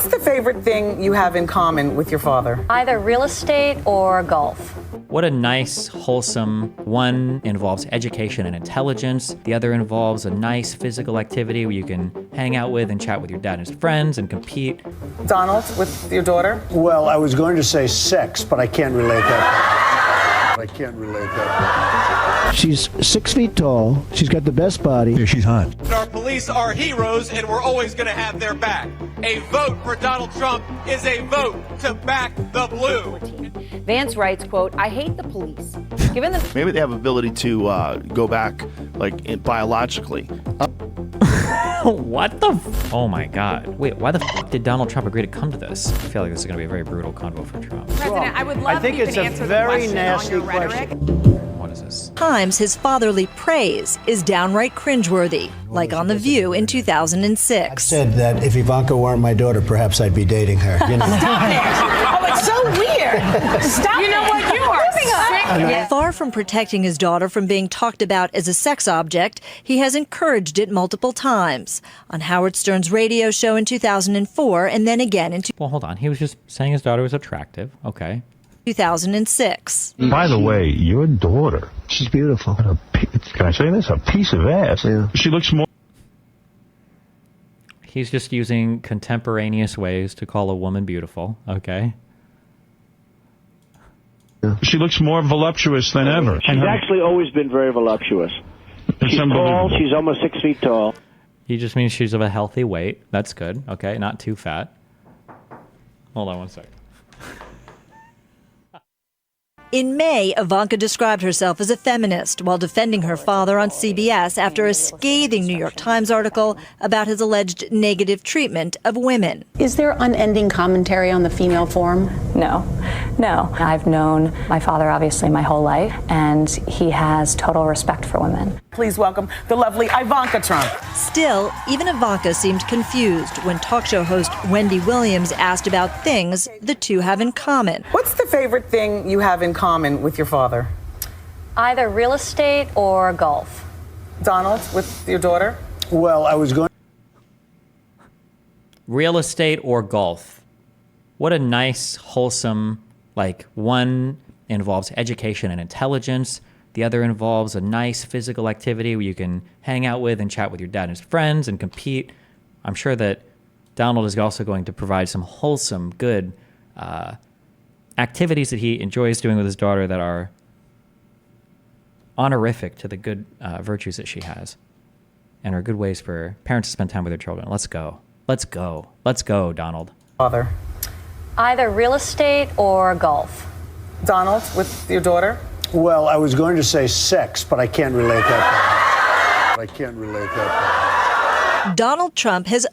What's the favorite thing you have in common with your father? Either real estate or golf. What a nice, wholesome, one involves education and intelligence. The other involves a nice physical activity where you can hang out with and chat with your dad and his friends and compete. Donald, with your daughter? Well, I was going to say sex, but I can't relate that. She's 6 feet tall. She's got the best body. Yeah, she's hot. Our police are heroes, and we're always going to have their back. A vote for Donald Trump is a vote to back the blue. Vance writes, quote, I hate the police. Given the maybe they have ability to go back, like, biologically. What the oh my god. Wait, why the did Donald Trump agree to come to this? I feel like this is going to be a very brutal convo for Trump. President, I would love I think if it's you a could answer very the question nasty on your rhetoric. question. What is this? Times his fatherly praise is downright cringeworthy, like on The View in 2006. I've said that if Ivanka weren't my daughter, perhaps I'd be dating her. You know? Oh, it's so weird. Stop. You know what? You are sick. Far from protecting his daughter from being talked about as a sex object, he has encouraged it multiple times. On Howard Stern's radio show in 2004 and then again in Well, hold on. He was just saying his daughter was attractive. Okay. 2006. By the way, your daughter, She's beautiful. can I say this? A piece of ass. Yeah. She looks more. He's just using contemporaneous ways to call a woman beautiful. Okay. She looks more voluptuous than ever. She's actually always been very voluptuous. It's She's tall. unbelievable. She's almost 6 feet tall. He just means she's of a healthy weight. That's good. Okay. Not too fat. Hold on one second. In May, Ivanka described herself as a feminist while defending her father on CBS after a scathing New York Times article about his alleged negative treatment of women. Is there unending commentary on the female form? No. I've known my father obviously my whole life, and he has total respect for women. Please welcome the lovely Ivanka Trump. Still, even Ivanka seemed confused when talk show host Wendy Williams asked about things the two have in common. What's the favorite thing you have in common with your father? Either real estate or golf. Donald, with your daughter? Well, I was going. Real estate or golf. What a nice, wholesome, like, one involves education and intelligence. The other involves a nice physical activity where you can hang out with and chat with your dad and his friends and compete. I'm sure that Donald is also going to provide some wholesome, good activities that he enjoys doing with his daughter that are honorific to the good virtues that she has and are good ways for parents to spend time with their children. Let's go. Let's go. Let's go, Donald. Father. Either real estate or golf. Donald, with your daughter? Well, I was going to say sex, but I can't relate that. Donald Trump has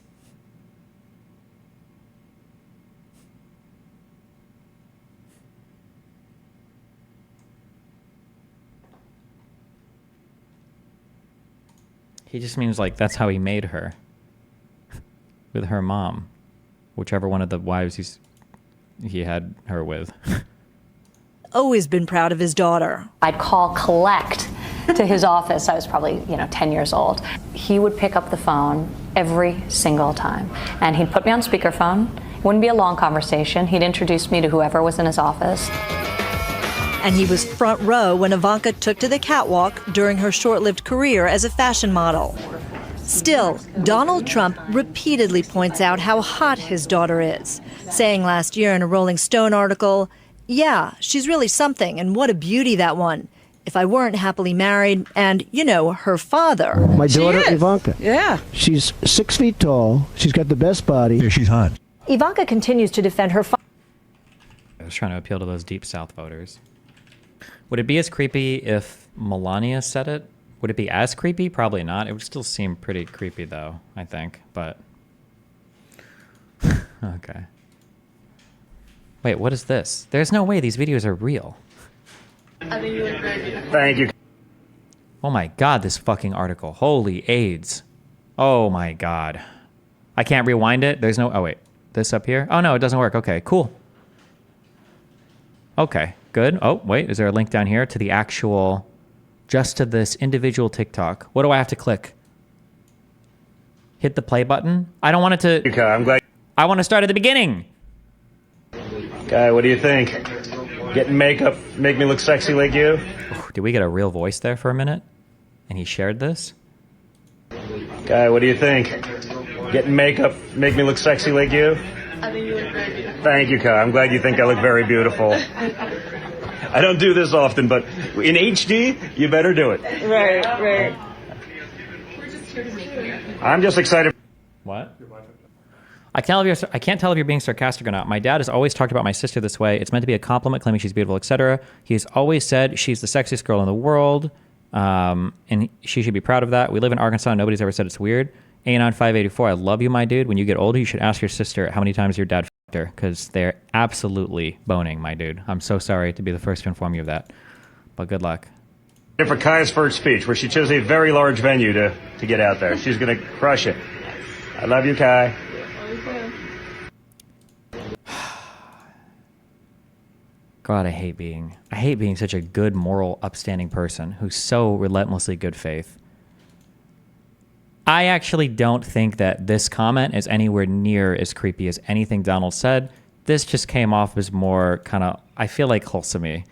He just means like that's how he made her with her mom, whichever one of the wives he had her with. always been proud of his daughter. I'd call collect to his office. I was probably, 10 years old. He would pick up the phone every single time, and he'd put me on speakerphone. It wouldn't be a long conversation. He'd introduce me to whoever was in his office. And he was front row when Ivanka took to the catwalk during her short-lived career as a fashion model. Still, Donald Trump repeatedly points out how hot his daughter is, saying last year in a Rolling Stone article, "Yeah, she's really something, and what a beauty, that one. If I weren't happily married and, her father." My daughter, Ivanka. Yeah. She's 6 feet tall. She's got the best body. Yeah, she's hot. Ivanka continues to defend her father. I was trying to appeal to those Deep South voters. Would it be as creepy if Melania said it? Would it be as creepy? Probably not. It would still seem pretty creepy, though, I think. But okay. Wait, what is this? There's no way these videos are real. Thank you. Oh my god, this fucking article. Holy AIDS. Oh my god. I can't rewind it? There's no... Oh, wait. This up here? Oh, no, it doesn't work. Okay, cool. Okay, good. Oh, wait. Is there a link down here to the actual... Just to this individual TikTok? What do I have to click? Hit the play button? I don't want it to... Okay, I'm glad. I want to start at the beginning. Guy, what do you think? Getting makeup make me look sexy like you? Did we get a real voice there for a minute? And he shared this? Guy, what do you think? Getting makeup make me look sexy like you? I think you look very beautiful. Thank you, Kai. I'm glad you think I look very beautiful. I don't do this often, but in HD, you better do it. Right. We're just here to make you. I'm just excited. What? I can't tell if you're being sarcastic or not. My dad has always talked about my sister this way. It's meant to be a compliment, claiming she's beautiful, etc. He's always said she's the sexiest girl in the world, and she should be proud of that. We live in Arkansas. Nobody's ever said it's weird. A9584, I love you, my dude. When you get older, you should ask your sister how many times your dad f***ed her, because they're absolutely boning, my dude. I'm so sorry to be the first to inform you of that, but good luck. For Kai's first speech, where she chose a very large venue to get out there. She's going to crush it. I love you, Kai. God, I hate being such a good, moral, upstanding person who's so relentlessly good faith. I actually don't think that this comment is anywhere near as creepy as anything Donald said. This just came off as more kind of, I feel like, wholesome-y,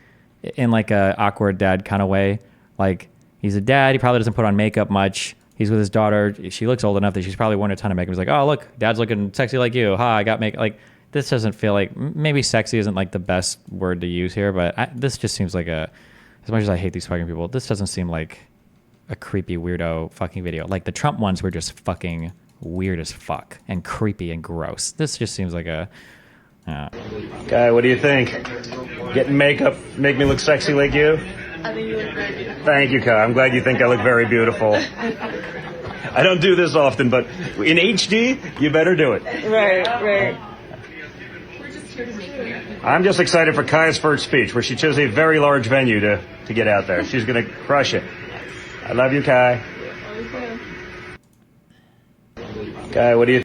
in like a awkward dad kind of way. Like, he's a dad, he probably doesn't put on makeup much. He's with his daughter. She looks old enough that she's probably worn a ton of makeup. He's like, oh, look, dad's looking sexy like you. Ha, I got makeup. Like, this doesn't feel like, maybe sexy isn't like the best word to use here, but this just seems like as much as I hate these fucking people, this doesn't seem like a creepy weirdo fucking video. Like the Trump ones were just fucking weird as fuck and creepy and gross. This just seems like a... Guy, what do you think? Getting makeup make me look sexy like you? I think you look very beautiful. Thank you, Kai. I'm glad you think I look very beautiful. I don't do this often, but in HD, you better do it. Right. We're just here to make you. I'm just excited for Kai's first speech, where she chose a very large venue to get out there. She's going to crush it. I love you, Kai. Kai, what do you...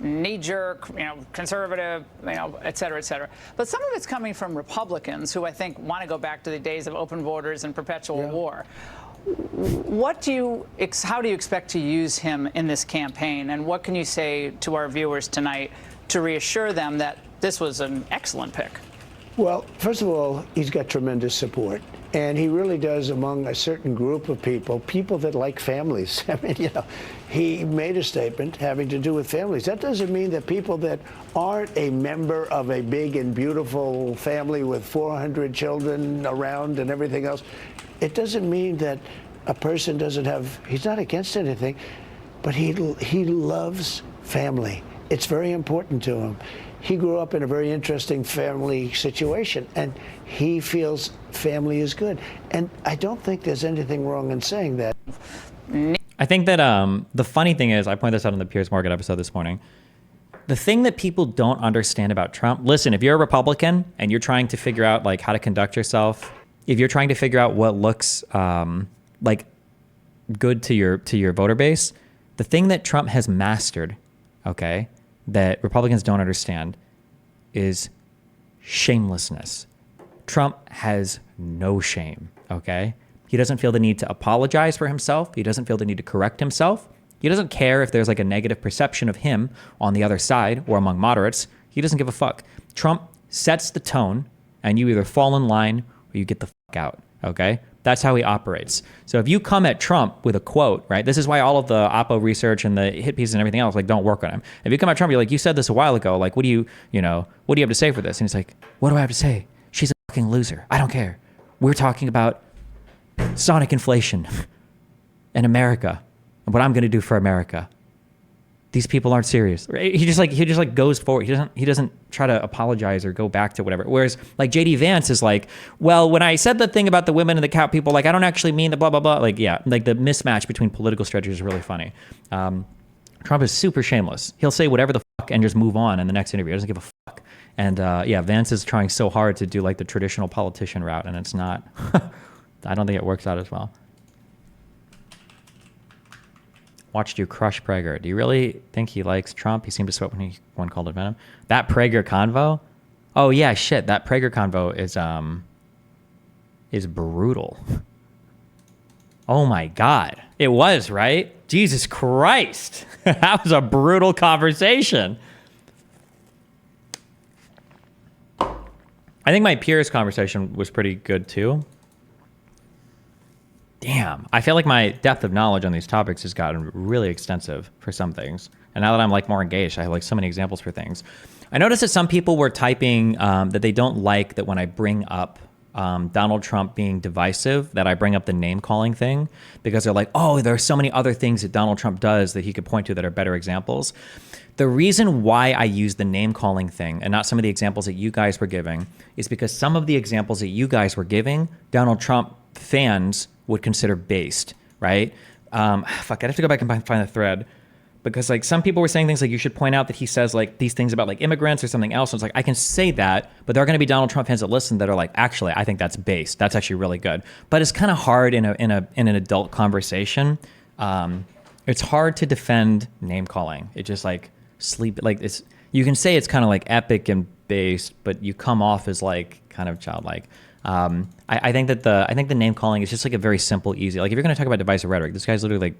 knee-jerk, conservative, et cetera, et cetera. But some of it's coming from Republicans who I think want to go back to the days of open borders and perpetual war. How do you expect to use him in this campaign, and what can you say to our viewers tonight to reassure them that this was an excellent pick? Well, first of all, he's got tremendous support. And he really does among a certain group of people that like families. I mean, he made a statement having to do with families. That doesn't mean that people that aren't a member of a big and beautiful family with 400 children around and everything else, it doesn't mean that a person doesn't have, he's not against anything, but he loves family. It's very important to him. He grew up in a very interesting family situation, and he feels family is good. And I don't think there's anything wrong in saying that. I think that the funny thing is, I pointed this out on the Piers Morgan episode this morning, the thing that people don't understand about Trump, listen, if you're a Republican and you're trying to figure out like how to conduct yourself, if you're trying to figure out what looks like good to your voter base, the thing that Trump has mastered, okay, that Republicans don't understand is shamelessness. Trump has no shame, okay? He doesn't feel the need to apologize for himself. He doesn't feel the need to correct himself. He doesn't care if there's like a negative perception of him on the other side or among moderates. He doesn't give a fuck. Trump sets the tone, and you either fall in line or you get the fuck out, okay? That's how he operates. So if you come at Trump with a quote, right? This is why all of the Oppo research and the hit pieces and everything else, like, don't work on him. If you come at Trump, you're like, you said this a while ago. Like, what do you have to say for this? And he's like, what do I have to say? She's a fucking loser. I don't care. We're talking about sonic inflation in America and what I'm going to do for America. These people aren't serious. He just goes forward. He doesn't try to apologize or go back to whatever. Whereas like JD Vance is like, well, when I said the thing about the women and the cow people, like I don't actually mean the blah blah blah. Like yeah, like the mismatch between political strategies is really funny. Trump is super shameless. He'll say whatever the fuck and just move on in the next interview. He doesn't give a fuck. And yeah, Vance is trying so hard to do like the traditional politician route, and it's not. I don't think it works out as well. Watched you crush Prager. Do you really think he likes Trump? He seemed to sweat when one called it venom. That Prager convo? Oh yeah, shit. That Prager convo is brutal. Oh my God. It was, right? Jesus Christ. That was a brutal conversation. I think my peers' conversation was pretty good too. Damn, I feel like my depth of knowledge on these topics has gotten really extensive for some things. And now that I'm like more engaged, I have like so many examples for things. I noticed that some people were typing that they don't like that when I bring up Donald Trump being divisive, that I bring up the name calling thing, because they're like, oh, there are so many other things that Donald Trump does that he could point to that are better examples. The reason why I use the name calling thing and not some of the examples that you guys were giving is because some of the examples that you guys were giving, Donald Trump fans would consider based, right? Fuck, I'd have to go back and find the thread. Because like some people were saying things like you should point out that he says like these things about like immigrants or something else. And it's like, I can say that, but there are going to be Donald Trump fans that listen that are like, actually, I think that's based. That's actually really good. But it's kind of hard in an adult conversation. It's hard to defend name calling. It just like you can say it's kind of like epic and based, but you come off as like kind of childlike. I think the name calling is just like a very simple, easy. Like if you're going to talk about divisive rhetoric, this guy's literally like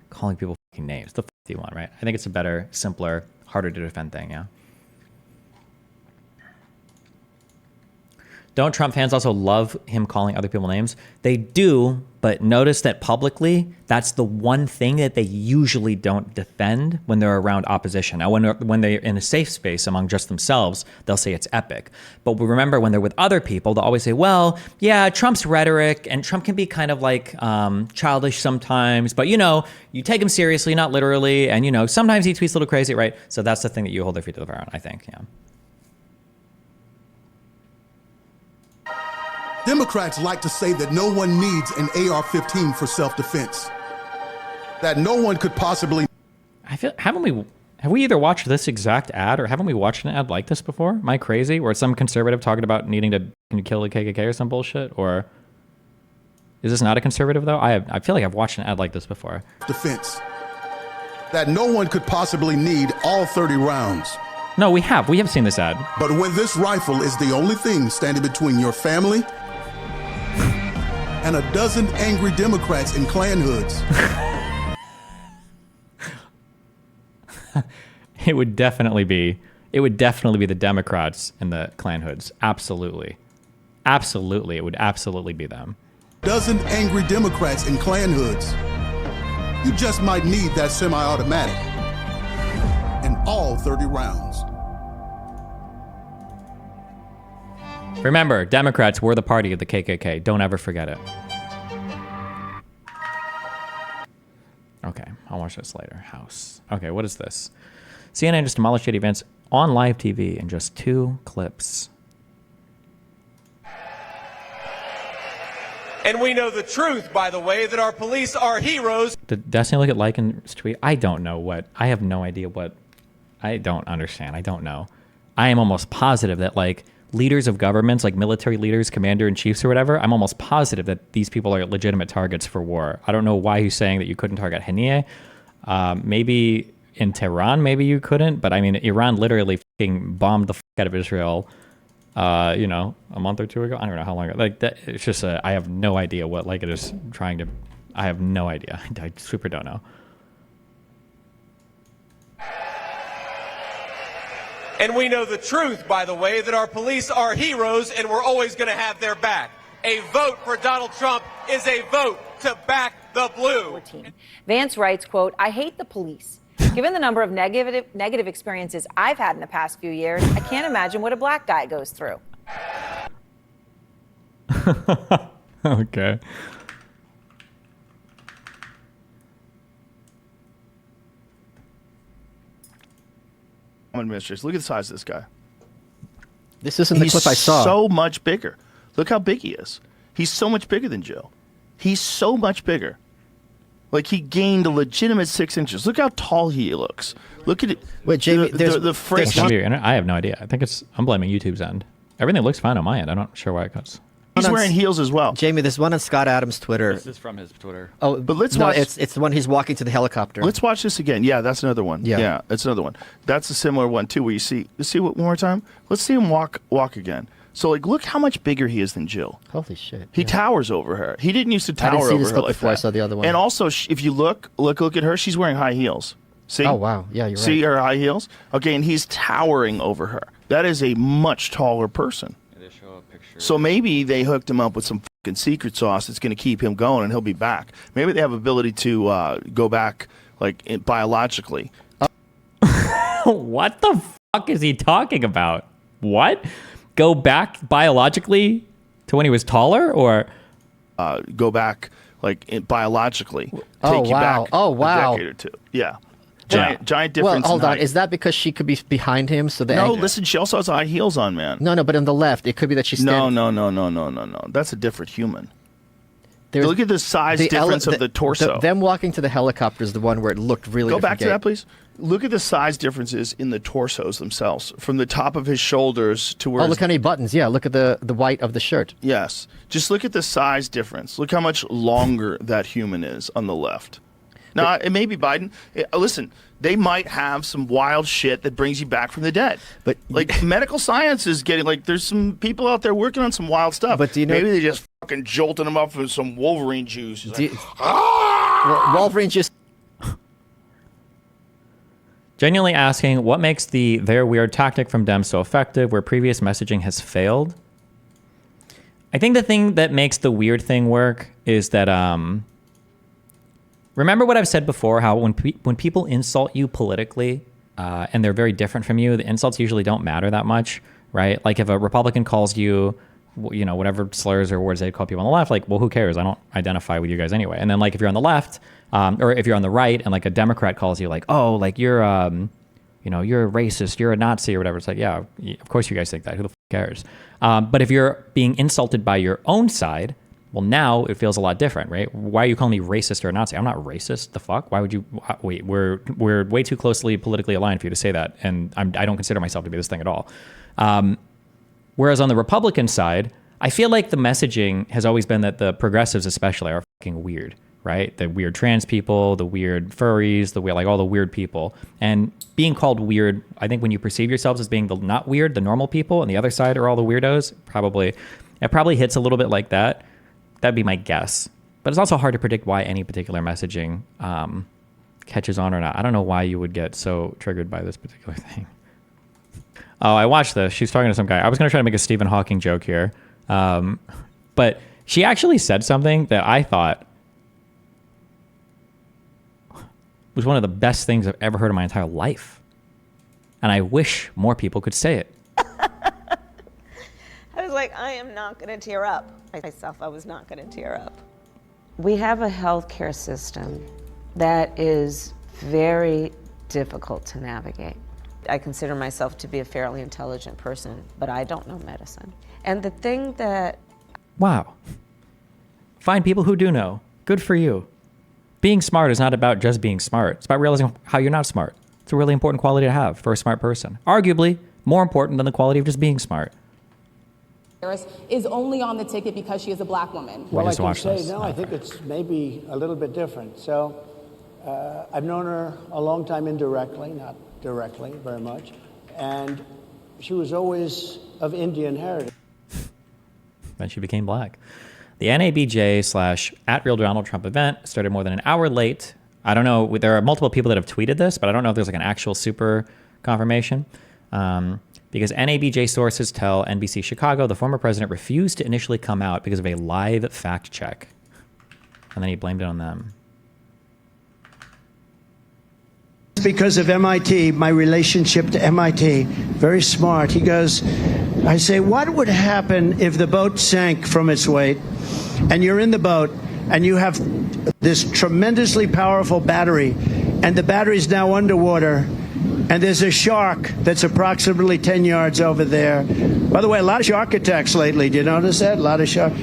calling people fucking names. The fuck do you want, right? I think it's a better, simpler, harder to defend thing. Yeah. Don't Trump fans also love him calling other people names? They do, but notice that publicly, that's the one thing that they usually don't defend when they're around opposition. Now, when they're in a safe space among just themselves, they'll say it's epic. But we remember when they're with other people, they'll always say, well, yeah, Trump's rhetoric, and Trump can be kind of like childish sometimes, but you know, you take him seriously, not literally, and you know, sometimes he tweets a little crazy, right? So that's the thing that you hold their feet to the fire on, I think, yeah. Democrats like to say that no one needs an AR-15 for self-defense. That no one could possibly... Have we either watched this exact ad or haven't we watched an ad like this before? Am I crazy? Where it's some conservative talking about needing to kill the KKK or some bullshit? Or is this not a conservative though? I feel like I've watched an ad like this before. Defense. That no one could possibly need all 30 rounds. No, we have seen this ad. But when this rifle is the only thing standing between your family and a dozen angry Democrats in Klan hoods. It would definitely be the Democrats and the Klan hoods. Absolutely. Absolutely. It would absolutely be them. Dozen angry Democrats in Klan hoods. You just might need that semi-automatic and all 30 rounds. Remember, Democrats were the party of the KKK. Don't ever forget it. Okay, I'll watch this later. House. Okay, what is this? CNN just demolished JD Vance on live TV in just 2 clips. And we know the truth, by the way, that our police are heroes. Did Destiny look at Lycan's tweet? I don't know what. I have no idea what. I don't understand. I don't know. I am almost positive that like leaders of governments, like military leaders, commander-in-chiefs or whatever, I'm almost positive that these people are legitimate targets for war. I don't know why he's saying that you couldn't target Haniyeh. Maybe in Tehran, maybe you couldn't, but I mean, Iran literally fucking bombed the fuck out of Israel, you know, a month or 2 ago. I don't know how long ago. Like, that, it's just, I have no idea what, like, it is trying to, I have no idea. I super don't know. And we know the truth, by the way, that our police are heroes and we're always going to have their back. A vote for Donald Trump is a vote to back the blue. Vance writes, quote, I hate the police. Given the number of negative experiences I've had in the past few years, I can't imagine what a black guy goes through. Okay. Administrators. Look at the size of this guy. This isn't the clip I saw. He's so much bigger. Look how big he is. He's so much bigger than Joe. He's so much bigger. Like, he gained a legitimate 6 inches. Look how tall he looks. Look at it. Wait, Jamie, the French. I have no idea. I think I'm blaming YouTube's end. Everything looks fine on my end. I'm not sure why it cuts. He's wearing heels as well. Jamie, there's one on Scott Adams' Twitter. This is from his Twitter. Oh, but let's watch. It's the one he's walking to the helicopter. Let's watch this again. Yeah, that's another one. Yeah, that's another one. That's a similar one too, where you see. Let's see one more time. Let's see him walk again. So, like, look how much bigger he is than Jill. Holy shit. He towers over her. He didn't used to tower I didn't see over this her clip like before I that. saw the other one. And also, if you look at her, she's wearing high heels. See? Oh, wow. Yeah, you're See right. her high heels? Okay, and he's towering over her. That is a much taller person. So maybe they hooked him up with some fucking secret sauce that's going to keep him going, and he'll be back. Maybe they have ability to go back, like, biologically. What the fuck is he talking about? What? Go back biologically to when he was taller, or go back like biologically? Oh, take you wow. back Oh, wow. a decade or two. Yeah. Giant difference. Well, hold in on. height. Is that because she could be behind him? So No, listen. She also has high heels on, man. No, but on the left, it could be that she's No. That's a different human. There's Look at the size difference of the torso. Them walking to the helicopter is the one where it looked really. Go back to gay. that, please. Look at the size differences in the torsos themselves, from the top of his shoulders to where. Oh, look how many buttons. Yeah, look at the white of the shirt. Yes, just look at the size difference. Look how much longer that human is on the left. Now, it may be Biden. Listen, they might have some wild shit that brings you back from the dead. But like medical science is getting there's some people out there working on some wild stuff. But do you know? Maybe they just fucking jolted him up with some Wolverine juice. He's like, Wolverine just. Genuinely asking, what makes their weird tactic from Dem so effective where previous messaging has failed? I think the thing that makes the weird thing work is that, remember what I've said before, how when people insult you politically and they're very different from you, the insults usually don't matter that much, right? Like if a Republican calls you, whatever slurs or words they call people on the left, like, well, who cares? I don't identify with you guys anyway. And then like if you're on the left, or if you're on the right and like a Democrat calls you like, oh, like you're you're a racist, you're a Nazi or whatever. It's like, yeah, of course you guys think that. Who the fuck cares? But if you're being insulted by your own side, well, now it feels a lot different, right? Why are you calling me racist or a Nazi? I'm not racist. The fuck? Why would you? Wait, we're way too closely politically aligned for you to say that, and I don't consider myself to be this thing at all. Whereas on the Republican side, I feel like the messaging has always been that the progressives especially are fucking weird, right? The weird trans people, the weird furries, all the weird people. And being called weird, I think when you perceive yourselves as being the not weird, the normal people, and the other side are all the weirdos, it probably hits a little bit like that. That'd be my guess. But it's also hard to predict why any particular messaging catches on or not. I don't know why you would get so triggered by this particular thing. Oh, I watched this. She's talking to some guy. I was going to try to make a Stephen Hawking joke here. But she actually said something that I thought was one of the best things I've ever heard in my entire life. And I wish more people could say it. I was like, I am not going to tear up. I was not going to tear up. We have a healthcare system that is very difficult to navigate. I consider myself to be a fairly intelligent person, but I don't know medicine. And the thing that... Wow. Find people who do know. Good for you. Being smart is not about just being smart. It's about realizing how you're not smart. It's a really important quality to have for a smart person. Arguably more important than the quality of just being smart. Is only on the ticket because she is a black woman. Well, I can say no, I think it's maybe a little bit different. So I've known her a long time indirectly, not directly very much, and she was always of Indian heritage. Then she became black. The NABJ / @RealDonaldTrump event started more than an hour late. I don't know. There are multiple people that have tweeted this, but I don't know if there's like an actual super confirmation. Because NABJ sources tell NBC Chicago the former president refused to initially come out because of a live fact check. And then he blamed it on them. Because of MIT, my relationship to MIT, very smart. He goes, I say, what would happen if the boat sank from its weight and you're in the boat and you have this tremendously powerful battery and the battery's now underwater and there's a shark that's approximately 10 yards over there. By the way, a lot of shark attacks lately. Do you notice that? A lot of shark.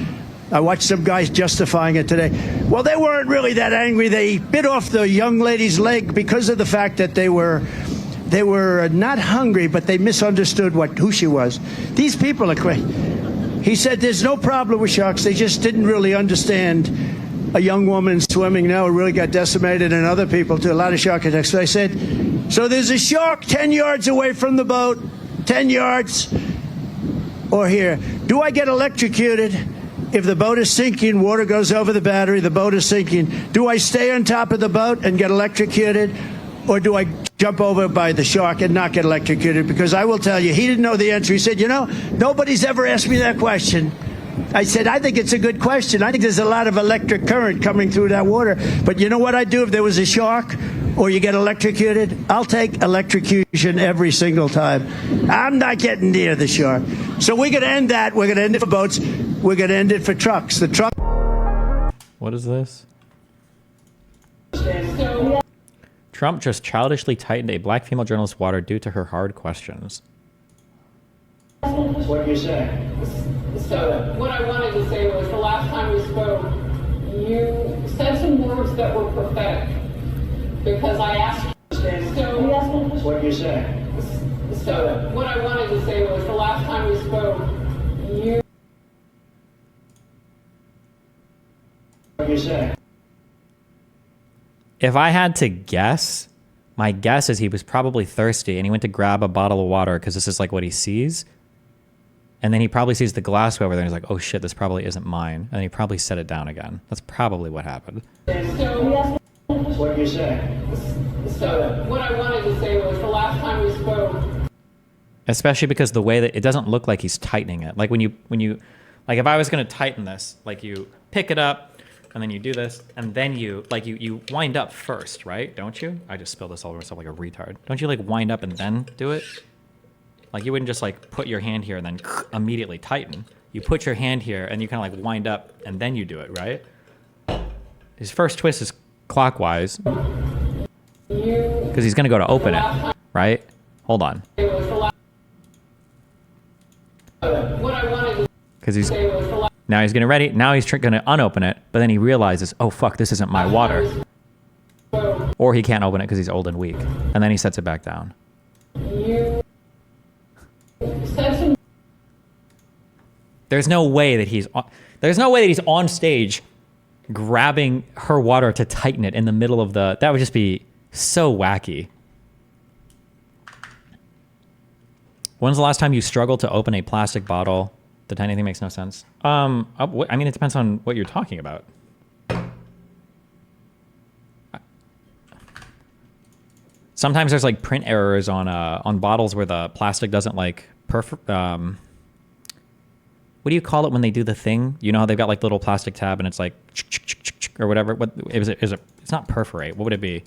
I watched some guys justifying it today. Well, they weren't really that angry. They bit off the young lady's leg because of the fact that they were not hungry, but they misunderstood who she was. These people are crazy. He said there's no problem with sharks. They just didn't really understand a young woman swimming now really got decimated, and other people too. A lot of shark attacks. So I said, so there's a shark 10 yards away from the boat, 10 yards. or here. Do I get electrocuted if the boat is sinking, water goes over the battery, the boat is sinking? Do I stay on top of the boat and get electrocuted, or do I jump over by the shark and not get electrocuted? Because I will tell you, he didn't know the answer. He said, you know, nobody's ever asked me that question. I said, I think it's a good question. I think there's a lot of electric current coming through that water. But you know what I'd do if there was a shark or you get electrocuted? I'll take electrocution every single time. I'm not getting near the shark. So we're going to end that. We're going to end it for boats. We're going to end it for trucks. The truck. What is this? Trump just childishly tightened a black female journalist's water due to her hard questions. What do you say? So what I wanted to say was the last time we spoke, you said some words that were prophetic. Because I asked What do you say? So what I wanted to say was the last time we spoke, you What do you say? If I had to guess, my guess is he was probably thirsty and he went to grab a bottle of water because this is like what he sees. And then he probably sees the glass over there and he's like, oh shit, this probably isn't mine. And he probably set it down again. That's probably what happened. What do you say? So what I wanted to say was the last time we spoke. Especially because the way that it doesn't look like he's tightening it. Like when you, like if I was going to tighten this, like you pick it up and then you do this and then you, like you wind up first, right? Don't you? I just spilled this all over myself like a retard. Don't you like wind up and then do it? Like you wouldn't just like put your hand here and then immediately tighten. You put your hand here and you kind of like wind up and then you do it, right? His first twist is clockwise because he's going to go to open it, right? Hold on. Because he's now he's getting ready. Now he's going to unopen it, but then he realizes, oh fuck, this isn't my water. Or he can't open it because he's old and weak. And then he sets it back down. There's no way that he's on stage grabbing her water to tighten it in the middle of the, that would just be so wacky. When's the last time you struggled to open a plastic bottle? The tiny thing makes no sense. I mean, it depends on what you're talking about. Sometimes there's like print errors on bottles where the plastic doesn't like what do you call it when they do the thing? You know how they've got like little plastic tab and it's like or whatever. What is it? It's not perforate. What would it be?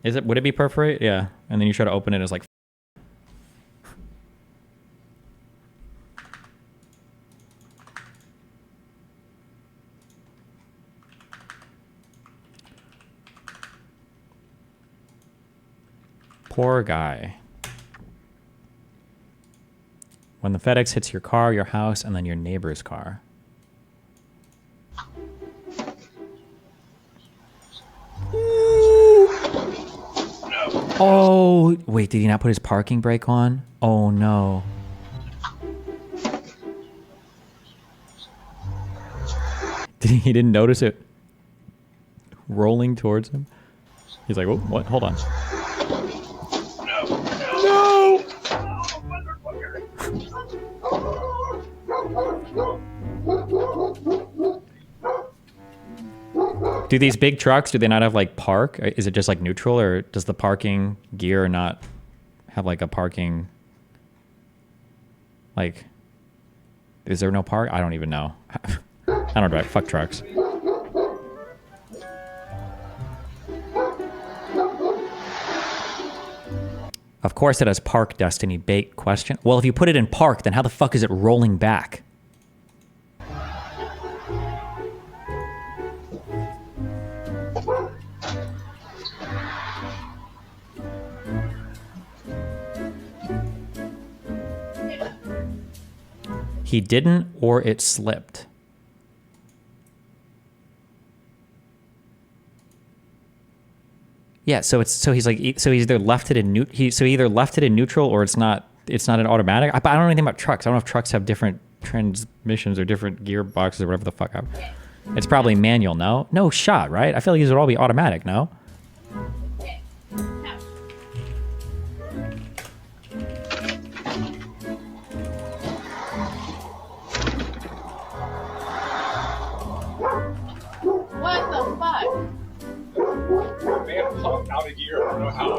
Would it be perforate? Yeah. And then you try to open it as like. Poor guy. When the FedEx hits your car, your house, and then your neighbor's car. Oh, wait, did he not put his parking brake on? Oh, no. He didn't notice it rolling towards him? He's like, oh, what? Hold on. No! Do these big trucks, do they not have like park? Is it just like neutral, or does the parking gear not have like a parking, like, is there no park? I don't even know. I don't drive. Fuck trucks. Of course it has park, Destiny. Bait question. Well, if you put it in park, then how the fuck is it rolling back? He didn't, or it slipped. Yeah, so he's either left it in so he either left it in neutral or it's not an automatic. I don't know anything about trucks. I don't know if trucks have different transmissions or different gearboxes or whatever the fuck. It's probably manual, no? No shot, right? I feel like these would all be automatic, no?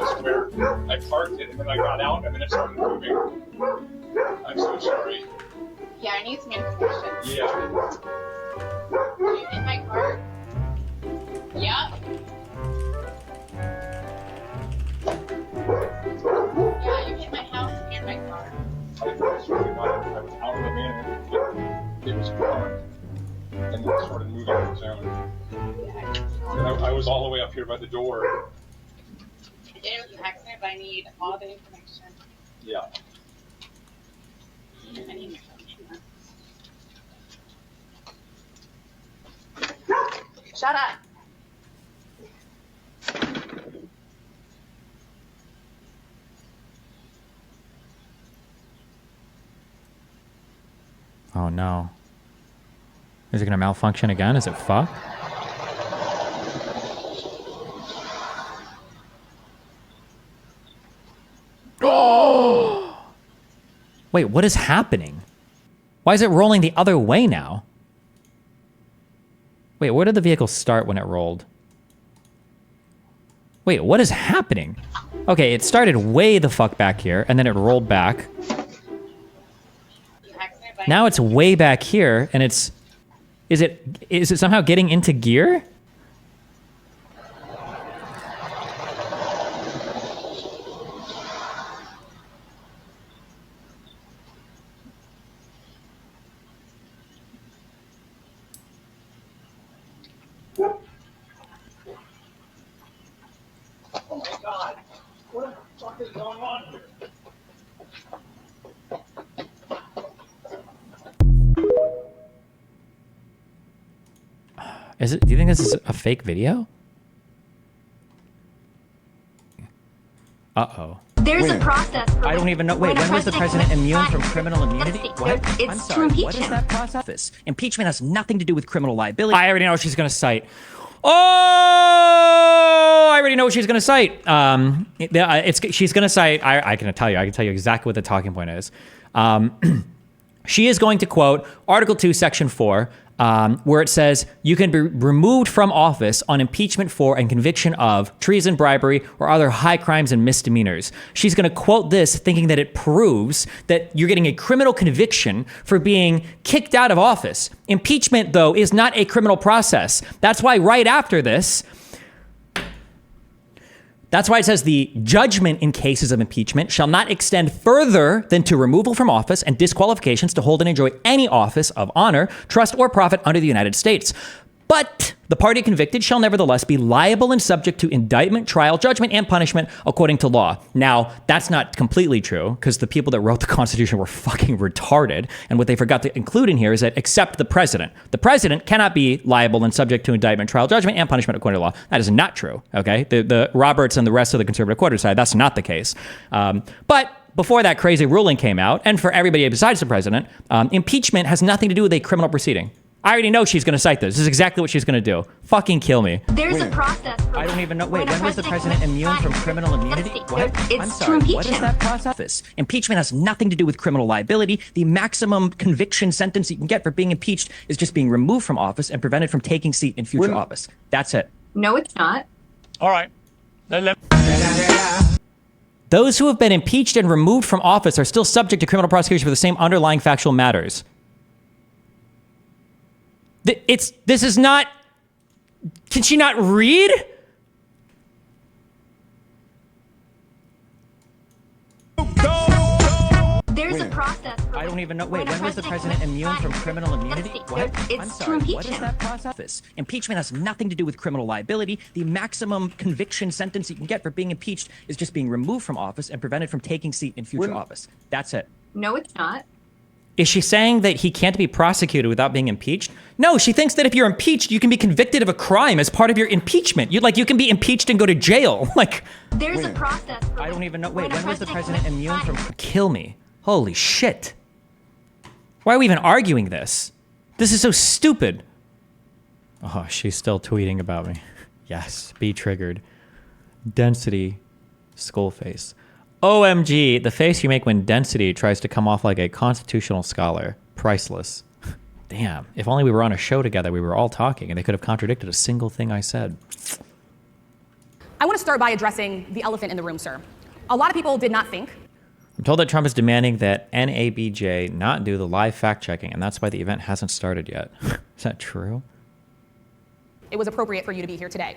was where I parked it, and then I got out, and then it started moving. I'm so sorry. Yeah, I need some information. Yeah. Are you in my car? Yeah. Yeah, you hit my house and my car. I was out of the van, it was parked, and then it started moving on its own. And I was all the way up here by the door. I did it with an accident, but I need all the information. Yeah. I need my phone. Shut up. Oh no. Is it gonna malfunction again? Is it fucked? Oh! Wait, what is happening? Why is it rolling the other way now? Wait, where did the vehicle start when it rolled? Wait, what is happening? Okay, it started way the fuck back here, and then it rolled back. Now it's way back here, and it's... Is it somehow getting into gear? Oh my God. What the fuck is going on here? Do you think this is a fake video? Uh-oh. There's a process. I don't even know. Wait, when was the president immune from criminal immunity? What? It's I'm to sorry. impeach What is him. that process? Impeachment has nothing to do with criminal liability. I already know what she's going to cite. Oh, I already know what she's going to cite. She's going to cite. I can tell you. I can tell you exactly what the talking point is. She is going to quote Article 2, Section 4, where it says you can be removed from office on impeachment for and conviction of treason, bribery, or other high crimes and misdemeanors. She's going to quote this thinking that it proves that you're getting a criminal conviction for being kicked out of office. Impeachment, though, is not a criminal process. That's why right after this... That's why it says the judgment in cases of impeachment shall not extend further than to removal from office and disqualifications to hold and enjoy any office of honor, trust, or profit under the United States. But the party convicted shall nevertheless be liable and subject to indictment, trial, judgment, and punishment according to law. Now, that's not completely true, because the people that wrote the Constitution were fucking retarded. And what they forgot to include in here is that except the president. The president cannot be liable and subject to indictment, trial, judgment, and punishment according to law. That is not true, okay? The Roberts and the rest of the conservative quarter side, that's not the case. But before that crazy ruling came out, and for everybody besides the president, impeachment has nothing to do with a criminal proceeding. I already know she's going to cite this. This is exactly what she's going to do. Fucking kill me. There's a process. I don't even know. Wait, when was the president immune from criminal immunity? What? I'm sorry. What is that process? Impeachment has nothing to do with criminal liability. The maximum conviction sentence you can get for being impeached is just being removed from office and prevented from taking seat in future office. That's it. No, it's not. All right. Those who have been impeached and removed from office are still subject to criminal prosecution for the same underlying factual matters. This is not... Can she not read? There's a process. I don't even know. Wait, when was the president immune from criminal immunity? What? It's I'm to sorry. impeach What is him. that process? Impeachment has nothing to do with criminal liability. The maximum conviction sentence you can get for being impeached is just being removed from office and prevented from taking seat in future office. That's it. No, it's not. Is she saying that he can't be prosecuted without being impeached? No, she thinks that if you're impeached, you can be convicted of a crime as part of your impeachment. You can be impeached and go to jail. There's a process. I don't even know. Wait, when was the president immune from... Kill me. Holy shit. Why are we even arguing this? This is so stupid. Oh, she's still tweeting about me. Yes, be triggered. Density, skull face. OMG, the face you make when Density tries to come off like a constitutional scholar. Priceless. Damn, if only we were on a show together, we were all talking and they could have contradicted a single thing I said. I want to start by addressing the elephant in the room, sir. A lot of people did not think I'm told that Trump is demanding that NABJ not do the live fact-checking, and that's why the event hasn't started yet. Is that true? it was appropriate for you to be here today.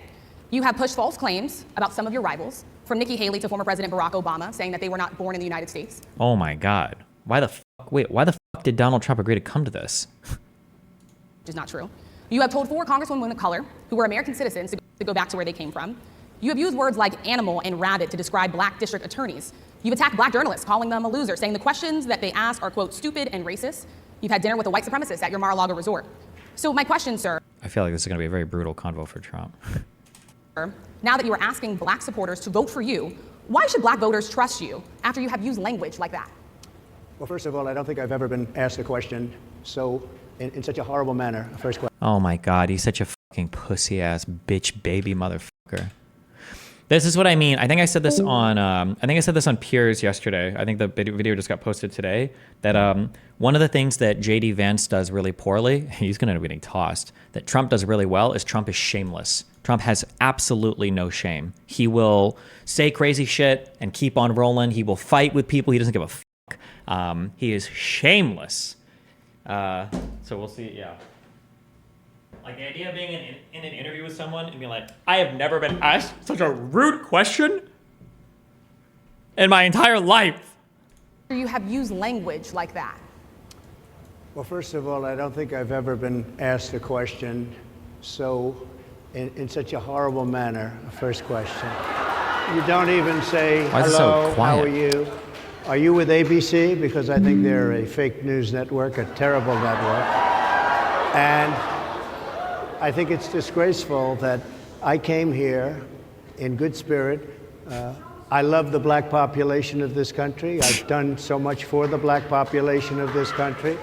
You have pushed false claims about some of your rivals, from Nikki Haley to former President Barack Obama, saying that they were not born in the United States. Oh my God. Why the fuck did Donald Trump agree to come to this? Which is not true. You have told 4 congresswomen of color who were American citizens to go back to where they came from. You have used words like animal and rabbit to describe black district attorneys. You've attacked black journalists, calling them a loser, saying the questions that they ask are, quote, stupid and racist. You've had dinner with a white supremacist at your Mar-a-Lago resort. So my question, sir. I feel like this is going to be a very brutal convo for Trump. Now that you are asking black supporters to vote for you, why should black voters trust you after you have used language like that? Well, first of all, I don't think I've ever been asked a question so in such a horrible manner. First question. Oh my God, he's such a fucking pussy ass bitch baby motherfucker. This is what I mean. I think I said this on Piers yesterday. I think the video just got posted today. That one of the things that JD Vance does really poorly, he's going to end up getting tossed. That Trump does really well is Trump is shameless. Trump has absolutely no shame. He will say crazy shit and keep on rolling. He will fight with people. He doesn't give a fuck. He is shameless. So we'll see. Yeah. Like the idea of being in an interview with someone and being like, I have never been asked such a rude question in my entire life. You have used language like that. Well, first of all, I don't think I've ever been asked a question so in such a horrible manner. First question. You don't even say, hello, how are you? Are you with ABC? Because I think they're a fake news network, a terrible network. And I think it's disgraceful that I came here in good spirit. I love the black population of this country. I've done so much for the black population of this country,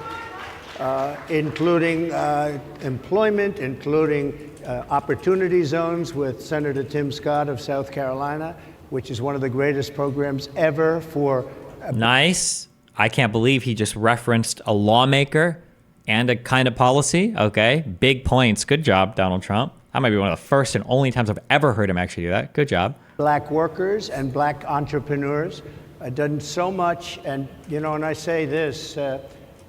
including employment, including opportunity zones with Senator Tim Scott of South Carolina, which is one of the greatest programs ever for... Nice. I can't believe he just referenced a lawmaker and a kind of policy. Okay. Big points. Good job, Donald Trump. That might be one of the first and only times I've ever heard him actually do that. Good job. Black workers and black entrepreneurs. I've done so much. And, you know, and I say this,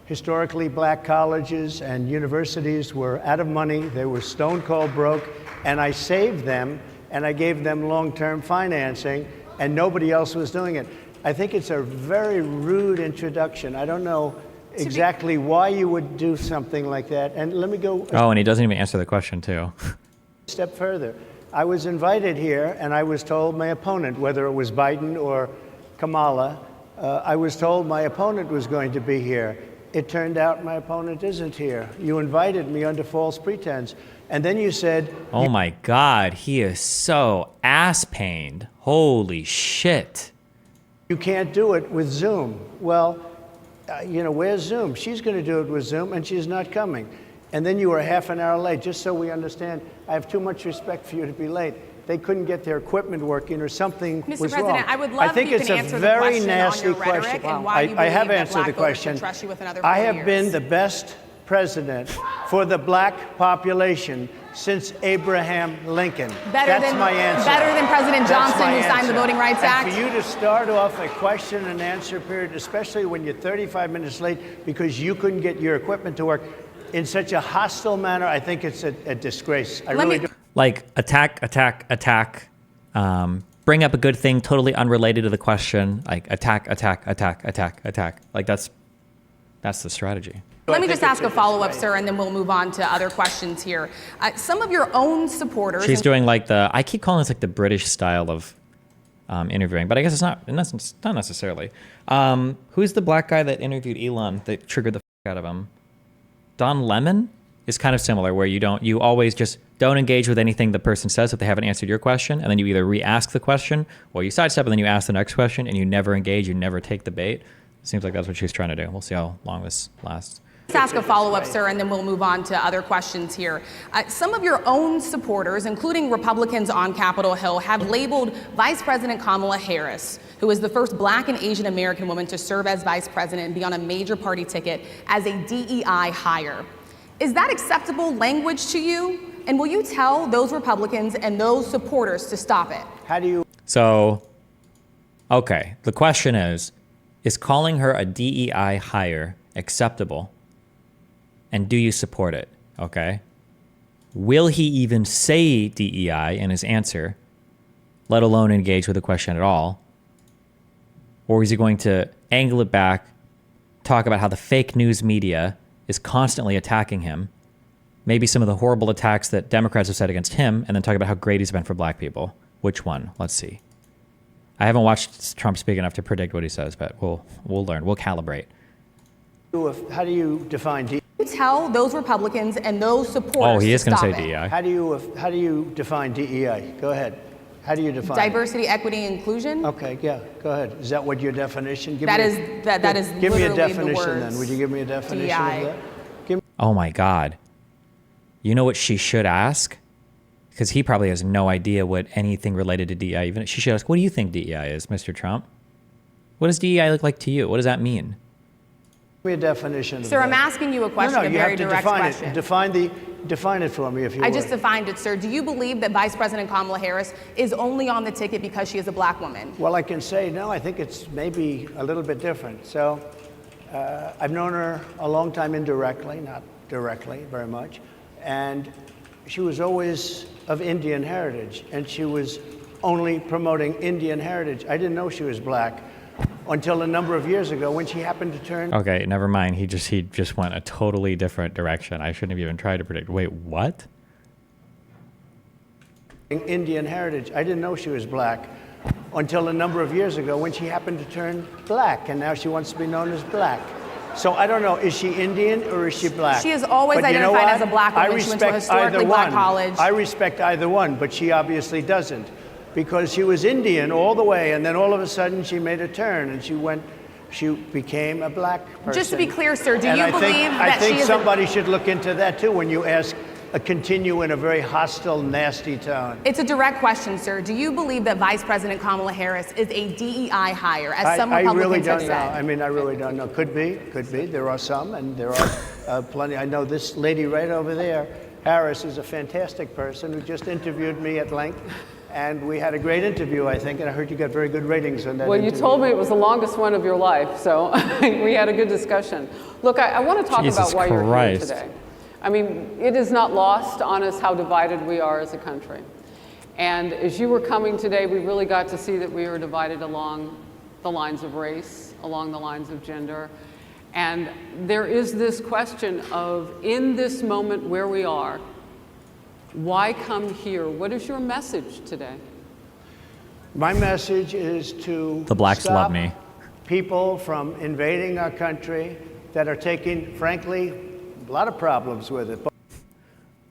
historically black colleges and universities were out of money. They were stone cold broke. And I saved them and I gave them long-term financing and nobody else was doing it. I think it's a very rude introduction. I don't know exactly why you would do something like that. And let me go. Oh, and he doesn't even answer the question too. A step further. I was invited here and I was told my opponent, whether it was Biden or Kamala, I was told my opponent was going to be here. It turned out my opponent isn't here. You invited me under false pretense. And then you said... Oh my God, he is so ass-pained. Holy shit. You can't do it with Zoom. Well, you know, where's Zoom? She's going to do it with Zoom, and she's not coming. And then you were half an hour late, just so we understand. I have too much respect for you to be late. They couldn't get their equipment working or something was wrong. Mr. President, I would love if you can answer the question on your rhetoric and why you believe that black voters should trust you with another 4 I have years. been the best president for the black population since Abraham Lincoln. That's my answer. Better than President Johnson, who signed the Voting Rights Act? And for you to start off a question and answer period, especially when you're 35 minutes late because you couldn't get your equipment to work in such a hostile manner, I think it's a disgrace. I really do. Like attack, bring up a good thing totally unrelated to the question, like attack. Like that's the strategy. Let me just ask a follow-up, sir, and then we'll move on to other questions here. Some of your own supporters... She's doing like I keep calling this like the British style of interviewing, but I guess it's not necessarily. Who's the black guy that interviewed Elon that triggered the fuck out of him? Don Lemon is kind of similar, where you always just don't engage with anything the person says if they haven't answered your question, and then you either re-ask the question or you sidestep and then you ask the next question and you never engage, you never take the bait. Seems like that's what she's trying to do. We'll see how long this lasts. Let's ask a follow-up, sir, and then we'll move on to other questions here. Some of your own supporters, including Republicans on Capitol Hill, have labeled Vice President Kamala Harris, who is the first black and Asian American woman to serve as vice president and be on a major party ticket, as a DEI hire. Is that acceptable language to you? And will you tell those Republicans and those supporters to stop it? How do you? So, okay, the question is calling her a DEI hire acceptable? And do you support it? Okay. Will he even say DEI in his answer, let alone engage with the question at all? Or is he going to angle it back, talk about how the fake news media is constantly attacking him, maybe some of the horrible attacks that Democrats have said against him, and then talk about how great he's been for black people? Which one? Let's see. I haven't watched Trump speak enough to predict what he says, but we'll learn. We'll calibrate. How do you define DEI? Tell those Republicans and those supporters. Oh, he is going to say stop it. DEI. How do you define DEI? Go ahead. How do you define Diversity, equity, inclusion. Okay, yeah, go ahead. Is that what your definition? That is Give me a literally definition the words then. Would you give me a definition DEI. of that? Give me Oh my God. You know what she should ask? Because he probably has no idea what anything related to DEI even. She should ask, what do you think DEI is, Mr. Trump? What does DEI look like to you? What does that mean? me a definition of Sir, that. I'm asking you a question, No, a you very have to direct define question. it. Define it for me, if you I would. just defined it, sir. Do you believe that Vice President Kamala Harris is only on the ticket because she is a black woman? Well, I can say no. I think it's maybe a little bit different. So I've known her a long time indirectly, not directly very much. And she was always of Indian heritage, and she was only promoting Indian heritage. I didn't know she was black until a number of years ago when she happened to turn. Okay, never mind. He just went a totally different direction. I shouldn't have even tried to predict. Wait, what? Indian heritage. I didn't know she was black until a number of years ago when she happened to turn black, and now she wants to be known as black. So I don't know, is she Indian or is she black? She is always But you know identified what? as a black woman. She went to a historically black college. I respect either one, but she obviously doesn't, because she was Indian all the way, and then all of a sudden she made a turn and she became a black person. Just to be clear, sir, do And you I believe think, that I think she is somebody should look into that too when you ask continue in a very hostile, nasty tone. It's a direct question, sir. Do you believe that Vice President Kamala Harris is a DEI hire, as some I Republicans really have don't know. said? I mean, I really don't know. Could be. There are some, and there are plenty. I know this lady right over there, Harris, is a fantastic person who just interviewed me at length. And we had a great interview, I think, and I heard you got very good ratings on that Well, interview. you told me it was the longest one of your life, so we had a good discussion. Look, I want to talk Jesus about why you're here Christ. today. I mean, it is not lost on us how divided we are as a country. And as you were coming today, we really got to see that we are divided along the lines of race, along the lines of gender. And there is this question of, in this moment where we are, why come here? What is your message today? My message is to The blacks stop love me. people from invading our country that are taking, frankly, a lot of problems with it.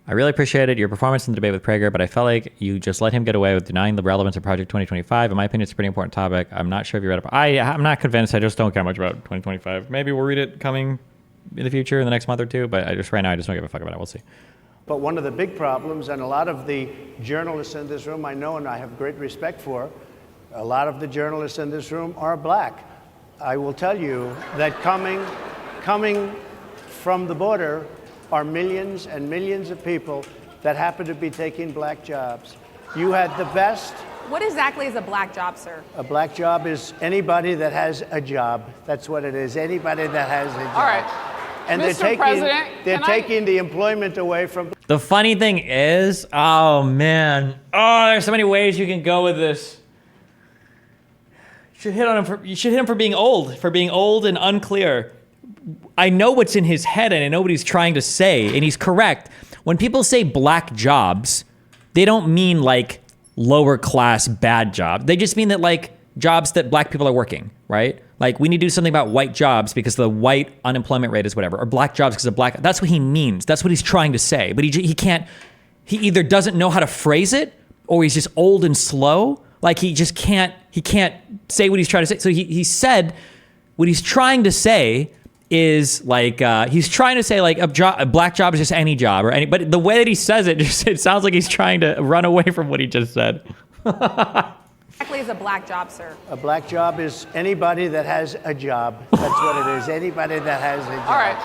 I really appreciated your performance in the debate with Prager, but I felt like you just let him get away with denying the relevance of Project 2025. In my opinion, it's a pretty important topic. I'm not sure if you read it. I'm not convinced. I just don't care much about 2025. Maybe we'll read it coming in the future, in the next month or two, but right now I just don't give a fuck about it. We'll see. But one of the big problems, and a lot of the journalists in this room I know and I have great respect for, a lot of the journalists in this room are black. I will tell you that coming from the border are millions and millions of people that happen to be taking black jobs. You had the best. What exactly is a black job, sir? A black job is anybody that has a job. That's what it is. Anybody that has a job. All right. And Mr. President, they're taking the employment away from. The funny thing is, oh man, there's so many ways you can go with this. You should hit him for being old and unclear. I know what's in his head and I know what he's trying to say, and he's correct. When people say black jobs, they don't mean like lower class bad job. They just mean that like jobs that black people are working, right? Like we need to do something about white jobs because the white unemployment rate is whatever, or black jobs because of black. That's what he means. That's what he's trying to say. But he can't. He either doesn't know how to phrase it, or he's just old and slow. Like he just can't. He can't say what he's trying to say. So he said what he's trying to say is like he's trying to say like a black job is just any job or any. But the way that he says it, it sounds like he's trying to run away from what he just said. Exactly is a black job, sir? A black job is anybody that has a job. That's what it is. Anybody that has a job. All right.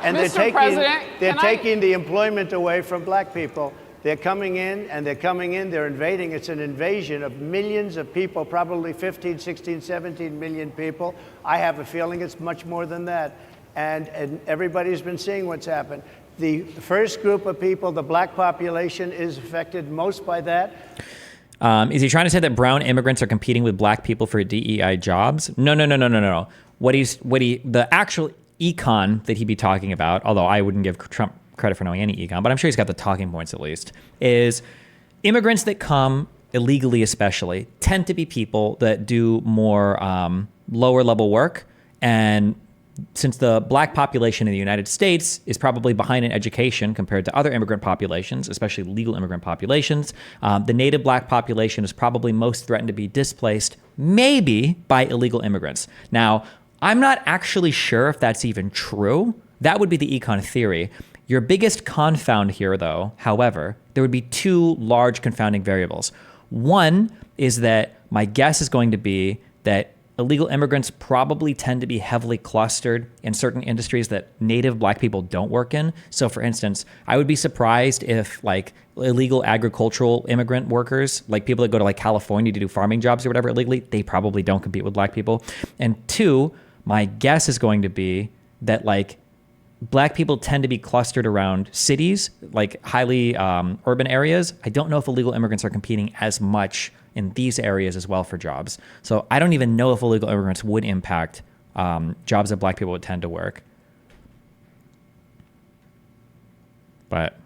And Mr. they're President, taking the employment away from black people. They're coming in, and they're coming in, they're invading. It's an invasion of millions of people, probably 15, 16, 17 million people. I have a feeling it's much more than that. And everybody's been seeing what's happened. The first group of people, the black population, is affected most by that. Is he trying to say that brown immigrants are competing with black people for DEI jobs? No. The actual econ that he'd be talking about, although I wouldn't give Trump credit for knowing any econ, but I'm sure he's got the talking points at least, is immigrants that come illegally especially tend to be people that do more lower level work. And since the black population in the United States is probably behind in education compared to other immigrant populations, especially legal immigrant populations, the native black population is probably most threatened to be displaced, maybe by illegal immigrants. Now, I'm not actually sure if that's even true. That would be the econ theory. Your biggest confound here, though, however, there would be two large confounding variables. One is that my guess is going to be that illegal immigrants probably tend to be heavily clustered in certain industries that native black people don't work in. So for instance, I would be surprised if like illegal agricultural immigrant workers, like people that go to like California to do farming jobs or whatever illegally, they probably don't compete with black people. And two, my guess is going to be that like black people tend to be clustered around cities, like highly urban areas. I don't know if illegal immigrants are competing as much in these areas as well for jobs. So I don't even know if illegal immigrants would impact jobs that black people would tend to work. But.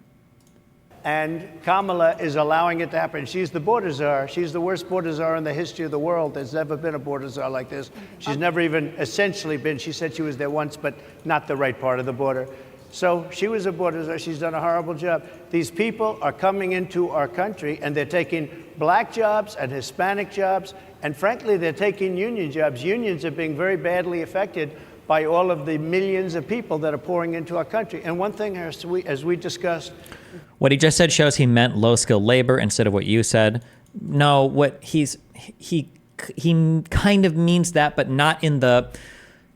And Kamala is allowing it to happen. She's the border czar. She's the worst border czar in the history of the world. There's never been a border czar like this. She's never even essentially been. She said she was there once, but not the right part of the border. So she was a border czar. She's done a horrible job. These people are coming into our country, and they're taking black jobs and Hispanic jobs, and frankly, they're taking union jobs. Unions are being very badly affected by all of the millions of people that are pouring into our country. And one thing, as we discussed, what he just said shows he meant low-skilled labor instead of what you said. No, what he kind of means that, but not in the...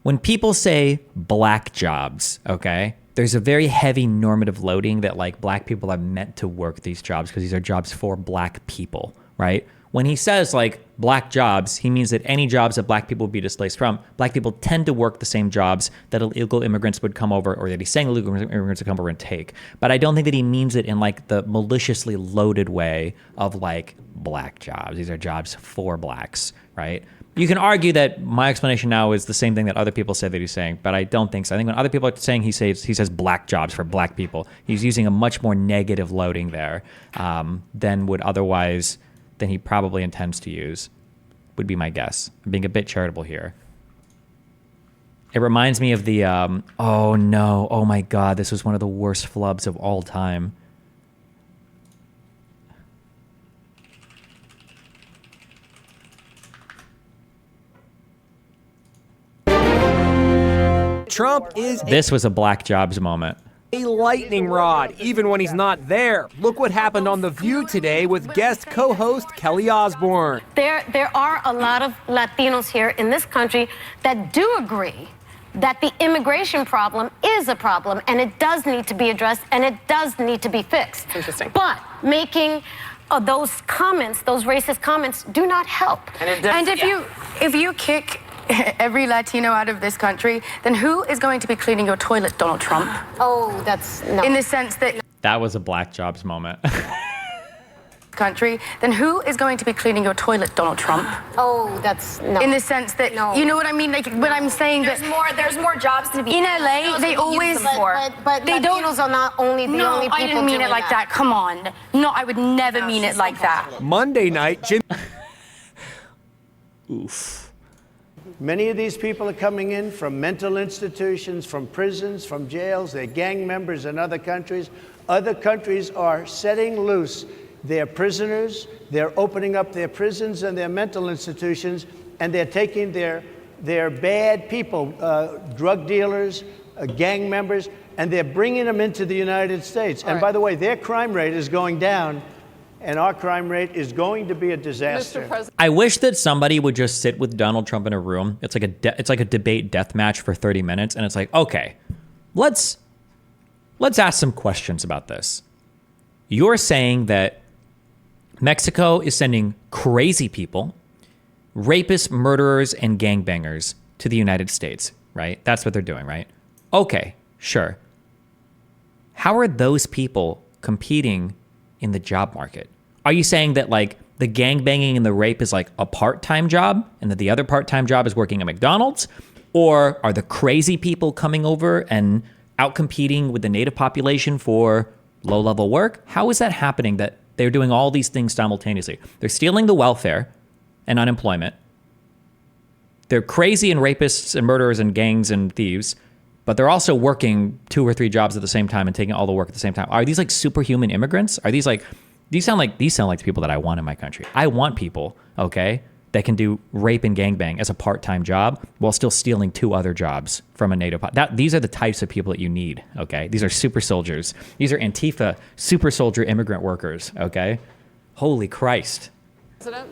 When people say black jobs, okay, there's a very heavy normative loading that like black people are meant to work these jobs because these are jobs for black people, right? When he says like black jobs, he means that any jobs that black people would be displaced from, black people tend to work the same jobs that illegal immigrants would come over, or that he's saying illegal immigrants would come over and take. But I don't think that he means it in like the maliciously loaded way of like black jobs. These are jobs for blacks, right? You can argue that my explanation now is the same thing that other people say that he's saying, but I don't think so. I think when other people are saying he says black jobs for black people, he's using a much more negative loading there than he probably intends to use, would be my guess. I'm being a bit charitable here. It reminds me of the, oh no, oh my God, this was one of the worst flubs of all time. Trump is This was a black jobs moment. a lightning rod, even when he's not there. Look what happened on The View today with guest co-host Kelly Osbourne. There are a lot of Latinos here in this country that do agree that the immigration problem is a problem and it does need to be addressed and it does need to be fixed. Interesting. But making those comments, those racist comments, do not help. And if you kick every Latino out of this country, then who is going to be cleaning your toilet, Donald Trump? Oh, that's no. In the sense that That was a black jobs moment. country, then who is going to be cleaning your toilet, Donald Trump? Oh, that's no. In the sense that you know what I mean, like when I'm saying there's more jobs to be in LA. They always but they Latinos are not only the only people I didn't mean doing it like that. Come on, no, I would never mean it like that. Monday night, Jim. Oof. many of these people are coming in from mental institutions, from prisons, from jails. They're gang members in other countries. Other countries are setting loose their prisoners. They're opening up their prisons and their mental institutions, and they're taking their bad people, drug dealers, gang members, and they're bringing them into the United States. And by the way, their crime rate is going down, and our crime rate is going to be a disaster. I wish that somebody would just sit with Donald Trump in a room. It's like a debate death match for 30 minutes, and it's like, okay, let's ask some questions about this. you're saying that Mexico is sending crazy people, rapists, murderers, and gangbangers to the United States, right? That's what they're doing, right? Okay, sure. How are those people competing in the job market? Are you saying that like the gangbanging and the rape is like a part-time job and that the other part-time job is working at McDonald's? Or are the crazy people coming over and outcompeting with the native population for low-level work? How is that happening that they're doing all these things simultaneously? They're stealing the welfare and unemployment. They're crazy and rapists and murderers and gangs and thieves, but they're also working 2 or 3 jobs at the same time and taking all the work at the same time. Are these like superhuman immigrants? Are these like, these sound like the people that I want in my country. I want people, okay, that can do rape and gangbang as a part-time job while still stealing 2 other jobs from a native. These are the types of people that you need, okay? These are super soldiers. These are Antifa super soldier immigrant workers, okay? Holy Christ. President,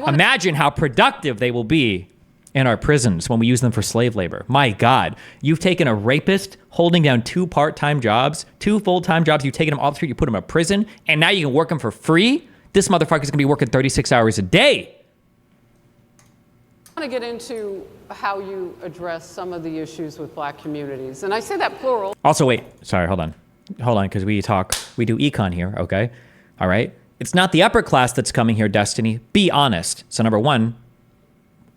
Imagine how productive they will be in our prisons when we use them for slave labor. My God, you've taken a rapist holding down 2 part-time jobs, 2 full-time jobs. You've taken him off the street, you put him in prison, and now you can work him for free? This motherfucker's gonna be working 36 hours a day. I want to get into how you address some of the issues with black communities. And I say that plural. Also, wait, sorry, hold on, because we do econ here, okay? All right? It's not the upper class that's coming here, Destiny. Be honest. So number 1,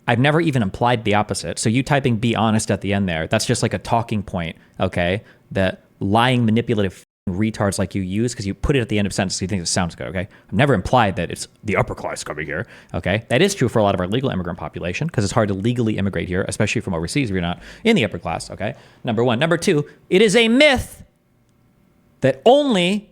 I've never even implied the opposite. So you typing be honest at the end there, that's just like a talking point, okay? That lying, manipulative retards like you use because you put it at the end of sentences, you think it sounds good, okay? I've never implied that it's the upper class coming here, okay? That is true for a lot of our legal immigrant population because it's hard to legally immigrate here, especially from overseas if you're not in the upper class, okay? Number 1. Number 2, it is a myth that only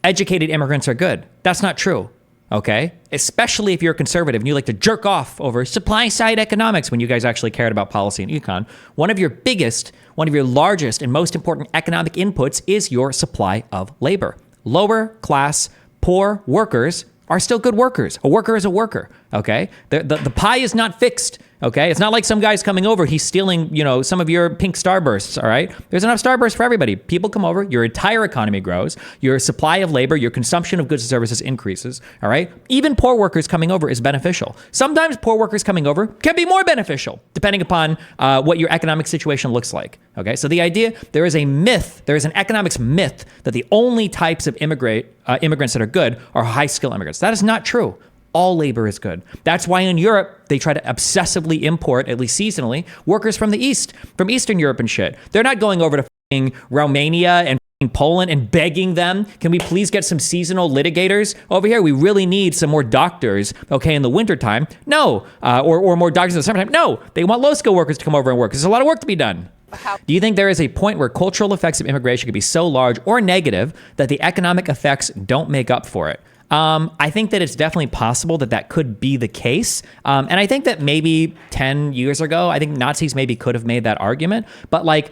educated immigrants are good. That's not true, okay? Especially if you're a conservative and you like to jerk off over supply side economics when you guys actually cared about policy and econ. One of your largest and most important economic inputs is your supply of labor. Lower class, poor workers are still good workers. A worker is a worker, okay? The pie is not fixed, okay? It's not like some guy's coming over, he's stealing, some of your pink starbursts, all right? There's enough starbursts for everybody. People come over, your entire economy grows, your supply of labor, your consumption of goods and services increases, all right? Even poor workers coming over is beneficial. Sometimes poor workers coming over can be more beneficial, depending upon what your economic situation looks like, okay? So the idea, there is an economics myth that the only types of immigrants that are good are high-skill immigrants. That is not true. All labor is good. That's why in Europe, they try to obsessively import, at least seasonally, workers from the East, from Eastern Europe and shit. They're not going over to f***ing Romania and f***ing Poland and begging them, can we please get some seasonal litigators over here? We really need some more doctors, okay, in the wintertime. No. Or more doctors in the summertime. No. They want low-skill workers to come over and work. There's a lot of work to be done. Do you think there is a point where cultural effects of immigration could be so large or negative that the economic effects don't make up for it? I think that it's definitely possible that could be the case. And I think that maybe 10 years ago, I think Nazis maybe could have made that argument. But like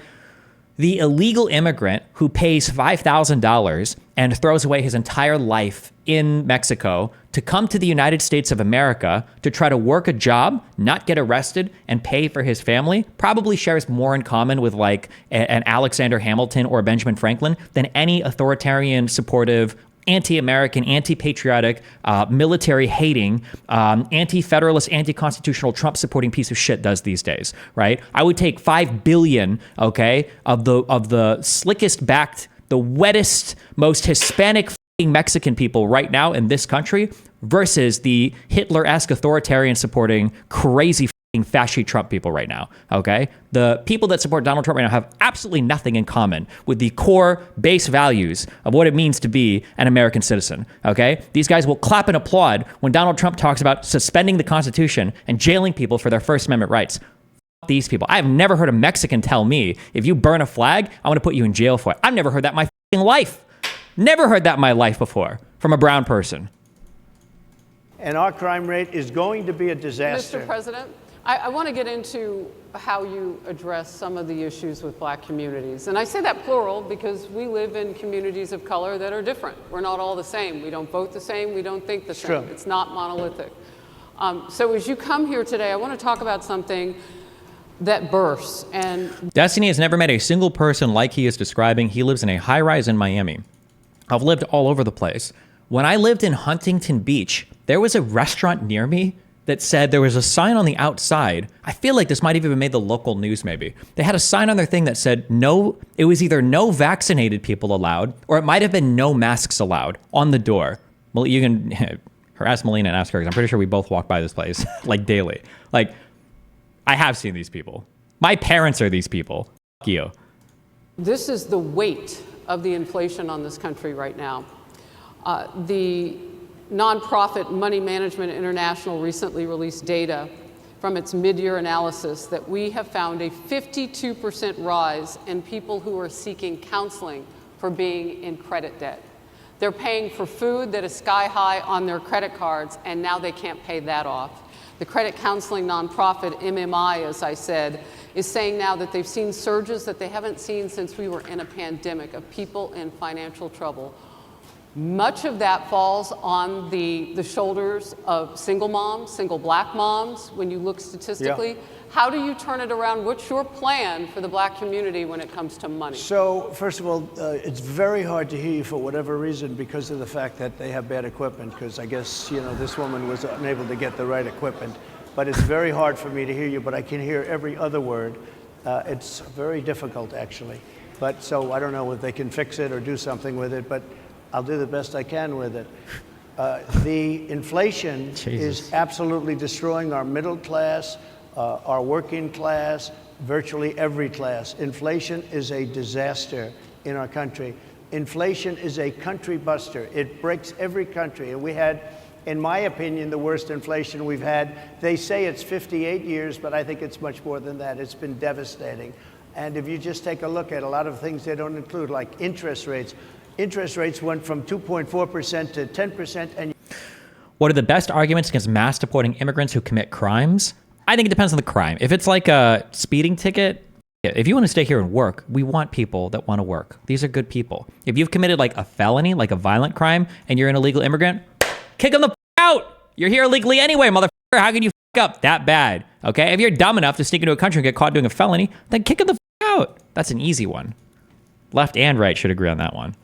the illegal immigrant who pays $5,000 and throws away his entire life in Mexico to come to the United States of America to try to work a job, not get arrested, and pay for his family probably shares more in common with like an Alexander Hamilton or Benjamin Franklin than any authoritarian, supportive, anti-American, anti-patriotic, military-hating, anti-federalist, anti-constitutional, Trump-supporting piece of shit does these days, right? I would take 5 billion, okay, of the slickest-backed, the wettest, most Hispanic Mexican people right now in this country versus the Hitler-esque authoritarian-supporting, crazy fascist Trump people right now, okay? The people that support Donald Trump right now have absolutely nothing in common with the core base values of what it means to be an American citizen, okay? These guys will clap and applaud when Donald Trump talks about suspending the Constitution and jailing people for their First Amendment rights. These people. I have never heard a Mexican tell me, if you burn a flag, I want to put you in jail for it. I've never heard that in my life. Never heard that in my life before from a brown person. And our crime rate is going to be a disaster. Mr. President, I want to get into how you address some of the issues with black communities. And I say that plural because we live in communities of color that are different. We're not all the same. We don't vote the same. We don't think the same. True. It's not monolithic. So as you come here today, I want to talk about something that bursts. And Destiny has never met a single person like he is describing. He lives in a high-rise in Miami. I've lived all over the place. When I lived in Huntington Beach, there was a restaurant near me that said there was a sign on the outside. I feel like this might have even made the local news maybe. They had a sign on their thing that said no, it was either no vaccinated people allowed, or it might have been no masks allowed on the door. Well, you can harass Melina and ask her, because I'm pretty sure we both walk by this place like daily. Like, I have seen these people. My parents are these people. Fuck you. This is the weight of the inflation on this country right now. The nonprofit Money Management International recently released data from its mid-year analysis that we have found a 52% rise in people who are seeking counseling for being in credit debt. They're paying for food that is sky high on their credit cards, and now they can't pay that off. The credit counseling nonprofit MMI, as I said, is saying now that they've seen surges that they haven't seen since we were in a pandemic of people in financial trouble. Much of that falls on the shoulders of single moms, single black moms, when you look statistically. Yeah. How do you turn it around? What's your plan for the black community when it comes to money? So, first of all, it's very hard to hear you for whatever reason because of the fact that they have bad equipment, because I guess, you know, this woman was unable to get the right equipment. But it's very hard for me to hear you, but I can hear every other word. It's very difficult, actually. But so I don't know if they can fix it or do something with it, but I'll do the best I can with it. The inflation is absolutely destroying our middle class, our working class, virtually every class. Inflation is a disaster in our country. Inflation is a country buster. It breaks every country. And we had, in my opinion, the worst inflation we've had. They say it's 58 years, but I think it's much more than that. It's been devastating. And if you just take a look at a lot of things they don't include, like interest rates. Interest rates went from 2.4% to 10%. And what are the best arguments against mass deporting immigrants who commit crimes? I think it depends on the crime. If it's like a speeding ticket, if you want to stay here and work, we want people that want to work. These are good people. If you've committed like a felony, like a violent crime, and you're an illegal immigrant, kick them the out. You're here illegally anyway, motherfucker. How can you up that bad? Okay, if you're dumb enough to sneak into a country and get caught doing a felony, then kick them the out. That's an easy one. Left and right should agree on that one.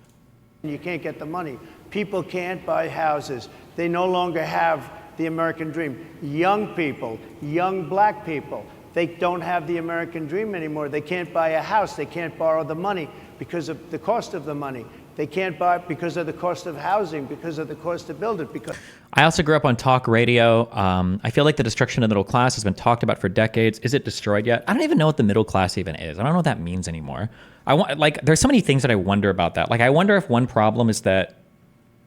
You can't get the money. People can't buy houses. They no longer have the American dream. Young people, young black people, they don't have the American dream anymore. They can't buy a house. They can't borrow the money because of the cost of the money. They can't buy it because of the cost of housing, because of the cost to build it. Because I also grew up on talk radio. I feel like the destruction of the middle class has been talked about for decades. Is it destroyed yet? I don't even know what the middle class even is. I don't know what that means anymore. There's so many things that I wonder about that. Like, I wonder if one problem is that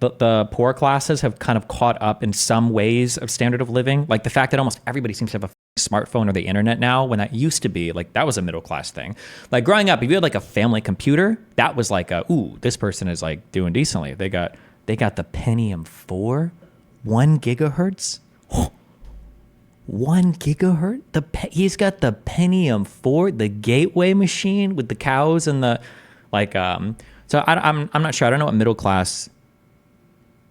the poor classes have kind of caught up in some ways of standard of living. Like the fact that almost everybody seems to have a smartphone or the internet now, when that used to be like, that was a middle class thing. Like growing up, if you had like a family computer, that was like ooh, this person is like doing decently. They got the Pentium 4, 1 gigahertz. 1 gigahertz? He's got the Pentium 4, the gateway machine with the cows and the so I'm not sure. I don't know what middle class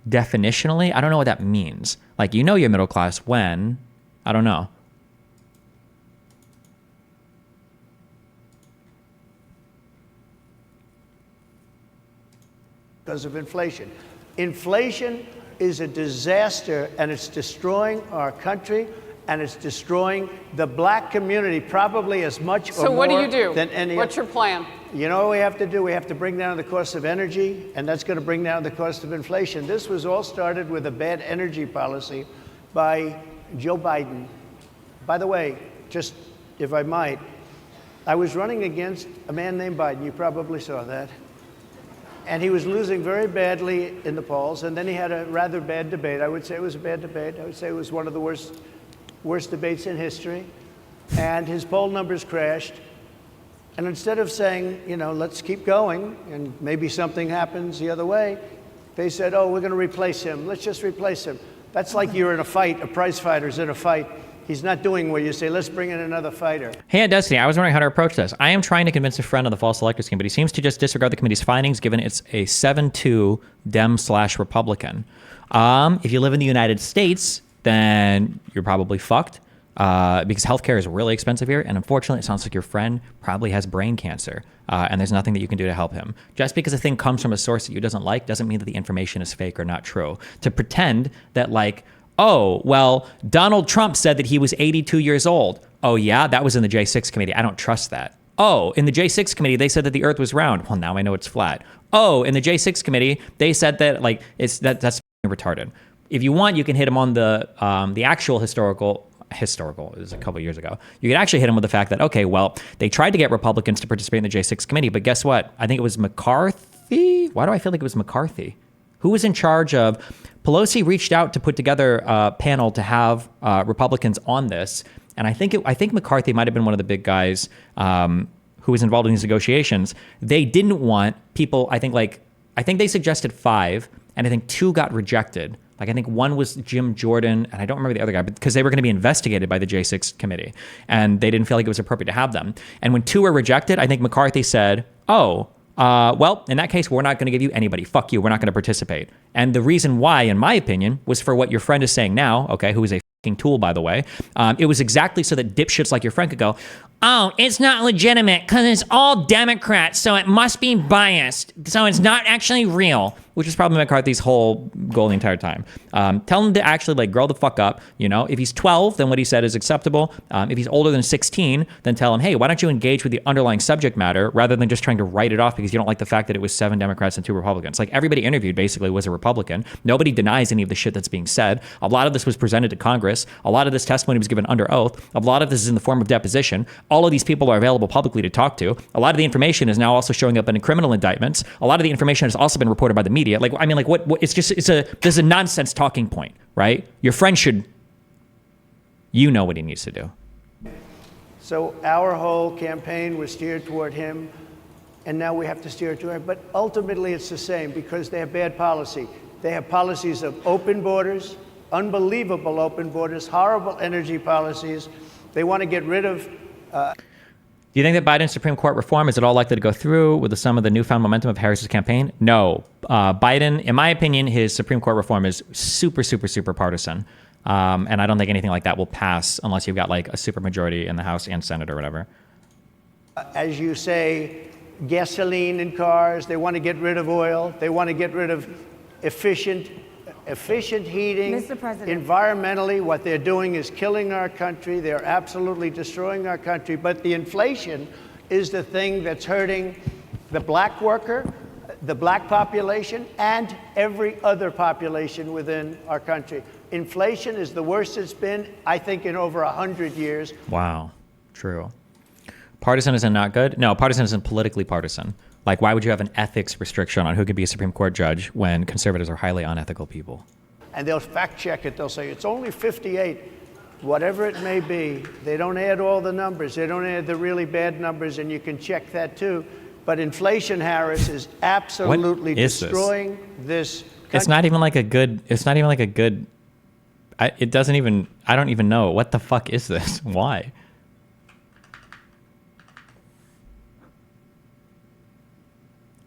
definitionally. I don't know what that means. Like, you know, you're middle class when, I don't know. because of inflation. Inflation is a disaster, and it's destroying our country, and it's destroying the black community probably as much or more. So what do you do? Than any. What's your plan? You know what we have to do? We have to bring down the cost of energy, and that's going to bring down the cost of inflation. This was all started with a bad energy policy by Joe Biden. By the way, just if I might, I was running against a man named Biden. You probably saw that. And he was losing very badly in the polls, and then he had a rather bad debate. I would say it was a bad debate. I would say it was one of the worst debates in history. And his poll numbers crashed. And instead of saying, you know, let's keep going, and maybe something happens the other way, they said, oh, we're going to replace him. Let's just replace him. That's like you're in a fight, a prize fighter's in a fight. He's not doing what you say, let's bring in another fighter. Hey, Aunt Destiny, I was wondering how to approach this. I am trying to convince a friend of the false elector scheme, but he seems to just disregard the committee's findings, given it's a 7-2 Dem/Republican. If you live in the United States, then you're probably fucked. because healthcare is really expensive here. And unfortunately, it sounds like your friend probably has brain cancer, and there's nothing that you can do to help him. Just because a thing comes from a source that you doesn't like doesn't mean that the information is fake or not true. To pretend that like, oh, well, Donald Trump said that he was 82 years old. Oh, yeah, that was in the J6 committee. I don't trust that. Oh, in the J6 committee, they said that the earth was round. Well, now I know it's flat. Oh, in the J6 committee, they said that like that's retarded. If you want, you can hit him on the actual historical, it was a couple of years ago. You could actually hit him with the fact that, okay, well, they tried to get Republicans to participate in the J6 committee, but guess what? I think it was McCarthy. Why do I feel like it was McCarthy? Who was in charge of... Pelosi reached out to put together a panel to have Republicans on this. And I think McCarthy might have been one of the big guys who was involved in these negotiations. They didn't want people, I think they suggested 5, and I think 2 got rejected. Like I think one was Jim Jordan, and I don't remember the other guy, but because they were going to be investigated by the J6 committee, and they didn't feel like it was appropriate to have them. And when 2 were rejected, I think McCarthy said, oh, well, in that case, we're not going to give you anybody. Fuck you. We're not going to participate. And the reason why, in my opinion, was for what your friend is saying now, okay, who is a fucking tool, by the way. It was exactly so that dipshits like your friend could go, oh, it's not legitimate because it's all Democrats, so it must be biased. So it's not actually real, which is probably McCarthy's whole goal the entire time. Tell him to actually like grow the fuck up. You know, if he's 12, then what he said is acceptable. If he's older than 16, then tell him, hey, why don't you engage with the underlying subject matter rather than just trying to write it off because you don't like the fact that it was 7 Democrats and 2 Republicans. Like everybody interviewed basically was a Republican. Nobody denies any of the shit that's being said. A lot of this was presented to Congress. A lot of this testimony was given under oath. A lot of this is in the form of deposition. All of these people are available publicly to talk to. A lot of the information is now also showing up in criminal indictments. A lot of the information has also been reported by the media. Like, I mean, like what there's a nonsense talking point, right? Your friend should, you know what he needs to do. So our whole campaign was steered toward him, and now we have to steer toward him. But ultimately it's the same because they have bad policy. They have policies of open borders, unbelievable open borders, horrible energy policies. They want to get rid of... Do you think that Biden's Supreme Court reform, is it all likely to go through with some of the newfound momentum of Harris's campaign? No. Biden, in my opinion, his Supreme Court reform is super, super, super partisan. And I don't think anything like that will pass unless you've got like a supermajority in the House and Senate or whatever. As you say, gasoline in cars. They want to get rid of oil. They want to get rid of efficient heating. Mr. President. Environmentally, what they're doing is killing our country. They're absolutely destroying our country. But the inflation is the thing that's hurting the black worker, the black population, and every other population within our country. Inflation is the worst it's been, I think, in over 100 years. Wow. True. Partisan isn't not good? No, partisan isn't politically partisan. Like, why would you have an ethics restriction on who could be a Supreme Court judge when conservatives are highly unethical people? And they'll fact check it. They'll say it's only 58, whatever it may be. They don't add all the numbers. They don't add the really bad numbers, and you can check that too. But inflation, Harris, is absolutely destroying this country. It's not even like a good, I don't even know. What the fuck is this? Why?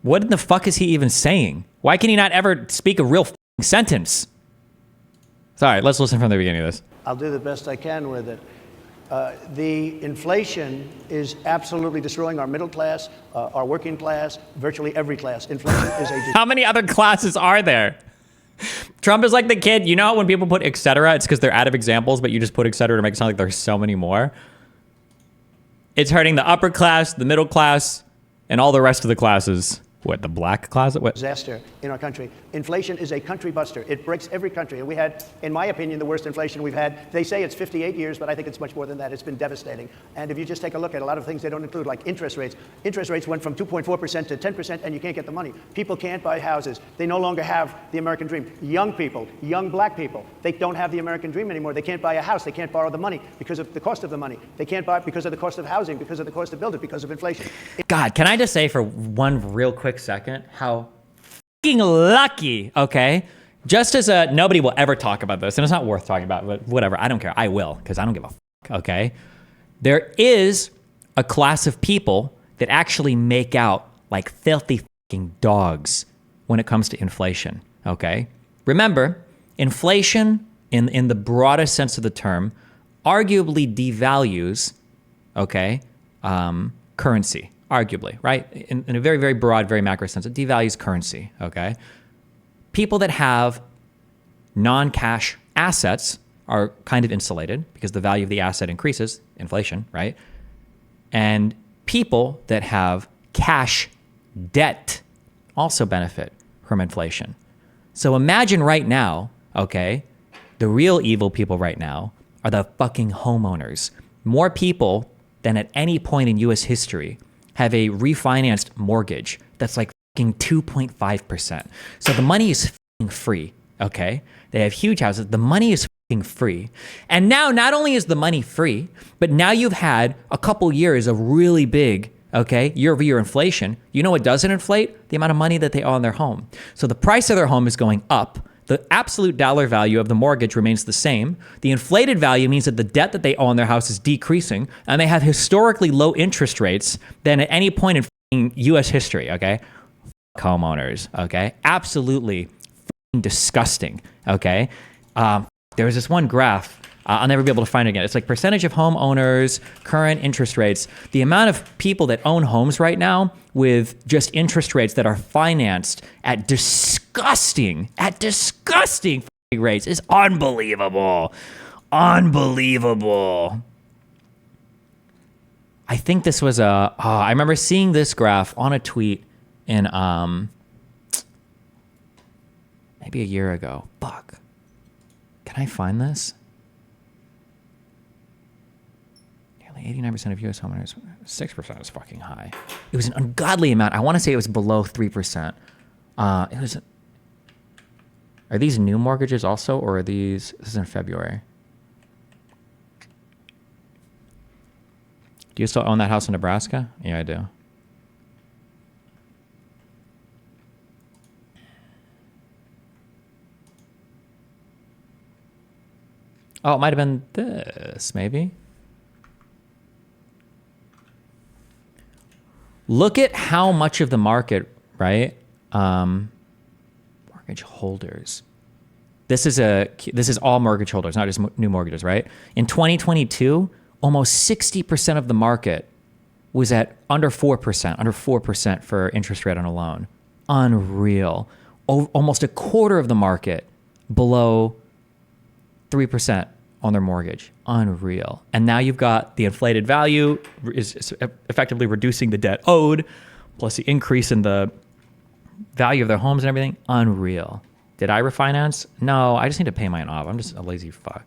What in the fuck is he even saying? Why can he not ever speak a real sentence? Sorry, let's listen from the beginning of this. I'll do the best I can with it. The inflation is absolutely destroying our middle class, our working class, virtually every class. Inflation is a... How many other classes are there? Trump is like the kid. You know when people put et cetera, it's because they're out of examples, but you just put et cetera to make it sound like there's so many more. It's hurting the upper class, the middle class, and all the rest of the classes. What, the black closet? What? Disaster in our country. Inflation is a country buster. It breaks every country. And we had, in my opinion, the worst inflation we've had. They say it's 58 years, but I think it's much more than that. It's been devastating. And if you just take a look at a lot of things they don't include, like interest rates. Interest rates went from 2.4% to 10%, and you can't get the money. People can't buy houses. They no longer have the American dream. Young people, young black people, they don't have the American dream anymore. They can't buy a house. They can't borrow the money because of the cost of the money. They can't buy it because of the cost of housing, because of the cost to build it, because of inflation. God, can I just say for one real quick second how fucking lucky, okay? Just as nobody will ever talk about this, and it's not worth talking about, but whatever, I don't care. I will, because I don't give a fuck, okay? There is a class of people that actually make out like filthy fucking dogs when it comes to inflation, okay? Remember, inflation, in the broadest sense of the term, arguably devalues, okay, currency, arguably, right? In a very, very broad, very macro sense, it devalues currency, okay? People that have non-cash assets are kind of insulated because the value of the asset increases, inflation, right? And people that have cash debt also benefit from inflation. So imagine right now, okay, the real evil people right now are the fucking homeowners. More people than at any point in US history have a refinanced mortgage that's like fucking 2.5%. So the money is fucking free, okay? They have huge houses. The money is fucking free. And now not only is the money free, but now you've had a couple years of really big, okay, year-over-year inflation. You know what doesn't inflate? The amount of money that they owe on their home. So the price of their home is going up. The absolute dollar value of the mortgage remains the same. The inflated value means that the debt that they owe on their house is decreasing, and they have historically low interest rates than at any point in US history, okay? Fuck homeowners, okay? Absolutely disgusting, okay? There was this one graph, I'll never be able to find it again. It's like percentage of homeowners, current interest rates. The amount of people that own homes right now with just interest rates that are financed at disgusting rates is unbelievable. Unbelievable. I think this was I remember seeing this graph on a tweet in maybe a year ago. Fuck. Can I find this? 89% of U.S. homeowners, 6% is fucking high. It was an ungodly amount. I want to say it was below 3%. It was. Are these new mortgages also, or are these? This is in February. Do you still own that house in Nebraska? Yeah, I do. Oh, it might have been this, maybe. Look at how much of the market, right? Mortgage holders. This is all mortgage holders, not just new mortgages, right? In 2022, almost 60% of the market was at under 4% for interest rate on a loan. Unreal. Almost a quarter of the market below 3% on their mortgage. Unreal. And now you've got the inflated value is effectively reducing the debt owed, plus the increase in the value of their homes and everything. Unreal. Did I refinance? No, I just need to pay mine off. I'm just a lazy fuck.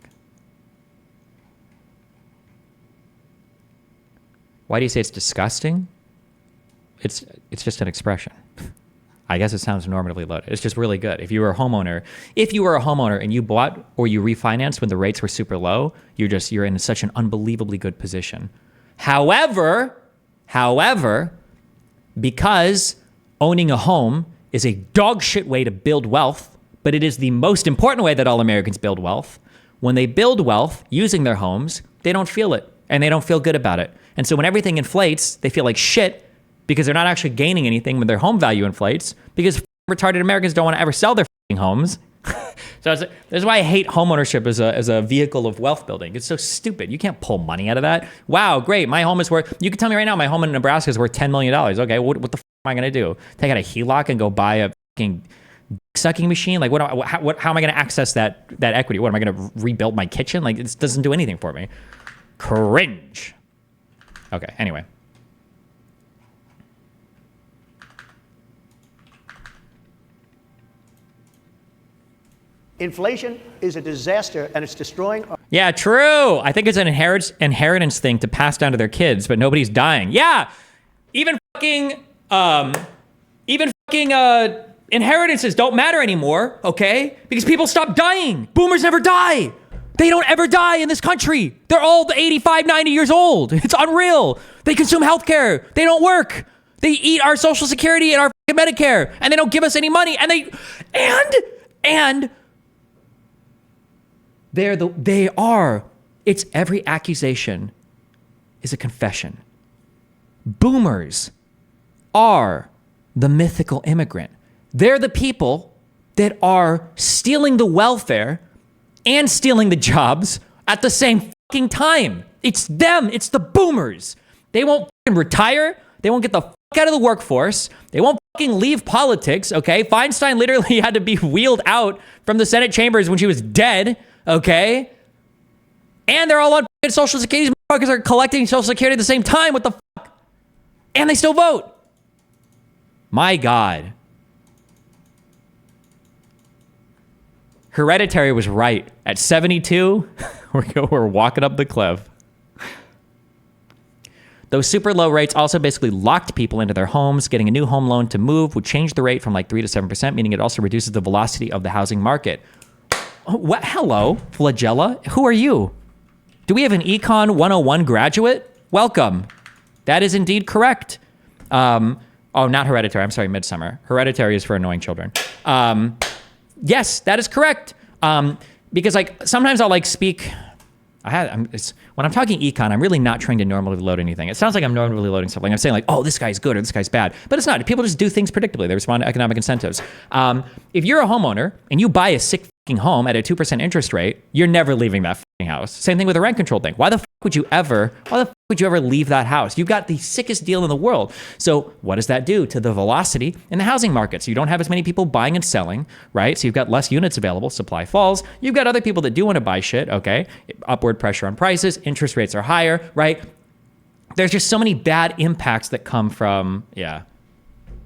Why do you say it's disgusting? It's just an expression. I guess it sounds normatively loaded. It's just really good. If you were a homeowner and you bought or you refinanced when the rates were super low, you're in such an unbelievably good position. However, because owning a home is a dog shit way to build wealth, but it is the most important way that all Americans build wealth. When they build wealth using their homes, they don't feel it and they don't feel good about it. And so when everything inflates, they feel like shit because they're not actually gaining anything when their home value inflates, because retarded Americans don't want to ever sell their homes. So this is why I hate homeownership as a vehicle of wealth building. It's so stupid. You can't pull money out of that. Wow, great. My home is worth, you can tell me right now, my home in Nebraska is worth $10 million. Okay, what the am I going to do? Take out a HELOC and go buy a fucking sucking machine? Like, how am I going to access that equity? What, am I going to rebuild my kitchen? Like, it doesn't do anything for me. Cringe. Okay, anyway. Inflation is a disaster, and it's destroying our... Yeah, true. I think it's an inheritance thing to pass down to their kids, but nobody's dying. Yeah, even fucking inheritances don't matter anymore, okay? Because people stop dying. Boomers never die. They don't ever die in this country. They're all 85, 90 years old. It's unreal. They consume healthcare. They don't work. They eat our Social Security and our Medicare, and they don't give us any money. And they are. It's every accusation is a confession. Boomers are the mythical immigrant. They're the people that are stealing the welfare and stealing the jobs at the same fucking time. It's them. It's the boomers. They won't fucking retire. They won't get the fuck out of the workforce. They won't fucking leave politics, okay? Feinstein literally had to be wheeled out from the Senate chambers when she was dead, okay? And they're all on fucking Social Security. These motherfuckers are collecting Social Security at the same time. What the fuck? And they still vote. My God. Hereditary was right. At 72, we're walking up the cliff. Those super low rates also basically locked people into their homes. Getting a new home loan to move would change the rate from like 3 to 7%, meaning it also reduces the velocity of the housing market. What? Hello, Flagella. Who are you? Do we have an Econ 101 graduate? Welcome. That is indeed correct. Oh, not Hereditary. I'm sorry, Midsummer. Hereditary is for annoying children. Yes, that is correct. Because like sometimes I'll like speak. When I'm talking econ, I'm really not trying to normally load anything. It sounds like I'm normally loading stuff. Like I'm saying like, oh, this guy's good or this guy's bad. But it's not. People just do things predictably. They respond to economic incentives. If you're a homeowner and you buy a sick fucking home at a 2% interest rate, you're never leaving that fucking house. Same thing with a rent control thing. Why the fuck would you ever leave that house? You've got the sickest deal in the world. So what does that do to the velocity in the housing market? So you don't have as many people buying and selling, right? So you've got less units available, supply falls. You've got other people that do want to buy shit, okay? Upward pressure on prices, interest rates are higher, right? There's just so many bad impacts that come from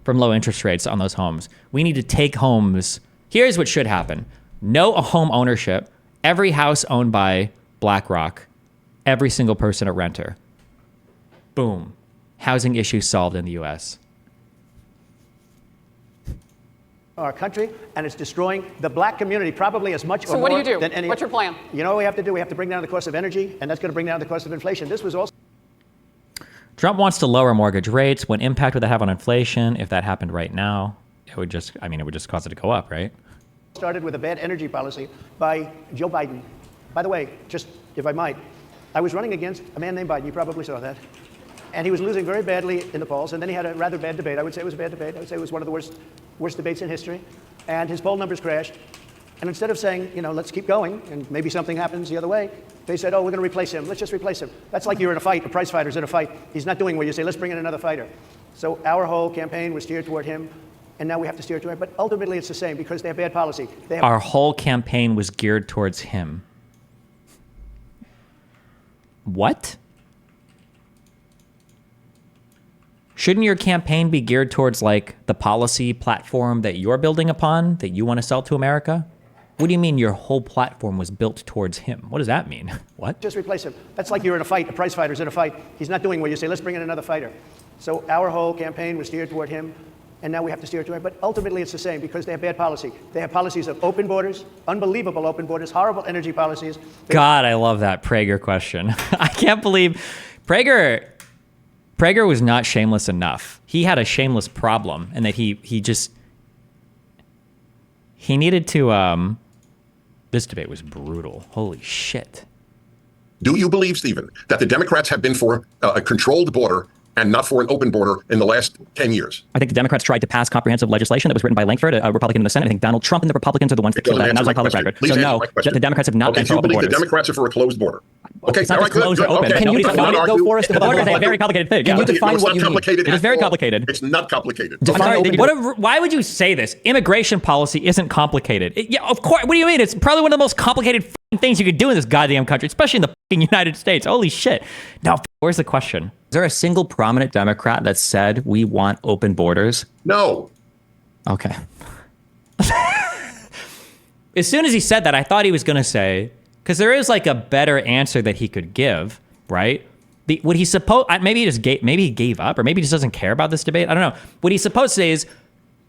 low interest rates on those homes. We need to take homes. Here's what should happen. No home ownership. Every house owned by BlackRock. Every single person a renter. Boom. Housing issues solved in the U.S. Our country, and it's destroying the black community probably as much or more what do you do? Than any. What's your plan? You know what we have to do? We have to bring down the cost of energy, and that's going to bring down the cost of inflation. This was also. Trump wants to lower mortgage rates. What impact would that have on inflation? If that happened right now, it would just cause it to go up, right? Started with a bad energy policy by Joe Biden. By the way, just if I might, I was running against a man named Biden. You probably saw that. And he was losing very badly in the polls. And then he had a rather bad debate. I would say it was a bad debate. I would say it was one of the worst debates in history. And his poll numbers crashed. And instead of saying, let's keep going and maybe something happens the other way, they said, oh, we're going to replace him. Let's just replace him. That's like you're in a fight. A prize fighter's in a fight. He's not doing well. You say, let's bring in another fighter. So our whole campaign was steered toward him. And now we have to steer toward him. But ultimately, it's the same because they have bad policy. Our whole campaign was geared towards him. What? Shouldn't your campaign be geared towards like the policy platform that you're building upon, that you want to sell to America? What do you mean your whole platform was built towards him? What does that mean? What? Just replace him. That's like you're in a fight. A prize fighter's in a fight. He's not doing well. You say, let's bring in another fighter. So our whole campaign was steered toward him. And now we have to steer toward him. But ultimately, it's the same because they have bad policy. They have policies of open borders, unbelievable open borders, horrible energy policies. God, I love that Prager question. I can't believe Prager was not shameless enough. He had a shameless problem, and that he needed to. This debate was brutal. Holy shit. Do you believe, Stephen, that the Democrats have been for a controlled border and not for an open border in the last 10 years? I think the Democrats tried to pass comprehensive legislation that was written by Langford, a Republican in the Senate. I think Donald Trump and the Republicans are the ones that killed that, and that was on public record. So no, the Democrats have not been for open borders. The Democrats are for a closed border. Okay, it's not just closed or open. Can you define it, though, for us? The border is a very complicated thing. Can you define what you mean? It is very complicated. It's not complicated. Why would you say this? Immigration policy isn't complicated. Yeah, of course. What do you mean? It's probably one of the most complicated things you could do in this goddamn country, especially in the United States. Holy shit. Now, where's the question? Is there a single prominent Democrat that said we want open borders? No. Okay. As soon as he said that, I thought he was going to say, because there is like a better answer that he could give, right? What he supposed, maybe he gave up, or maybe he just doesn't care about this debate. I don't know. What he's supposed to say is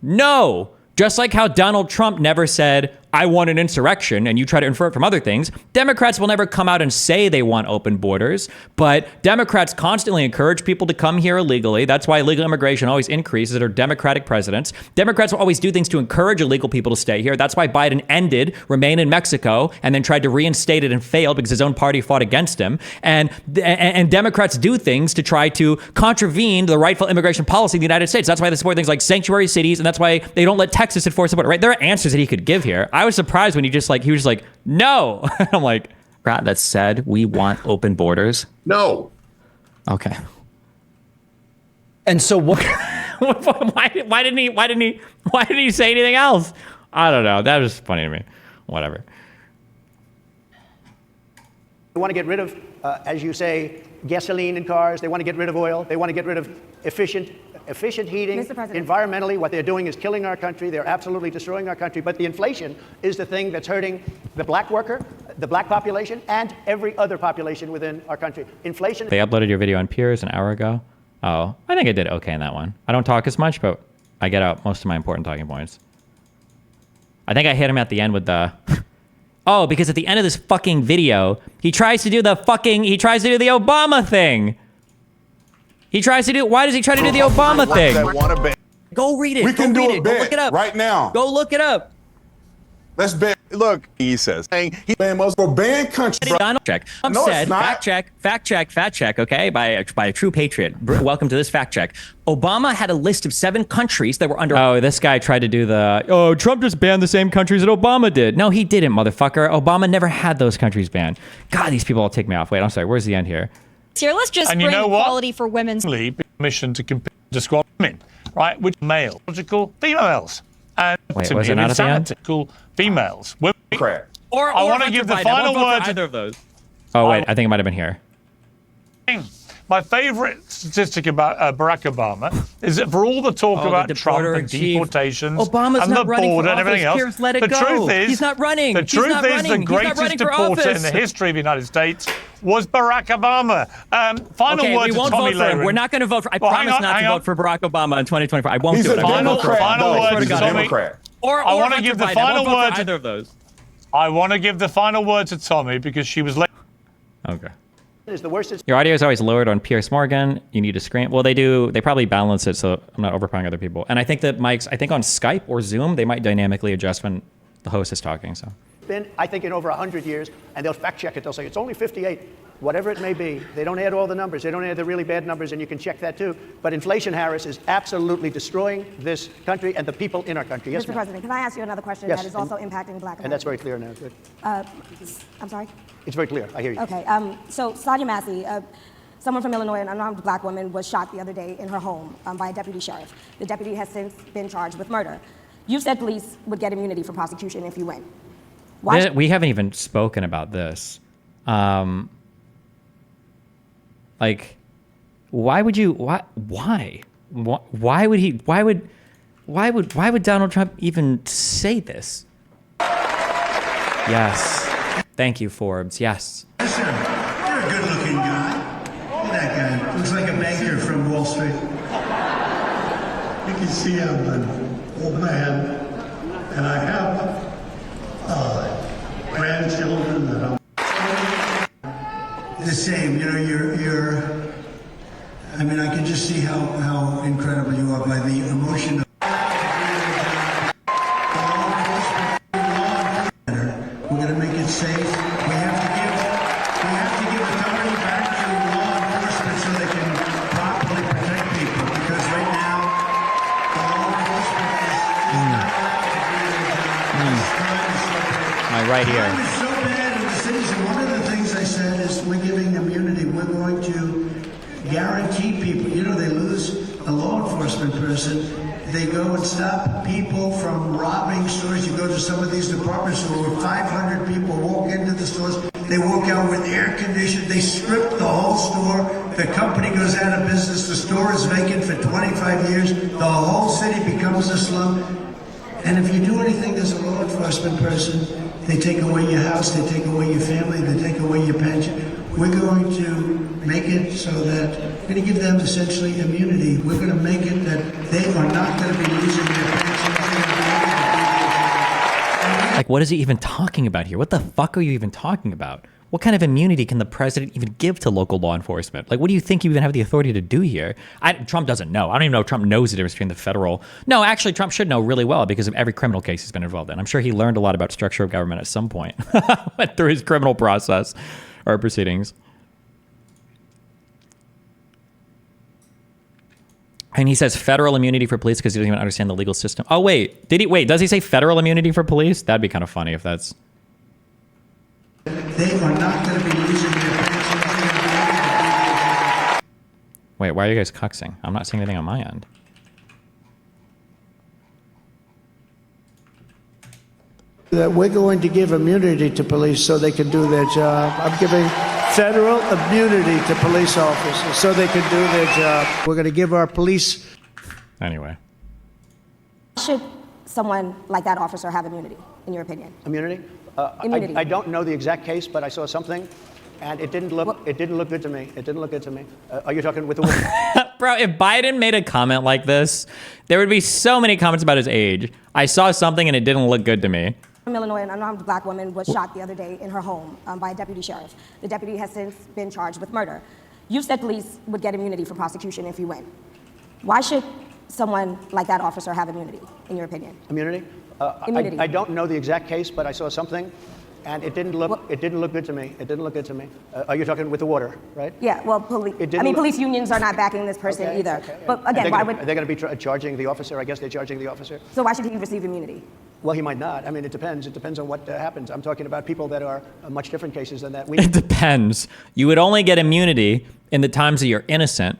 no. Just like how Donald Trump never said, I want an insurrection, and you try to infer it from other things, Democrats will never come out and say they want open borders, but Democrats constantly encourage people to come here illegally. That's why illegal immigration always increases under Democratic presidents. Democrats will always do things to encourage illegal people to stay here. That's why Biden ended Remain in Mexico and then tried to reinstate it and failed because his own party fought against him. And Democrats do things to try to contravene the rightful immigration policy of the United States. That's why they support things like sanctuary cities, and that's why they don't let Texas enforce the border, right? There are answers that he could give here. I was surprised when he was just like, no. I'm like, that said we want open borders? No. Okay. And so what? why didn't he say anything else? I don't know. That was funny to me. Whatever. They want to get rid of, as you say, gasoline in cars. They want to get rid of oil. They want to get rid of efficient heating. Mr. President. Environmentally, what they're doing is killing our country. They're absolutely destroying our country. But the inflation is the thing that's hurting the black worker, the black population, and every other population within our country. Inflation. They uploaded your video on Peers an hour ago. Oh, I think I did okay in that one. I don't talk as much, but I get out most of my important talking points. I think I hit him at the end with the... Oh, because at the end of this fucking video, he tries to do the Obama thing. Why does he try to do the Obama thing? Go read it. We can do a Go bet look it up. right now. Go look it up. Let's bet. Look, he says. He banned most for banned countries. Donald check. No, Said, it's not. fact check, okay, by a true patriot. Welcome to this fact check. Obama had a list of 7 countries that were under... Oh, this guy tried to do the... Trump just banned the same countries that Obama did. No, he didn't, motherfucker. Obama never had those countries banned. God, these people all take me off. Wait, I'm sorry. Where's the end here? Here, let's just and bring you know what? equality for women's... Permission to disqualify women, right? Which male, logical females. And Wait, to was me, it not at the end? insanity, females. Women. Or I want to give the final word to either of those. Oh, wait. I think it might have been here. My favorite statistic about Barack Obama is that for all the talk about Trump and deportations Obama's and the not running border for and everything office. else, Pierce, let it the go. truth is, He's not running. The He's truth not is running. the He's not greatest running for deporter in office. the history of the United States was Barack Obama. Final Okay, word we to won't Tommy vote for him. Lehman. We're not going to vote for... I Well, promise not to vote for Barack Obama in 2024. I won't do it. Final word to Tommy. Or I want to give the final word to either of those. I want to give the final word to Tommy because she was late. Okay. Is the worst. Your audio is always lowered on Pierce Morgan. You need to screen. Well, they do. They probably balance it so I'm not overpowering other people. And I think that mics, I think on Skype or Zoom, they might dynamically adjust when the host is talking. So. Been, I think, in over 100 years, and they'll fact check it. They'll say it's only 58, whatever it may be. They don't add all the numbers. They don't add the really bad numbers, and you can check that too. But inflation, Harris, is absolutely destroying this country and the people in our country. Yes, Mr. ma'am. President, can I ask you another question Yes, that is also impacting black Americans? And that's very clear now. Good. I'm sorry? It's very clear. I hear you. Okay. So Sadia Massey, someone from Illinois, an unarmed black woman, was shot the other day in her home by a deputy sheriff. The deputy has since been charged with murder. You said police would get immunity from prosecution if you win. Why? We haven't even spoken about this. Like, why would you? Why would Donald Trump even say this? Yes. Thank you, Forbes. Yes. Listen, you're a good-looking guy. Look at that guy. Looks like a banker from Wall Street. You can see I'm an old man, and I have grandchildren that I'm the same. You know, you're. I mean, I can just see how incredible you are by the emotion. We're going to make it safe. We have to give authority back to law enforcement so they can properly protect people. Because right now, law enforcement is not Right here. crime is so bad in the cities. And one of the things I said is we're giving immunity. We're going to guarantee people. You know, they lose a law enforcement person. They go and stop people from robbing stores. You go to some of these department stores where 500 people walk into the stores. They walk out with air conditioning. They strip the whole store. The company goes out of business. The store is vacant for 25 years. The whole city becomes a slum. And if you do anything as a law enforcement person, they take away your house, they take away your family, they take away your pension. We're going to make it so that we're going to give them essentially immunity. We're going to make it that they are not going to be losing their pensions. Like, what is he even talking about here? What the fuck are you even talking about? What kind of immunity can the president even give to local law enforcement? Like, what do you think you even have the authority to do here? Trump doesn't know. I don't even know if Trump knows the difference between the federal... No, actually, Trump should know really well because of every criminal case he's been involved in. I'm sure he learned a lot about structure of government at some point through his criminal process or proceedings. And he says federal immunity for police because he doesn't even understand the legal system. Oh, wait. Does he say federal immunity for police? That'd be kind of funny if that's... They are not going to be losing their pensions. Wait, why are you guys cuxing? I'm not seeing anything on my end. That we're going to give immunity to police so they can do their job. I'm giving federal immunity to police officers so they can do their job. We're going to give our police... Anyway. Should someone like that officer have immunity, in your opinion? Immunity? Immunity. I don't know the exact case, but I saw something, and it didn't look good to me. It didn't look good to me. Are you talking with the... Bro, if Biden made a comment like this, there would be so many comments about his age. I saw something and it didn't look good to me. From Illinois, an unarmed black woman was shot the other day in her home by a deputy sheriff. The deputy has since been charged with murder. You said police would get immunity from prosecution if you win. Why should someone like that officer have immunity, in your opinion? Immunity? Immunity. I don't know the exact case, but I saw something, and it didn't look good to me. It didn't look good to me. Are you talking with the water, right? Yeah, well, police unions are not backing this person either. Okay. But again, why would... Are they going to be charging the officer? I guess they're charging the officer. So why should he receive immunity? Well, he might not. I mean, it depends. It depends on what happens. I'm talking about people that are much different cases than that. It depends. You would only get immunity in the times that you're innocent,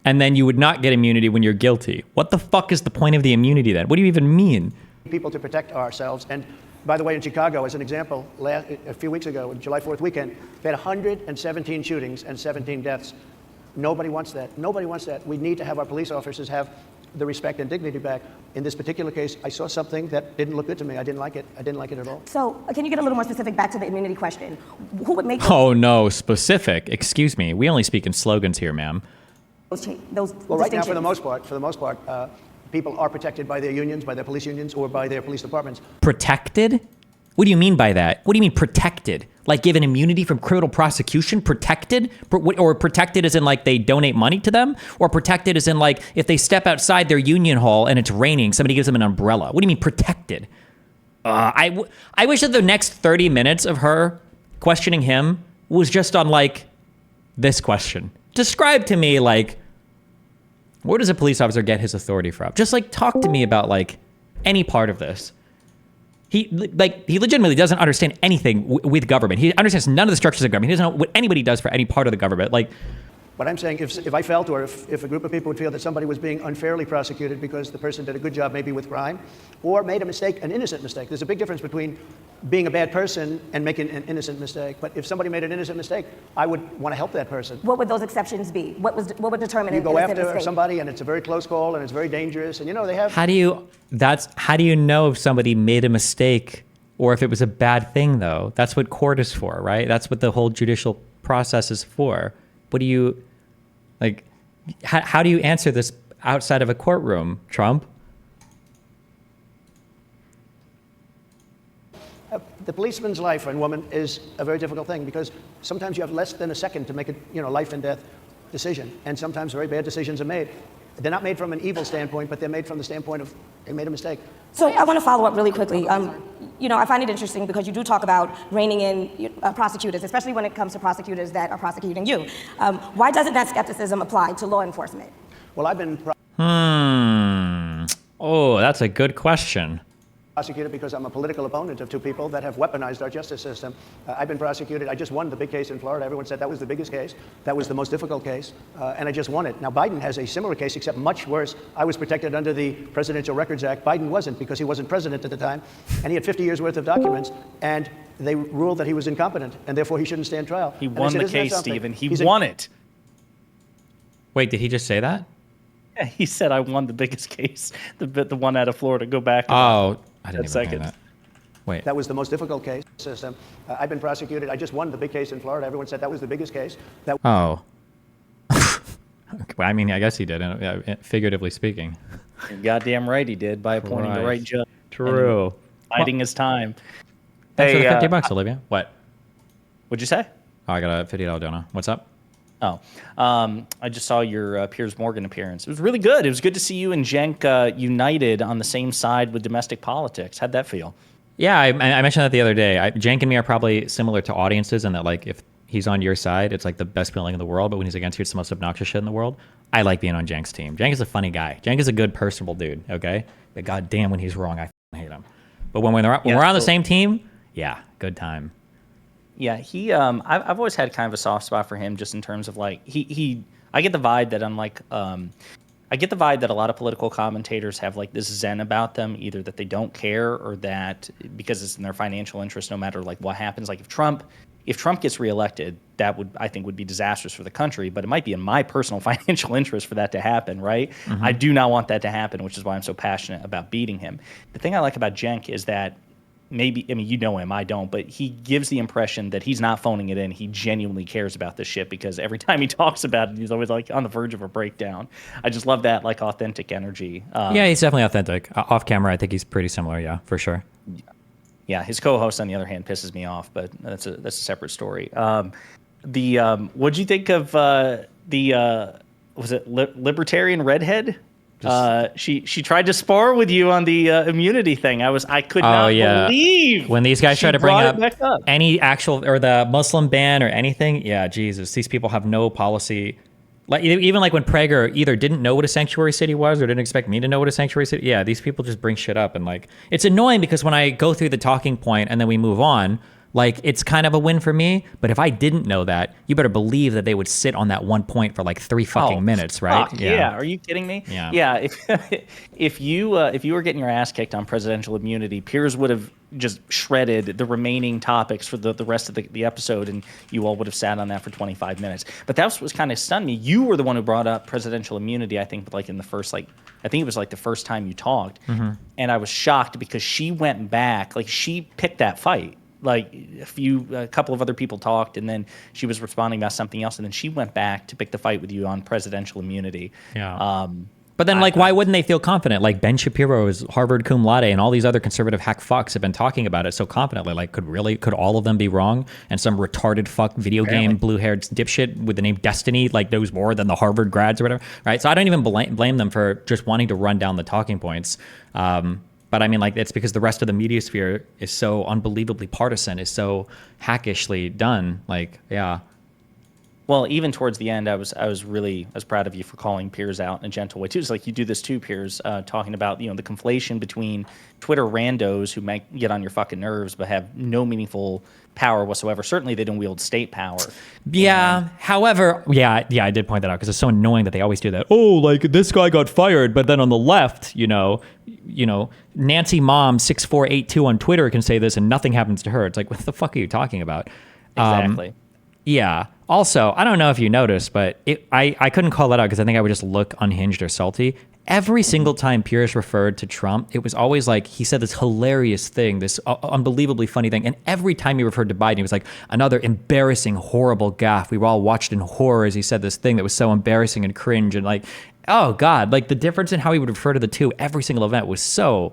and then you would not get immunity when you're guilty. What the fuck is the point of the immunity then? What do you even mean? People to protect ourselves. And by the way, in Chicago, as an example, a few weeks ago, July 4th weekend, we had 117 shootings and 17 deaths. Nobody wants that. Nobody wants that. We need to have our police officers have the respect and dignity back. In this particular case, I saw something that didn't look good to me. I didn't like it. I didn't like it at all. So can you get a little more specific back to the immunity question? Who would make... Oh, no, specific. Excuse me. We only speak in slogans here, ma'am. Those well, right now, for the most part, people are protected by their unions, by their police unions, or by their police departments. Protected? What do you mean by that? What do you mean protected? Like given immunity from criminal prosecution? Protected? Or protected as in like they donate money to them? Or protected as in like if they step outside their union hall and it's raining, somebody gives them an umbrella? What do you mean protected? I wish that the next 30 minutes of her questioning him was just on like this question. Describe to me like, where does a police officer get his authority from? Just like talk to me about like any part of this. He legitimately doesn't understand anything with government. He understands none of the structures of government. He doesn't know what anybody does for any part of the government. Like, what I'm saying, if I felt, or if a group of people would feel that somebody was being unfairly prosecuted because the person did a good job maybe with crime, or made a mistake, an innocent mistake. There's a big difference between being a bad person and making an innocent mistake. But if somebody made an innocent mistake, I would want to help that person. What would those exceptions be? What would determine you an go innocent after mistake? somebody and it's a very close call and it's very dangerous, and you know they have... How do you know if somebody made a mistake or if it was a bad thing, though? That's what court is for, right? That's what the whole judicial process is for. What do you... Like, how do you answer this outside of a courtroom, Trump? The policeman's life and woman is a very difficult thing because sometimes you have less than a second to make a life and death decision, and sometimes very bad decisions are made. They're not made from an evil standpoint, but they're made from the standpoint of they made a mistake. So I want to follow up really quickly. I find it interesting because you do talk about reining in prosecutors, especially when it comes to prosecutors that are prosecuting you. Why doesn't that skepticism apply to law enforcement? Well, I've been Oh, that's a good question. Prosecuted because I'm a political opponent of two people that have weaponized our justice system. I've been prosecuted. I just won the big case in Florida. Everyone said that was the biggest case. That was the most difficult case. And I just won it. Now, Biden has a similar case, except much worse. I was protected under the Presidential Records Act. Biden wasn't because he wasn't president at the time. And he had 50 years worth of documents. And they ruled that he was incompetent. And therefore, he shouldn't stand trial. He won the case, Stephen. He won it. Wait, did he just say that? Yeah, he said, I won the biggest case. The one out of Florida. Go back. Oh, I didn't even hear that. Wait. That was the most difficult case system. I've been prosecuted. I just won the big case in Florida. Everyone said that was the biggest case. Oh. Well, I mean, I guess he did, figuratively speaking. You're goddamn right he did by appointing the right judge. True. Biding his time. Thanks for the $50, Olivia. What? What'd you say? Oh, I got a $50 donor. What's up? Oh, I just saw your Piers Morgan appearance. It was really good. It was good to see you and Cenk united on the same side with domestic politics. How'd that feel? Yeah, I mentioned that the other day. Cenk and me are probably similar to audiences in that, like, if he's on your side, it's like the best feeling in the world. But when he's against you, it's the most obnoxious shit in the world. I like being on Cenk's team. Cenk is a funny guy. Cenk is a good, personable dude. Okay, but goddamn, when he's wrong, I hate him. But when we're on the same team, yeah, good time. Yeah, I've always had kind of a soft spot for him, just in terms of like I get the vibe that unlike I get the vibe that a lot of political commentators have like this zen about them, either that they don't care or that because it's in their financial interest, no matter like what happens. Like if Trump gets reelected, that I think would be disastrous for the country, but it might be in my personal financial interest for that to happen, right? Mhm. I do not want that to happen, which is why I'm so passionate about beating him. The thing I like about Cenk is that you know him, I don't, but he gives the impression that he's not phoning it in. He genuinely cares about this shit, because every time he talks about it, he's always like on the verge of a breakdown. I just love that like authentic energy. Yeah, he's definitely authentic. Off camera, I think he's pretty similar. Yeah, for sure. Yeah, his co-host, on the other hand, pisses me off, but that's a separate story. What'd you think of was it Libertarian Redhead? She tried to spar with you on the immunity thing. I could not believe when these guys try to bring brought it up, back up any actual or the Muslim ban or anything. Yeah, Jesus, these people have no policy. Like even like when Prager either didn't know what a sanctuary city was or didn't expect me to know what a sanctuary city. Yeah, these people just bring shit up, and like it's annoying because when I go through the talking point and then we move on, like it's kind of a win for me. But if I didn't know that, you better believe that they would sit on that one point for like 3 fucking minutes, right? Fuck, yeah. Are you kidding me? Yeah. If you were getting your ass kicked on presidential immunity, Piers would have just shredded the remaining topics for the rest of the episode, and you all would have sat on that for 25 minutes. But that was kind of stunned me. You were the one who brought up presidential immunity, I think, like in the first I think it was like the first time you talked, and I was shocked because she went back, like she picked that fight. Like a couple of other people talked, and then she was responding about something else, and then she went back to pick the fight with you on presidential immunity. Yeah. But then, like, why wouldn't they feel confident? Like Ben Shapiro is Harvard cum laude, and all these other conservative hack fucks have been talking about it so confidently. Like, could all of them be wrong? And some retarded fuck video game blue-haired dipshit with the name Destiny like knows more than the Harvard grads or whatever, right? So I don't even blame them for just wanting to run down the talking points. But I mean, like, it's because the rest of the media sphere is so unbelievably partisan, is so hackishly done. Like, yeah. Well, even towards the end, I was proud of you for calling Piers out in a gentle way too. It's like you do this too, Piers, talking about the conflation between Twitter randos who might get on your fucking nerves but have no meaningful power whatsoever. Certainly, they don't wield state power. Yeah. However, I did point that out because it's so annoying that they always do that. Oh, like this guy got fired, but then on the left, Nancy Mom 6482 on Twitter can say this and nothing happens to her. It's like, what the fuck are you talking about? Exactly. Yeah. Also, I don't know if you noticed, but I couldn't call that out because I think I would just look unhinged or salty. Every single time Piers referred to Trump, it was always like he said this hilarious thing, this unbelievably funny thing. And every time he referred to Biden, he was like, another embarrassing, horrible gaffe. We were all watched in horror as he said this thing that was so embarrassing and cringe. And like, oh God, like the difference in how he would refer to the two every single event was so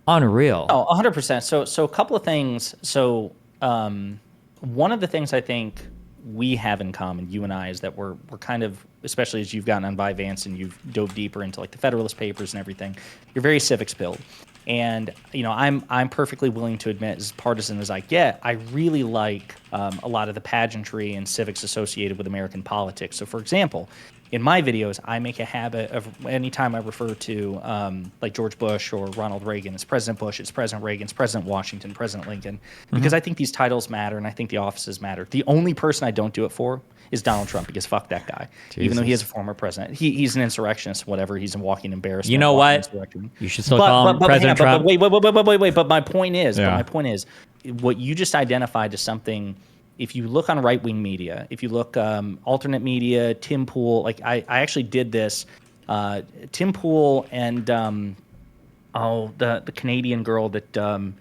unreal. Oh, 100%. So a couple of things. So one of the things I think we have in common, you and I, is that we're kind of, especially as you've gotten on by Vance and you've dove deeper into like the Federalist Papers and everything, you're very civics pilled. And I'm perfectly willing to admit, as partisan as I get, I really like a lot of the pageantry and civics associated with American politics. So, for example, in my videos, I make a habit of anytime I refer to like George Bush or Ronald Reagan, it's President Bush, it's President Reagan, it's President Washington, President Lincoln, because I think these titles matter and I think the offices matter. The only person I don't do it for is Donald Trump, because fuck that guy. Jesus. Even though he is a former president, he's an insurrectionist, whatever. He's a walking embarrassment. You know what? You should still call him President Trump. Wait. But my point is, what you just identified as something. If you look on right-wing media, if you look alternate media, Tim Pool, like I actually did this. Tim Pool and the Canadian girl that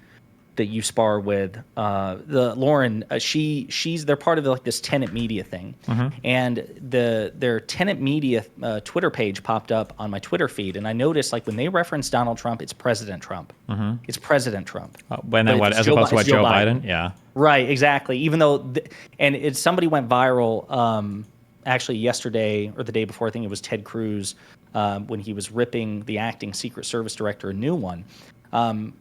you spar with, the Lauren, they're part of like this Tenet Media thing, and their Tenet Media Twitter page popped up on my Twitter feed, and I noticed like when they reference Donald Trump, it's President Trump. It's President Trump. When then what? As opposed to what, Joe Biden? Yeah. Right, exactly. Even though, somebody went viral actually yesterday or the day before. I think it was Ted Cruz when he was ripping the acting Secret Service director a new one. And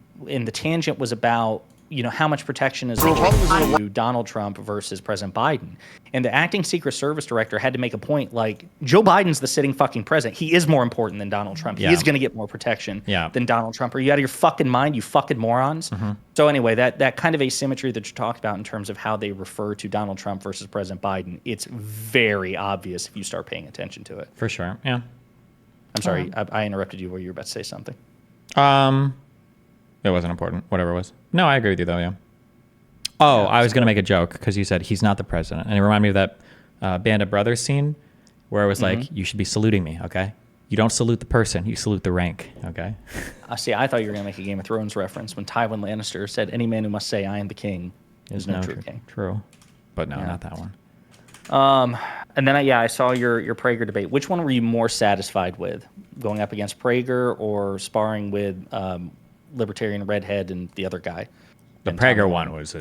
the tangent was about how much protection is to Donald Trump versus President Biden? And the acting Secret Service director had to make a point like, Joe Biden's the sitting fucking president. He is more important than Donald Trump. He is going to get more protection than Donald Trump. Are you out of your fucking mind, you fucking morons? So anyway, that kind of asymmetry that you talked about in terms of how they refer to Donald Trump versus President Biden, it's very obvious if you start paying attention to it. For sure, yeah. I'm sorry, I interrupted you where you were about to say something. It wasn't important, whatever it was. No, I agree with you, though, yeah. Oh, I was going to make a joke because you said he's not the president. And it reminded me of that Band of Brothers scene where it was like, you should be saluting me, okay? You don't salute the person, you salute the rank, okay? See, I thought you were going to make a Game of Thrones reference when Tywin Lannister said, any man who must say, I am the king, is no true king. True. But no, not that one. And then, I saw your Prager debate. Which one were you more satisfied with? Going up against Prager or sparring with Libertarian Redhead and the other guy? The Prager one was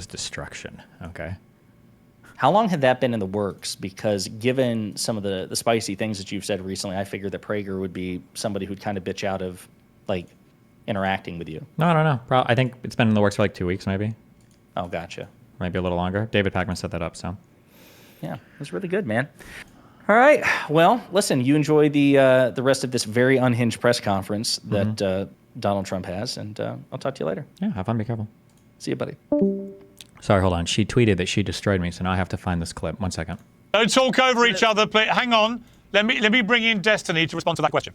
destruction, okay? How long had that been in the works? Because given some of the spicy things that you've said recently, I figured that Prager would be somebody who'd kind of bitch out of, like, interacting with you. No, I don't know. I think it's been in the works for like 2 weeks, maybe. Oh, gotcha. Maybe a little longer. David Pakman set that up, so. Yeah, it was really good, man. All right. Well, listen, you enjoy the rest of this very unhinged press conference that Donald Trump has, and I'll talk to you later. Yeah, have fun. Be careful. See you, buddy. Sorry, hold on. She tweeted that she destroyed me, so now I have to find this clip. 1 second. Don't talk over each other, please. Hang on. Let me bring in Destiny to respond to that question.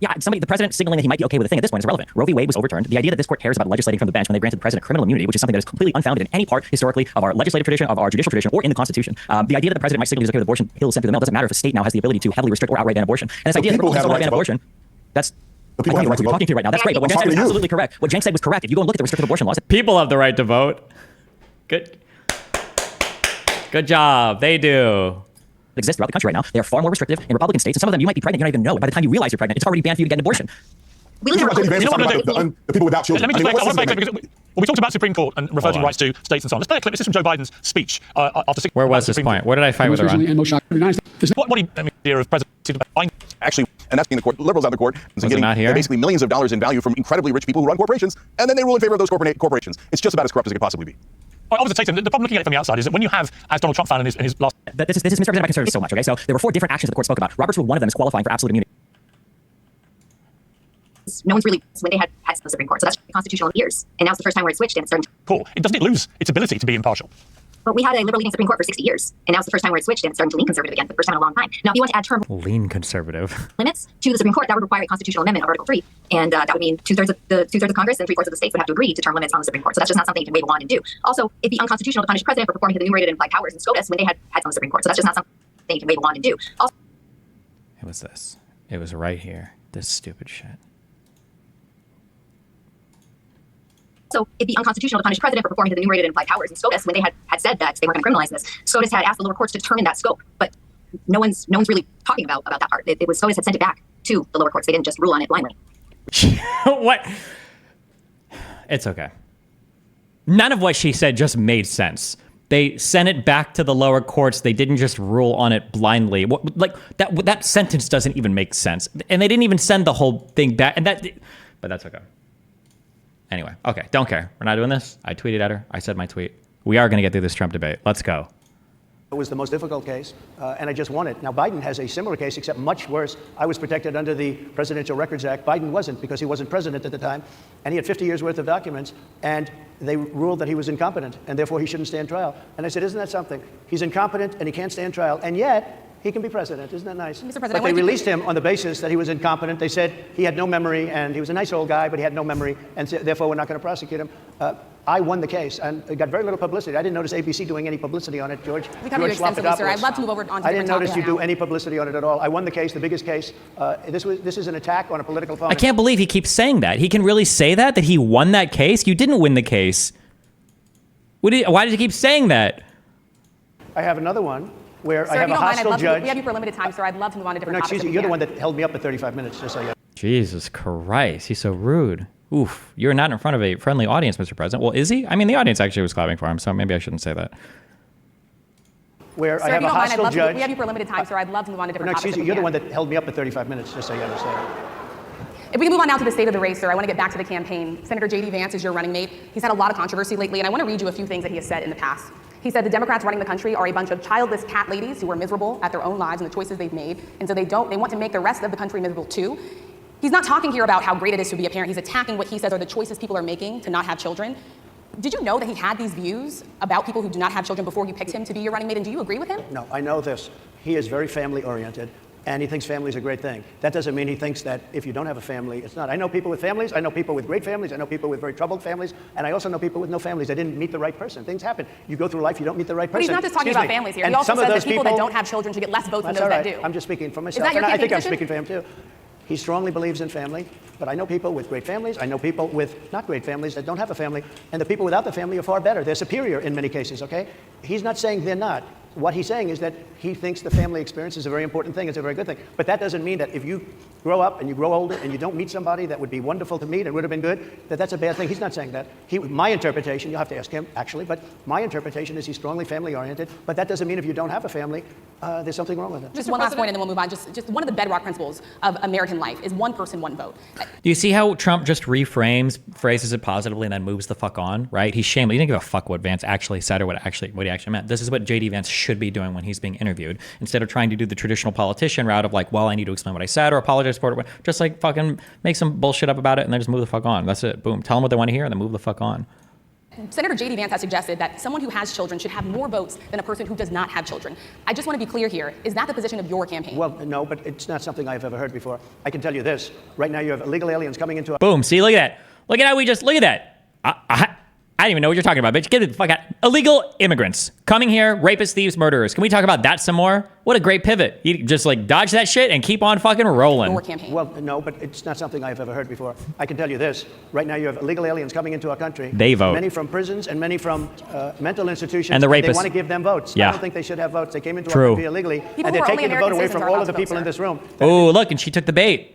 Yeah, the president signaling that he might be okay with a thing at this point is irrelevant. Roe v. Wade was overturned. The idea that this court cares about legislating from the bench when they granted the president criminal immunity, which is something that is completely unfounded in any part historically of our legislative tradition, of our judicial tradition, or in the Constitution. The idea that the president might signal he's okay with abortion pills sent through the mail doesn't matter if a state now has the ability to heavily restrict or outright ban abortion. And this idea that Republicans don't ban abortion, that's I think the right you're talking to right now. That's great, but what Cenk said was absolutely correct. What Cenk said was correct. If you go and look at the restricted abortion laws, people have the right to vote. Good job. They do. Exist throughout the country right now. They are far more restrictive in Republican states, and some of them you might be pregnant, you don't even know it. By the time you realize you're pregnant, it's already banned for you to get an abortion. We live in the people without children. Let me just play. We talked about Supreme Court and reverting rights to states and so on. Let's play a clip. This is from Joe Biden's speech after 6. Where was this point? What did I fight with her on? What do you hear of President Biden? Actually, and that's being the court, liberals out of the court, and getting basically millions of dollars in value from incredibly rich people who run corporations, and then they rule in favor of those corporations. It's just about as corrupt as it could possibly be. I was the problem looking at it from the outside is that when you have, as Donald Trump found in his last... This is misrepresented by conservatives so much, okay? So there were 4 different actions that the court spoke about. Robert's Rule, one of them is qualifying for absolute immunity. No one's really when they had the Supreme Court, so that's constitutional in years, and now it's the first time where it switched and it's starting. Cool. Doesn't it lose its ability to be impartial? But we had a liberal leaning Supreme Court for 60 years, and now it's the first time where it switched and it's starting to lean conservative again for the first time in a long time. Now, if you want to add term lean conservative limits to the Supreme Court, that would require a constitutional amendment of Article 3, and that would mean two-thirds of Congress and 3/4 of the states would have to agree to term limits on the Supreme Court. So that's just not something you can wave a wand and do. Also, it'd be unconstitutional to punish the president for performing his enumerated and implied powers and SCOTUS when they had on the Supreme Court. So that's just not something you can wave a wand and do. Also, it was this. It was right here. This stupid shit. So it'd be unconstitutional to punish the president for performing his enumerated and implied powers and SCOTUS when they had said that they were going to criminalize this. SCOTUS had asked the lower courts to determine that scope, but no one's really talking about that part. It was SCOTUS had sent it back to the lower courts. They didn't just rule on it blindly. What? It's okay. None of what she said just made sense. They sent it back to the lower courts. They didn't just rule on it blindly. That sentence doesn't even make sense. And they didn't even send the whole thing back. But that's okay. Anyway, okay, don't care. We're not doing this. I tweeted at her. I said my tweet. We are going to get through this Trump debate. Let's go. It was the most difficult case, and I just won it. Now, Biden has a similar case, except much worse. I was protected under the Presidential Records Act. Biden wasn't, because he wasn't president at the time, and he had 50 years' worth of documents, and they ruled that he was incompetent, and therefore he shouldn't stand trial. And I said, isn't that something? He's incompetent, and he can't stand trial, and yet he can be president. Isn't that nice? Mr. President, but they released him on the basis that he was incompetent. They said he had no memory, and he was a nice old guy, but he had no memory, and so, therefore we're not going to prosecute him. I won the case, and it got very little publicity. I didn't notice ABC doing any publicity on it, George. We covered you extensively, sir. I'd love to move over on to I didn't notice you do any publicity on it at all. I won the case, the biggest case. This is an attack on a political opponent. I can't believe he keeps saying that. He can really say that he won that case? You didn't win the case. Why did he keep saying that? I have another one where sir, I have a hostile judge. We have you for a limited time, sir. I'd love to move on to different topics. Excuse me, you're the one that held me up for 35 minutes, just so you know. Jesus Christ, he's so rude. Oof, you're not in front of a friendly audience, Mr. President. Well, is he? I mean, the audience actually was clapping for him, so maybe I shouldn't say that. Where sir, I have a hostile judge. We have you for a limited time, sir. I'd love to move on to different topics. Excuse me, you're the one that held me up for 35 minutes, just so you understand. If we can move on now to the state of the race, sir, I want to get back to the campaign. Senator J.D. Vance is your running mate. He's had a lot of controversy lately, and I want to read you a few things that he has said in the past. He said the Democrats running the country are a bunch of childless cat ladies who are miserable at their own lives and the choices they've made, and so they want to make the rest of the country miserable too. He's not talking here about how great it is to be a parent. He's attacking what he says are the choices people are making to not have children. Did you know that he had these views about people who do not have children before you picked him to be your running mate, and do you agree with him? No, I know this. He is very family-oriented, and he thinks family is a great thing. That doesn't mean he thinks that if you don't have a family, it's not. I know people with families. I know people with great families. I know people with very troubled families, and I also know people with no families. They didn't meet the right person. Things happen. You go through life, you don't meet the right person. But he's not just talking about families here. He also said that people that don't have children should get less votes than those that do. I'm just speaking for myself. Is that your I think I'm position? speaking for him, too. He strongly believes in family, but I know people with great families. I know people with not great families that don't have a family, and the people without the family are far better. They're superior in many cases, okay? He's not saying they're not. What he's saying is that he thinks the family experience is a very important thing. It's a very good thing. But that doesn't mean that if you grow up and you grow older and you don't meet somebody that would be wonderful to meet and would have been good, that that's a bad thing. He's not saying that. My interpretation, you'll have to ask him, actually, but my interpretation is he's strongly family-oriented. But that doesn't mean if you don't have a family, there's something wrong with it. Just one last point and then we'll move on. Just one of the bedrock principles of American life is one person, one vote. Do you see how Trump just reframes, phrases it positively, and then moves the fuck on, right? He's shameless. He didn't give a fuck what Vance actually said or what he actually meant. This is what J.D. Vance should be doing when he's being interviewed. Instead of trying to do the traditional politician route of like, well, I need to explain what I said or apologize for it, just like fucking make some bullshit up about it and then just move the fuck on. That's it. Boom. Tell them what they want to hear and then move the fuck on. Senator J.D. Vance has suggested that someone who has children should have more votes than a person who does not have children. I just want to be clear here. Is that the position of your campaign? Well, no, but it's not something I've ever heard before. I can tell you this. Right now you have illegal aliens coming into... Boom. See, look at that. Look at how look at that. I don't even know what you're talking about, bitch. Get the fuck out. Illegal immigrants coming here, rapists, thieves, murderers. Can we talk about that some more? What a great pivot. You just like dodge that shit and keep on fucking rolling. Your campaign. Well, no, but it's not something I've ever heard before. I can tell you this. Right now you have illegal aliens coming into our country. They vote. Many from prisons and many from mental institutions. And the rapists. They want to give them votes. Yeah. I don't think they should have votes. They came into True. our country illegally. People and they're who are only taking the vote American away citizens from are all of the allowed to people vote, in this room. Oh, look, and she took the bait.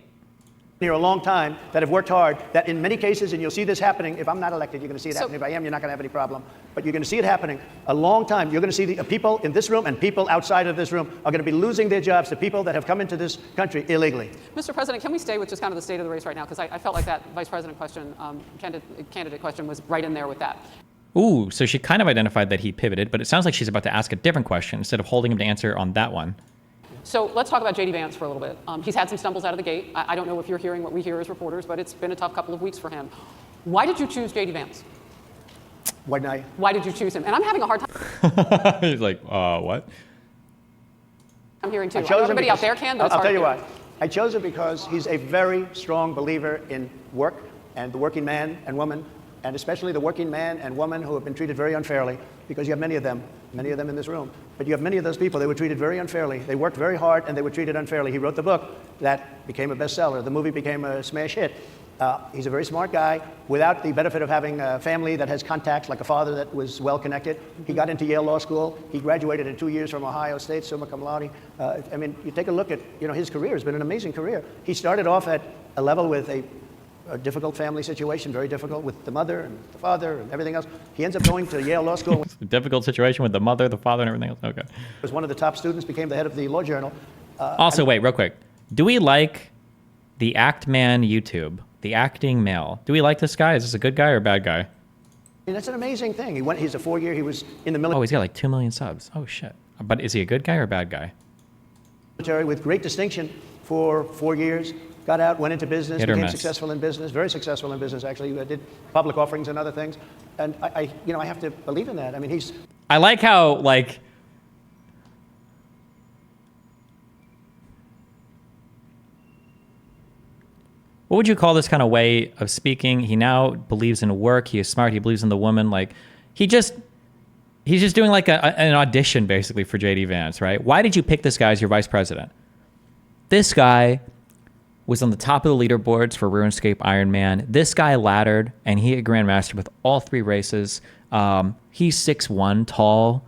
Here a long time that have worked hard, that in many cases, and you'll see this happening, if I'm not elected, you're going to see it happen. If I am, you're not going to have any problem. But you're going to see it happening a long time. You're going to see the people in this room and people outside of this room are going to be losing their jobs to people that have come into this country illegally. Mr. President, can we stay with just kind of the state of the race right now? Because I felt like that vice president question, candidate question was right in there with that. Ooh, so she kind of identified that he pivoted, but it sounds like she's about to ask a different question instead of holding him to answer on that one. So let's talk about J.D. Vance for a little bit. He's had some stumbles out of the gate. I don't know if you're hearing what we hear as reporters, but it's been a tough couple of weeks for him. Why did you choose J.D. Vance? Why didn't I? Why did you choose him? And I'm having a hard time. He's like, what? I'm hearing too. I chose him everybody because, out there can, but it's I'll hard tell you to why. I chose him because he's a very strong believer in work and the working man and woman, and especially the working man and woman who have been treated very unfairly, because you have many of them in this room. But you have many of those people, they were treated very unfairly. They worked very hard and they were treated unfairly. He wrote the book that became a bestseller. The movie became a smash hit. He's a very smart guy without the benefit of having a family that has contacts, like a father that was well connected. He got into Yale Law School. He graduated in 2 years from Ohio State, summa cum laude. I mean, you take a look at, his career. It's been an amazing career. He started off at a level with a difficult family situation, very difficult with the mother and the father and everything else. He ends up going to Yale Law School. A difficult situation with the mother, the father, and everything else. Okay. Was one of the top students, became the head of the law journal. Also, wait, real quick. Do we like the Act Man YouTube, the acting male? Do we like this guy? Is this a good guy or a bad guy? I mean, that's an amazing thing. He's a 4-year, he was in the military. Oh, he's got like 2 million subs. Oh, shit. But is he a good guy or a bad guy? With great distinction for 4 years. Got out, went into business, became successful in business, very successful in business, actually. Did public offerings and other things. And I have to believe in that. I mean, I like how, like, what would you call this kind of way of speaking? He now believes in work. He is smart. He believes in the woman. Like, he's just doing like an audition basically for J.D. Vance, right? Why did you pick this guy as your vice president? This guy was on the top of the leaderboards for RuneScape Ironman. This guy laddered, and he hit Grandmaster with all 3 races. He's 6'1", tall.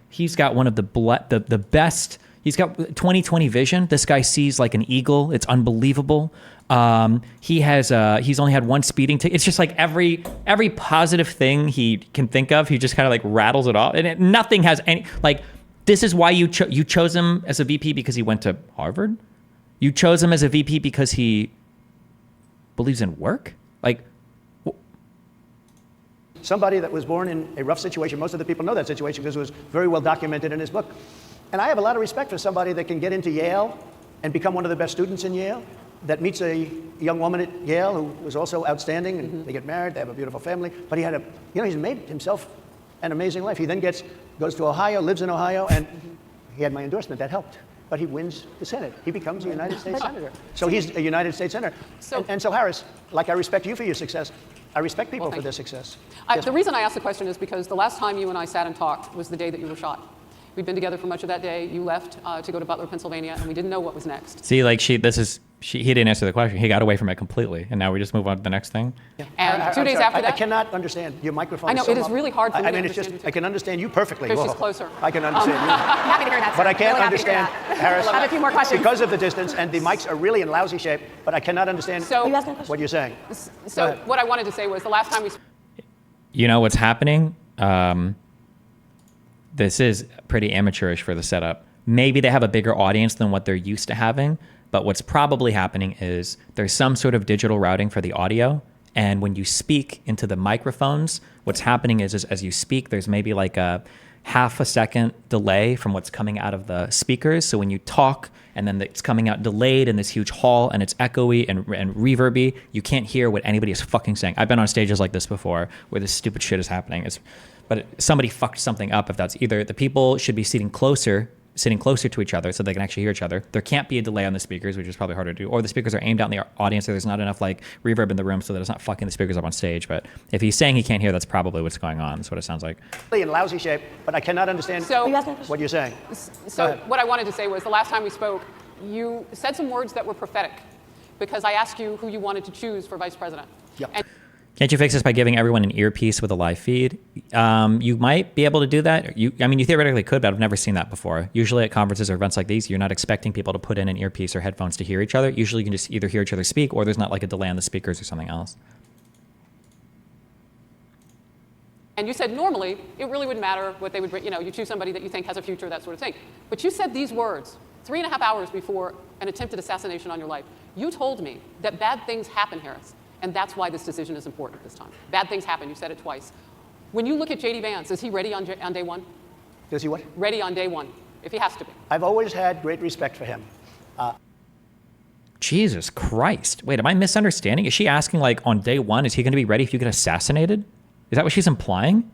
He's got one of the best. He's got 20/20 vision. This guy sees like an eagle. It's unbelievable. He's only had 1 speeding ticket. It's just like every positive thing he can think of, he just kind of like rattles it off. And nothing has any, like, this is why you chose him as a VP because he went to Harvard? You chose him as a VP because he believes in work? Like, somebody that was born in a rough situation. Most of the people know that situation because it was very well documented in his book. And I have a lot of respect for somebody that can get into Yale and become one of the best students in Yale, that meets a young woman at Yale who was also outstanding, and they get married, they have a beautiful family, but he had he's made himself an amazing life. He then goes to Ohio, lives in Ohio, and he had my endorsement. That helped. But he wins the Senate. He becomes a United States Senator. So he's a United States Senator. And so Harris, like I respect you for your success, I respect people for their success. The reason I asked the question is because the last time you and I sat and talked was the day that you were shot. We'd been together for much of that day. You left to go to Butler, Pennsylvania, and we didn't know what was next. see, like he didn't answer the question. He got away from it completely, and now we just move on to the next thing. Yeah. And 2 days after that, I cannot understand your microphone. I know so it is really hard for me. I mean, it's just I can understand you perfectly. Push this closer. I can understand you. I'm happy to hear that. But sir. I can't Really happy to hear understand, that. Harris, I have a few more questions. because of the distance, and the mics are really in lousy shape, but I cannot understand what you're saying. So what I wanted to say was the last time we... You know what's happening? This is pretty amateurish for the setup. Maybe they have a bigger audience than what they're used to having, but what's probably happening is there's some sort of digital routing for the audio, and when you speak into the microphones, what's happening is as you speak, there's maybe like a half a second delay from what's coming out of the speakers. So when you talk and then it's coming out delayed in this huge hall and it's echoey and reverby, you can't hear what anybody is fucking saying. I've been on stages like this before where this stupid shit is happening. But somebody fucked something up. If that's either the people should be sitting closer to each other so they can actually hear each other. There can't be a delay on the speakers, which is probably harder to do, or the speakers are aimed out in the audience so there's not enough like reverb in the room so that it's not fucking the speakers up on stage. But if he's saying he can't hear, that's probably what's going on. That's what it sounds like. In lousy shape, but I cannot understand what you're saying. So what I wanted to say was the last time we spoke, you said some words that were prophetic because I asked you who you wanted to choose for vice president. Yep. Can't you fix this by giving everyone an earpiece with a live feed? You might be able to do that. You theoretically could, but I've never seen that before. Usually at conferences or events like these, you're not expecting people to put in an earpiece or headphones to hear each other. Usually you can just either hear each other speak or there's not like a delay on the speakers or something else. And you said normally it really wouldn't matter what they would bring. You choose somebody that you think has a future, that sort of thing. But you said these words 3.5 hours before an attempted assassination on your life. You told me that bad things happen, Harris. And that's why this decision is important this time. Bad things happen. You said it twice. When you look at J.D. Vance, is he ready on day one? Is he what? Ready on day one, if he has to be. I've always had great respect for him. Jesus Christ. Wait, am I misunderstanding? Is she asking like on day one, is he going to be ready if you get assassinated? Is that what she's implying?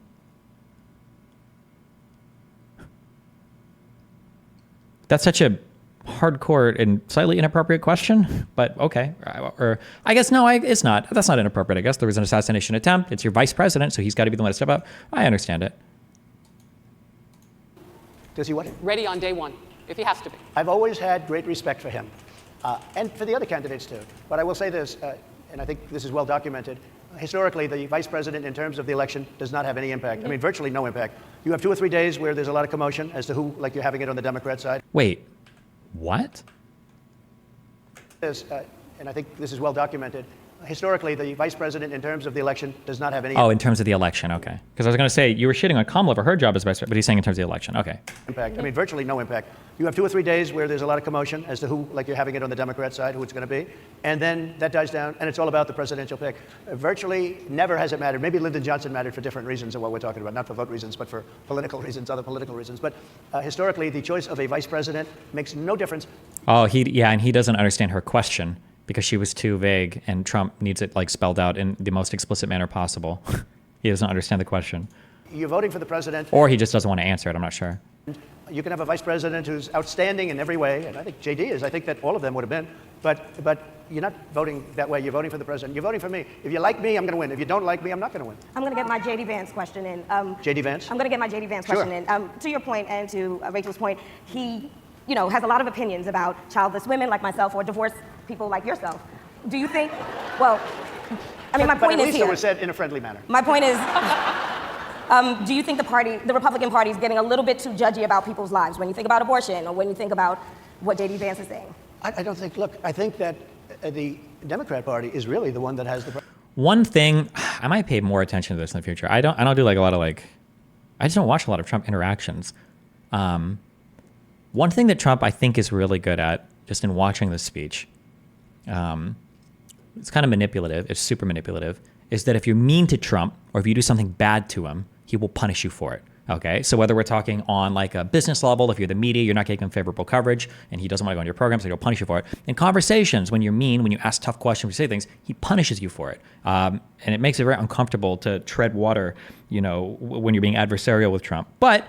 That's such a hardcore and slightly inappropriate question, but okay. Or I guess no, it's not. That's not inappropriate. I guess there was an assassination attempt. It's your vice president, so he's got to be the one to step up. I understand it. Does he what? Ready on day one, if he has to be. I've always had great respect for him, and for the other candidates too. But I will say this, and I think this is well documented. Historically, the vice president, in terms of the election, does not have any impact. I mean, virtually no impact. You have 2 or 3 days where there's a lot of commotion as to who, like you're having it on the Democrat side. Wait. What? And I think this is well documented. Historically, the vice president, in terms of the election, does not have any in terms of the election, okay. Because I was going to say, you were shitting on Kamala for her job as vice president, but he's saying in terms of the election, okay. impact. I mean, virtually no impact. You have 2 or 3 days where there's a lot of commotion as to who, like you're having it on the Democrat side, who it's going to be. And then that dies down, and it's all about the presidential pick. Virtually never has it mattered. Maybe Lyndon Johnson mattered for different reasons than what we're talking about. Not for vote reasons, but for political reasons, other political reasons. But historically, the choice of a vice president makes no difference. Oh, and he doesn't understand her question because she was too vague, and Trump needs it like spelled out in the most explicit manner possible. He doesn't understand the question. You're voting for the president. Or he just doesn't want to answer it, I'm not sure. You can have a vice president who's outstanding in every way, and I think JD is. I think that all of them would have been. But you're not voting that way. You're voting for the president. You're voting for me. If you like me, I'm going to win. If you don't like me, I'm not going to win. I'm going to get my J.D. Vance question in. J.D. Vance? I'm going to get my J.D. Vance question in. To your point and to Rachel's point, he has a lot of opinions about childless women like myself or divorced people like yourself. Do you think, well, I mean, my point is here. But at least it was said in a friendly manner. My point is, do you think the Republican Party is getting a little bit too judgy about people's lives when you think about abortion or when you think about what J.D. Vance is saying? I don't think, look, I think that the Democrat Party is really the one that has the... One thing, I might pay more attention to this in the future. I don't do like a lot of like, I just don't watch a lot of Trump interactions. One thing that Trump, I think, is really good at, just in watching this speech, it's kind of manipulative, it's super manipulative, is that if you're mean to Trump or if you do something bad to him, he will punish you for it. Okay, so whether we're talking on like a business level, if you're the media, you're not getting him favorable coverage and he doesn't want to go on your program, so he'll punish you for it. In conversations, when you're mean, when you ask tough questions, you say things, he punishes you for it. And it makes it very uncomfortable to tread water, you know, when you're being adversarial with Trump. But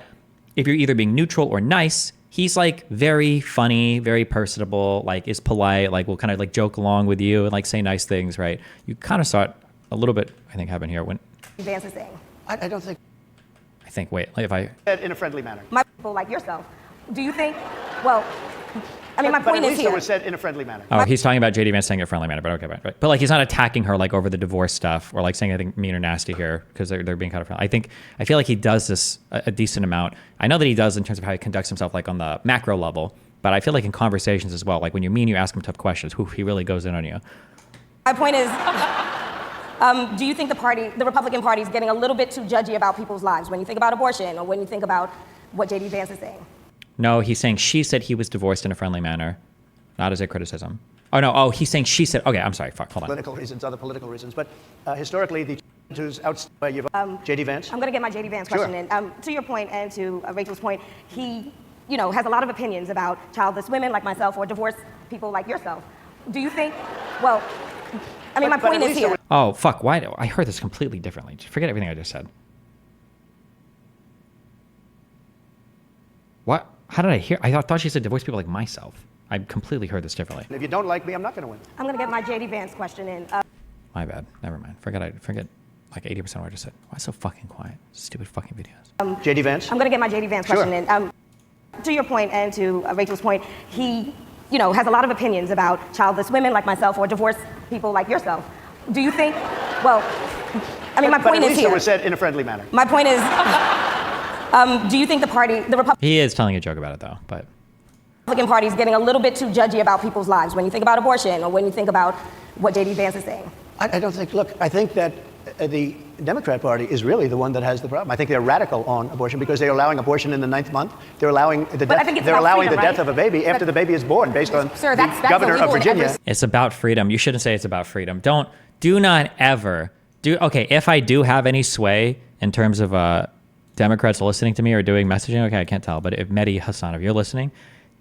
if you're either being neutral or nice, he's like very funny, very personable, like is polite, like will kind of like joke along with you and like say nice things, right? You kind of saw it a little bit, I think, happen here when Vance is saying. I don't think. I think, wait, if I... In a friendly manner. My people like yourself. Do you think, well, I mean, my but point at is least here. it was said in a friendly manner. Oh, he's talking about JD Vance saying it in a friendly manner, but okay, right. But like he's not attacking her like over the divorce stuff or like saying anything mean or nasty here because they're being kind of friendly. I feel like he does this a decent amount. I know that he does in terms of how he conducts himself like on the macro level, but I feel like in conversations as well, like when you're mean, you ask him tough questions. He really goes in on you. My point is, do you think the Republican Party is getting a little bit too judgy about people's lives when you think about abortion or when you think about what JD Vance is saying? No, he's saying she said he was divorced in a friendly manner, not as a criticism. Oh, no. Oh, he's saying she said. Okay, I'm sorry. Fuck, hold on. Political reasons, other political reasons. But historically, the who's out by JD Vance. I'm going to get my JD Vance question in. To your point and to Rachel's point, he, you know, has a lot of opinions about childless women like myself or divorced people like yourself. Do you think, well, I mean, my point is here. Oh, fuck. Why? I heard this completely differently. Forget everything I just said. What? How did I hear? I thought she said divorce people like myself. I completely heard this differently. If you don't like me, I'm not going to win. I'm going to get my JD Vance question in. My bad. Never mind. Forget like 80% of what I just said. Why so fucking quiet? Stupid fucking videos. JD Vance? I'm going to get my JD Vance question in. To your point and to Rachel's point, he, you know, has a lot of opinions about childless women like myself or divorced people like yourself. Do you think, well, I mean, my point is here. But at least it was said in a friendly manner. My point is, do you think the Republican He is telling a joke about it though, but. Party is getting a little bit too judgy about people's lives when you think about abortion or when you think about what JD Vance is saying? I don't think, look, I think that the Democrat Party is really the one that has the problem. I think they're radical on abortion because they're allowing abortion in the 9th month. They're allowing the death of a baby after the baby is born based on the governor of Virginia. It's about freedom. You shouldn't say it's about freedom. Do not ever okay, if I do have any sway in terms of Democrats listening to me or doing messaging, okay, I can't tell, but if Mehdi Hassan, if you're listening,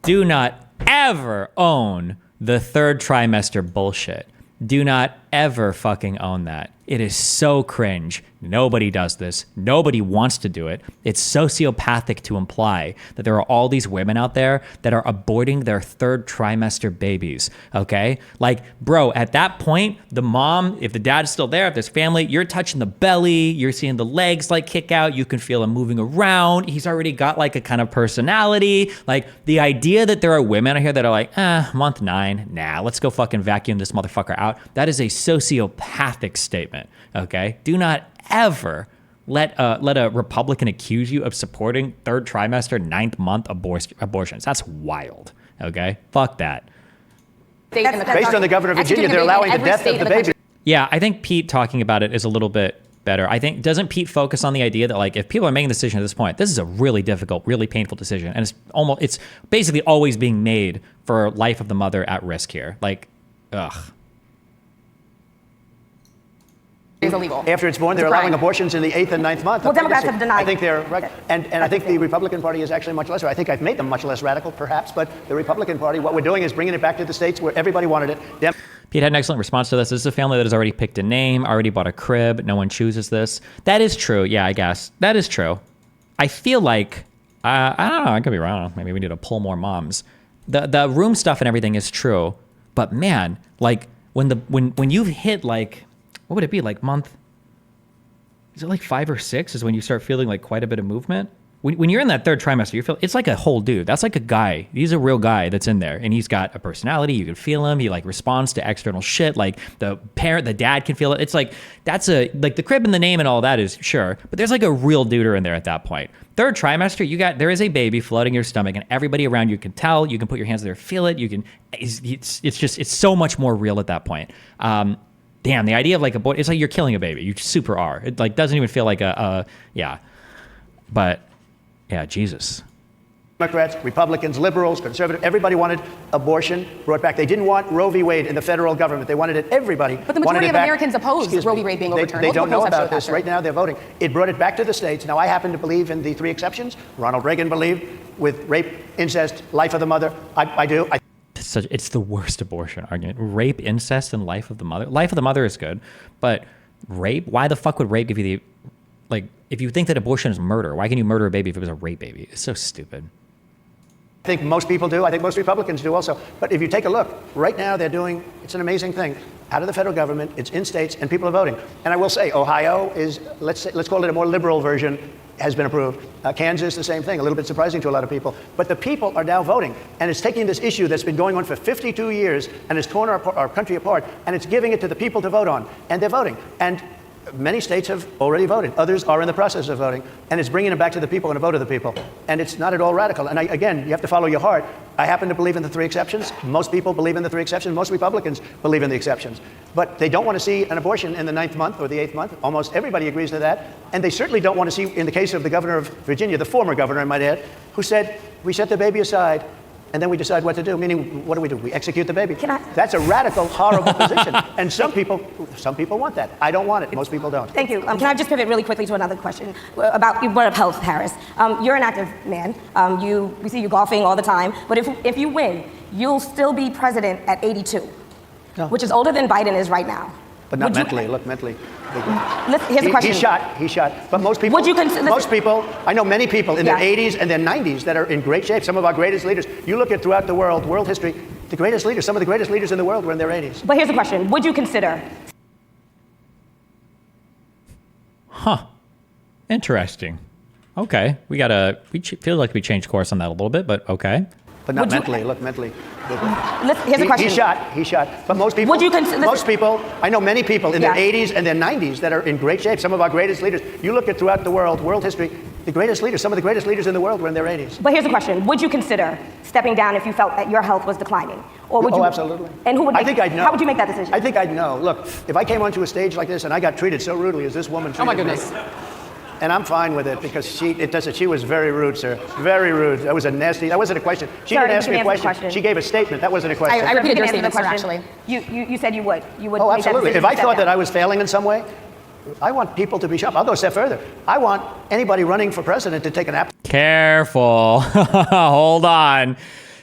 do not ever own the third trimester bullshit. Do not ever fucking own that. It is so cringe. Nobody does this. Nobody wants to do it. It's sociopathic to imply that there are all these women out there that are aborting their third trimester babies, okay? Like, bro, at that point, the mom, if the dad is still there, if there's family, you're touching the belly, you're seeing the legs like kick out, you can feel him moving around. He's already got like a kind of personality. Like, the idea that there are women out here that are like, month 9, nah, let's go fucking vacuum this motherfucker out. That is a sociopathic statement, okay? Do not ever let a Republican accuse you of supporting third trimester, 9th month abortions. That's wild, okay? Fuck that. Based on the governor of Virginia, they're allowing the death of the baby. Yeah, I think Pete talking about it is a little bit better. I think, doesn't Pete focus on the idea that like if people are making the decision at this point, this is a really difficult, really painful decision, and it's basically always being made for life of the mother at risk here. Like, ugh. Is illegal. After it's born, they're allowing abortions in the 8th and 9th month. Well, Democrats have denied. I think they're right. And I think the Republican Party is actually much less. I think I've made them much less radical, perhaps. But the Republican Party, what we're doing is bringing it back to the states where everybody wanted it. Pete had an excellent response to this. This is a family that has already picked a name, already bought a crib. No one chooses this. That is true. Yeah, I guess. That is true. I feel like, I don't know, I could be wrong. Maybe we need to pull more moms. The room stuff and everything is true. But man, like when you've hit like, what would it be, like month? Is it like 5 or 6 is when you start feeling like quite a bit of movement? When you're in that third trimester, it's like a whole dude. That's like a guy. He's a real guy that's in there, and he's got a personality. You can feel him. He like responds to external shit. Like the dad can feel it. It's like like the crib and the name and all that is sure, but there's like a real duder in there at that point. Third trimester, there is a baby floating in your stomach, and everybody around you can tell. You can put your hands there, feel it. You can. It's so much more real at that point. Damn, the idea of like a boy, it's like you're killing a baby. You super are. It like doesn't even feel like yeah. But yeah, Jesus. Democrats, Republicans, liberals, conservatives, everybody wanted abortion brought back. They didn't want Roe v. Wade in the federal government. They wanted it, everybody. But the wanted majority it of back. Americans oppose Excuse Roe me. v. Wade being overturned. They don't know Multiple polls have about showed this. that, Right now they're voting. It brought it back to the states. Now I happen to believe in the 3 exceptions. Ronald Reagan believed with rape, incest, life of the mother. I do. It's the worst abortion argument. Rape, incest, and life of the mother. Life of the mother is good, but rape? Why the fuck would rape give you the... Like, if you think that abortion is murder, why can you murder a baby if it was a rape baby? It's so stupid. I think most people do. I think most Republicans do also. But if you take a look, right now they're doing, it's an amazing thing. Out of the federal government, it's in states, and people are voting. And I will say, Ohio is, let's call it a more liberal version, has been approved. Kansas, the same thing, a little bit surprising to a lot of people. But the people are now voting, and it's taking this issue that's been going on for 52 years and has torn our country apart, and it's giving it to the people to vote on. And they're voting. And many states have already voted. Others are in the process of voting. And it's bringing it back to the people and a vote of the people. And it's not at all radical. And again, you have to follow your heart. I happen to believe in the 3 exceptions. Most people believe in the 3 exceptions. Most Republicans believe in the exceptions. But they don't want to see an abortion in the 9th month or the 8th month. Almost everybody agrees to that. And they certainly don't want to see, in the case of the governor of Virginia, the former governor, I might add, who said, we set the baby aside and then we decide what to do. Meaning, what do? We execute the baby. That's a radical, horrible position. And some people want that. I don't want it. Most people don't. Thank you. Can I just pivot really quickly to another question about, you brought up health, Harris. You're an active man. We see you golfing all the time. But if you win, you'll still be president at 82, which is older than Biden is right now. But not mentally. Look, mentally. Here's the question. He shot. But most people, most people, I know many people in their 80s and their 90s that are in great shape. Some of our greatest leaders. You look at throughout the world history, the greatest leaders, some of the greatest leaders in the world were in their 80s. But here's the question. Would you consider? Huh. Interesting. Okay. We feel like we changed course on that a little bit, but okay. But not mentally. Look, mentally. Here's the question. He shot. But most people, most people, I know many people in their 80s and their 90s that are in great shape. Some of our greatest leaders. You look at throughout the world history, the greatest leaders, some of the greatest leaders in the world were in their 80s. But here's the question. Would you consider stepping down if you felt that your health was declining? Or would you? Absolutely. And who would I think I'd know. How would you make that decision? I think I'd know. Look, if I came onto a stage like this and I got treated so rudely as this woman treated my goodness. me, and I'm fine with it because she was very rude, sir. Very rude. That wasn't a question. She didn't ask me a question. She gave a statement. That wasn't a question. I repeated your statement, sir, actually. You said you would. You would. Oh, make that absolutely. decision If I to step thought down. that I was failing in some way, I want people to be sharp. I'll go a step further. I want anybody running for president to take an app. Careful. Hold on.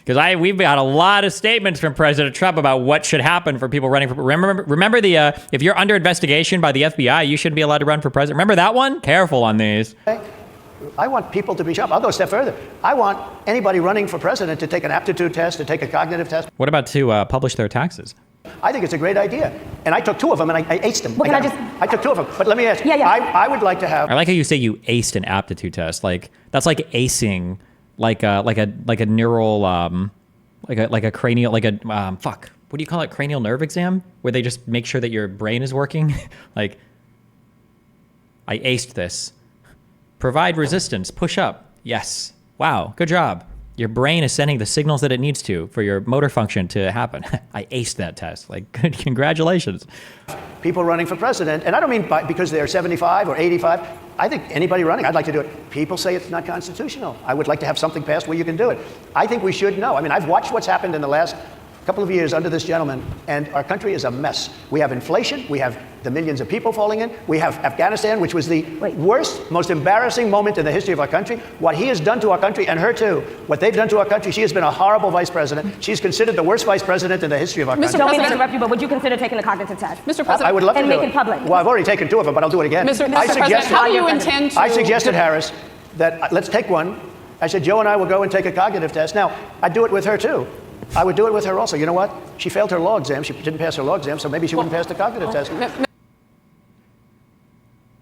Because we've got a lot of statements from President Trump about what should happen for people running for. Remember the if you're under investigation by the FBI, you shouldn't be allowed to run for president. Remember that one? Careful on these. I want people to be sharp. I'll go a step further. I want anybody running for president to take an aptitude test, to take a cognitive test. What about to publish their taxes? I think it's a great idea. And I took 2 of them and I aced them. Well, I took 2 of them. But let me ask you, I would like to have. I like how you say you aced an aptitude test. Like that's like acing, like a neural, like a cranial, like a fuck. What do you call it? Cranial nerve exam, where they just make sure that your brain is working. Like, I aced this. Provide resistance. Push up. Yes. Wow. Good job. Your brain is sending the signals that it needs to for your motor function to happen. I aced that test. Like, good, congratulations. People running for president, and I don't mean because they're 75 or 85. I think anybody running, I'd like to do it. People say it's not constitutional. I would like to have something passed where you can do it. I think we should know. I mean, I've watched what's happened in the last couple of years under this gentleman, and our country is a mess. We have inflation. We have the millions of people falling in. We have Afghanistan, which was the worst, most embarrassing moment in the history of our country. What he has done to our country, and her too, what they've done to our country, she has been a horrible vice president. She's considered the worst vice president in the history of our country. Don't mean to interrupt you, but would you consider taking a cognitive test? Mr. President. I would love to and do make it. it public. Well, I've already taken 2 of them, but I'll do it again. Mr. President, how do you intend to? I suggested, Harris, that let's take one. I said, Joe and I will go and take a cognitive test. Now, I'd do it with her too. I would do it with her also. You know what? She failed her law exam. She didn't pass her law exam, so maybe she wouldn't pass the cognitive test.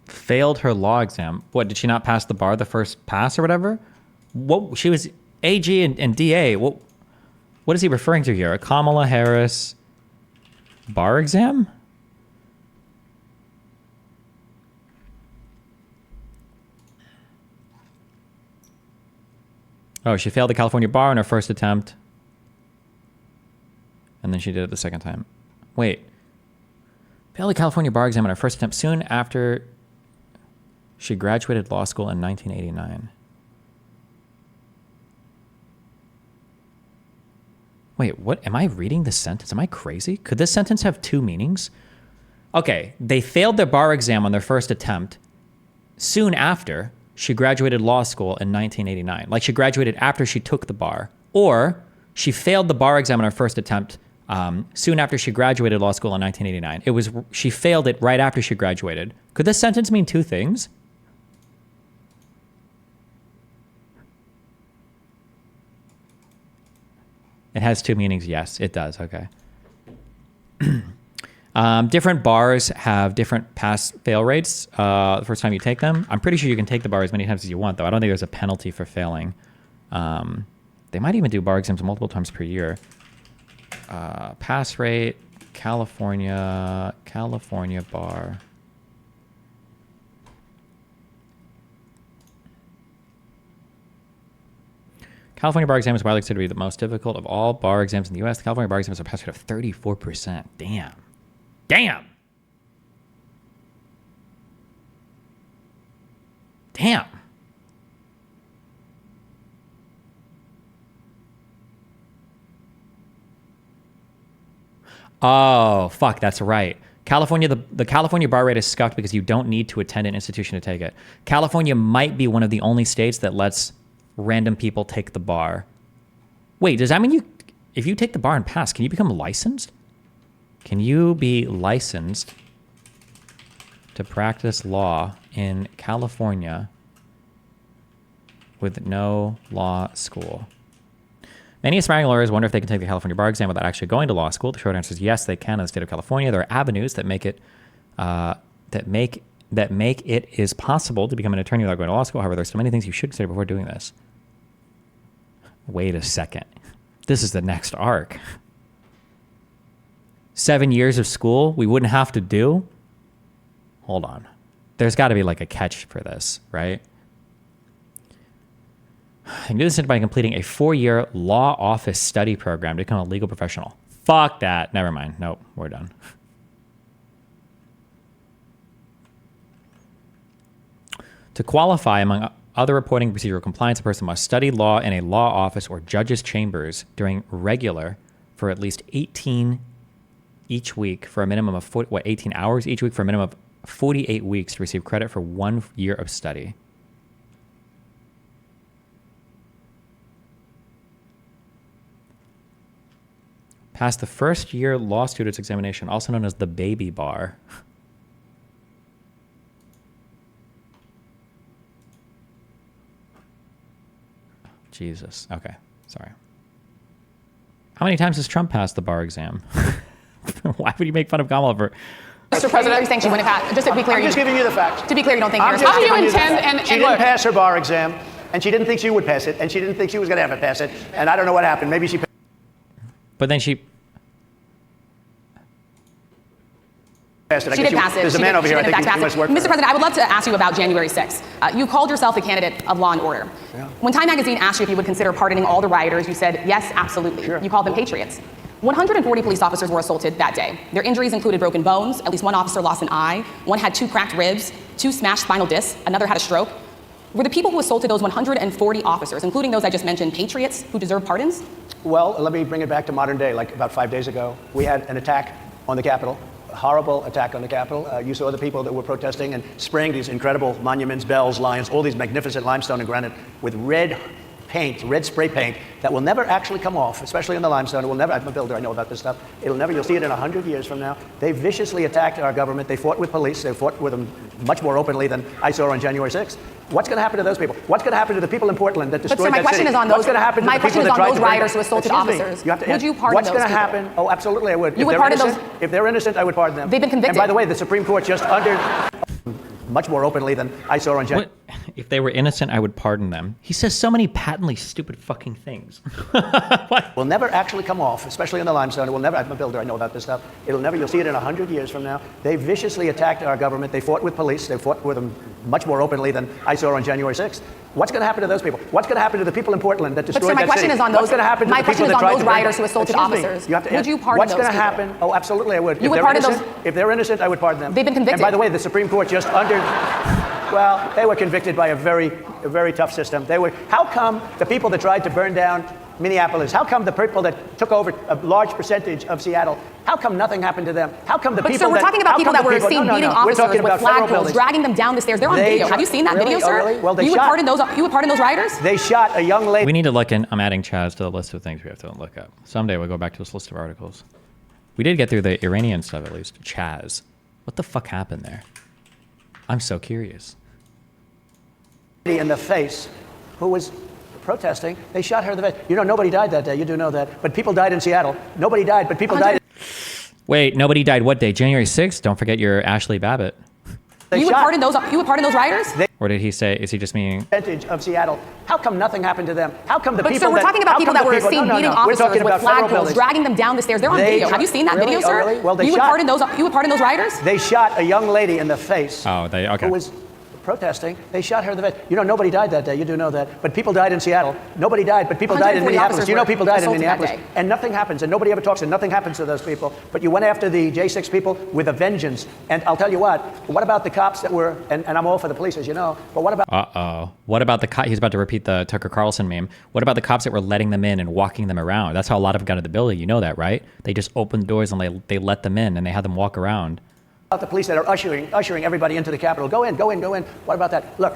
Failed her law exam. What, did she not pass the bar the first pass or whatever? What, she was AG and DA. What is he referring to here? A Kamala Harris bar exam? Oh, she failed the California bar in her first attempt. And then she did it the second time. Wait. Failed the California bar exam in her first attempt soon after she graduated law school in 1989. Wait, what? Am I reading this sentence? Am I crazy? Could this sentence have two meanings? Okay, they failed their bar exam on their first attempt soon after she graduated law school in 1989. Like she graduated after she took the bar. Or she failed the bar exam on her first attempt soon after she graduated law school in 1989. She failed it right after she graduated. Could this sentence mean two things? It has two meanings. Yes, it does. Okay. Different bars have different pass-fail rates the first time you take them. I'm pretty sure you can take the bar as many times as you want, though. I don't think there's a penalty for failing. They might even do bar exams multiple times per year. Pass rate, California bar. California bar exam is widely considered to be the most difficult of all bar exams in the U.S. The California bar exam has a pass rate of 34%. Damn. Damn. Damn. Oh, fuck, that's right. California, the California bar rate is scuffed because you don't need to attend an institution to take it. California might be one of the only states that lets random people take the bar. Wait, does that mean if you take the bar and pass, can you become licensed? Can you be licensed to practice law in California with no law school? Many aspiring lawyers wonder if they can take the California bar exam without actually going to law school. The short answer is yes, they can in the state of California. There are avenues that make it is possible to become an attorney without going to law school. However, there's so many things you should consider before doing this. Wait a second. This is the next arc. 7 years of school we wouldn't have to do? Hold on. There's got to be like a catch for this, right? You can do this by completing a 4-year law office study program to become a legal professional. Fuck that. Never mind. Nope, we're done. To qualify, among other reporting procedural compliance, a person must study law in a law office or judge's chambers during regular for at least 18 each week for a minimum of 18 hours each week for a minimum of 48 weeks to receive credit for 1 year of study. Pass the first year law student's examination, also known as the baby bar. Jesus. Okay. Sorry. How many times has Trump passed the bar exam? Why would you make fun of Kamala for... Mr. President, are you saying she wouldn't have? Just to be clear, I'm just giving you the facts. To be clear, you don't think How you're... do you intend? She didn't pass her bar exam, and she didn't think she would pass it, and she didn't think she was going to have to pass it, and I don't know what happened. Maybe she... But then she... She did pass it. There's a man over here, I think he must work for her. Mr. President, I would love to ask you about January 6th. You called yourself a candidate of law and order. Yeah. When Time Magazine asked you if you would consider pardoning all the rioters, you said, yes, absolutely. Sure. You called them patriots. 140 police officers were assaulted that day. Their injuries included broken bones, at least one officer lost an eye, one had 2 cracked ribs, 2 smashed spinal discs, another had a stroke. Were the people who assaulted those 140 officers, including those I just mentioned, patriots who deserve pardons? Well, let me bring it back to modern day. Like about 5 days ago, we had an attack on the Capitol. A horrible attack on the Capitol. You saw the people that were protesting and spraying these incredible monuments, bells, lions, all these magnificent limestone and granite with red paint, red spray paint that will never actually come off, especially in the limestone. It will never, I'm a builder, I know about this stuff. It'll never, you'll see it in 100 years from now. They viciously attacked our government. They fought with police. They fought with them much more openly than I saw on January 6th. What's going to happen to those people? What's going to happen to the people in Portland that destroyed that city? My question is on What's going to happen to the people that tried to... those rioters who assaulted officers. Would you pardon What's those going to people? happen? Oh, absolutely I would. You would pardon those? If they're innocent, I would pardon them. They've been convicted. And by the way, the Supreme Court just much more openly than I saw on January. If they were innocent, I would pardon them. He says so many patently stupid fucking things. Will never actually come off, especially in the limestone. It will never, I'm a builder, I know about this stuff. It'll never, you'll see it in 100 years from now. They viciously attacked our government. They fought with police. They fought with them much more openly than I saw on January 6th. What's going to happen to those people? What's going to happen to the people in Portland that destroyed that city? My question is on those. What's going to happen to the people that tried to... rioters who assaulted officers. Would you pardon What's those going to people? happen? Oh, absolutely I would. You would pardon those? If they're innocent, I would pardon them. They've been convicted. And by the way, the Supreme Court just well, they were convicted by a very tough system. How come the people that tried to burn down Minneapolis? How come the people that took over a large percentage of Seattle, how come nothing happened to them? How come the But people sir, we're talking about people that were seen beating officers with flagpoles, dragging them down the stairs. They're on video. Have you seen that video, sir? Really? Well, you would pardon those rioters? They shot a young lady. We need to look in. I'm adding Chaz to the list of things we have to look up. Someday we'll go back to this list of articles. We did get through the Iranian stuff at least. Chaz. What the fuck happened there? I'm so curious. In the face who was protesting. They shot her in the face. You know, nobody died that day. You do know that. But people died in Seattle. Nobody died, but people died. Wait, nobody died what day? January 6th? Don't forget your Ashley Babbitt. You would pardon those rioters? Or did he say, is he just meaning... Percentage of Seattle. How come nothing happened to them? How come the but people sir, we're talking about people that were seen beating officers with flagpoles, dragging them down the stairs. They're on video. Have you seen that video, sir? Really? Well, you would pardon those rioters? They shot a young lady in the face. Oh, okay. Who was protesting. They shot her in the face. You know, nobody died that day. You do know that. But people died in Seattle. Nobody died, but people died in Minneapolis. You know people died in Minneapolis. And nothing happens, and nobody ever talks, and nothing happens to those people. But you went after the J6 people with a vengeance. And I'll tell you what about the cops that were, and I'm all for the police, as you know, but what about... Uh-oh. What about the cops? He's about to repeat the Tucker Carlson meme. What about the cops that were letting them in and walking them around? That's how a lot of them got into the building. You know that, right? They just opened the doors and they let them in, and they had them walk around. The police that are ushering everybody into the Capitol. Go in. What about that? Look,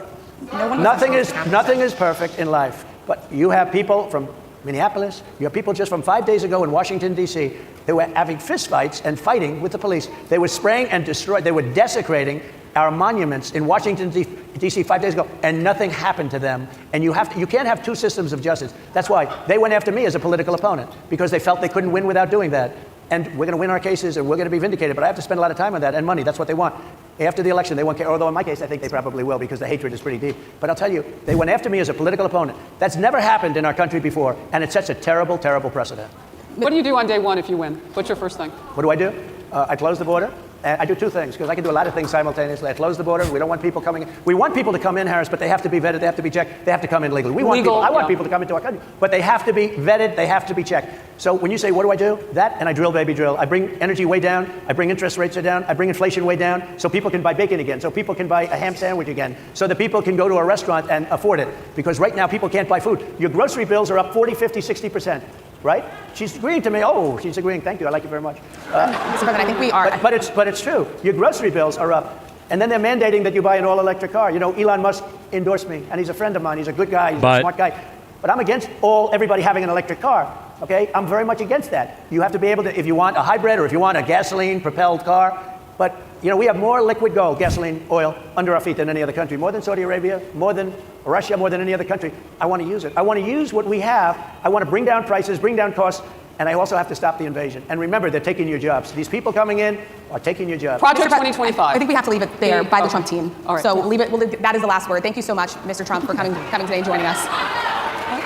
nothing is perfect in life. But you have people from Minneapolis. You have people just from 5 days ago in Washington, D.C. They were having fistfights and fighting with the police. They were spraying and destroying. They were desecrating our monuments in Washington, D.C. 5 days ago, and nothing happened to them. And you can't have two systems of justice. That's why they went after me as a political opponent, because they felt they couldn't win without doing that. And we're going to win our cases, and we're going to be vindicated. But I have to spend a lot of time on that and money. That's what they want. After the election, they won't care. Although in my case, I think they probably will, because the hatred is pretty deep. But I'll tell you, they went after me as a political opponent. That's never happened in our country before, and it sets a terrible, terrible precedent. What do you do on day one if you win? What's your first thing? What do? I close the border. I do two things, because I can do a lot of things simultaneously. I close the border. We don't want people coming in. We want people to come in, Harris, but they have to be vetted. They have to be checked. They have to come in legally. I want people to come into our country, but they have to be vetted. They have to be checked. So when you say, what do I do? That, and I drill, baby, drill. I bring energy way down. I bring interest rates down. I bring inflation way down, so people can buy bacon again, so people can buy a ham sandwich again, so that people can go to a restaurant and afford it. Because right now, people can't buy food. Your grocery bills are up 40, 50, 60%. Right? She's agreeing to me. Oh, she's agreeing. Thank you. I like you very much. Mr. President, I think we are. But it's true. Your grocery bills are up. And then they're mandating that you buy an all-electric car. You know, Elon Musk endorsed me, and he's a friend of mine. He's a good guy. He's a smart guy. But I'm against everybody having an electric car. Okay? I'm very much against that. You have to be able to, if you want a hybrid or if you want a gasoline-propelled car. But, you know, we have more liquid gold, gasoline, oil, under our feet than any other country. More than Saudi Arabia, more than Russia, more than any other country. I want to use it. I want to use what we have. I want to bring down prices, bring down costs, and I also have to stop the invasion. And remember, they're taking your jobs. These people coming in are taking your jobs. Project 2025. I think we have to leave it there by the Trump team. All right. So leave it. That is the last word. Thank you so much, Mr. Trump, for coming today and joining us.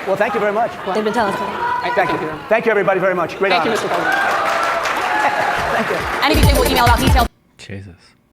Well, thank you very much. They've been telling us. Thank you. Thank you, everybody, very much. Great honor. Thank you, Mr. President. Thank you. Any detail will email about details. Jesus.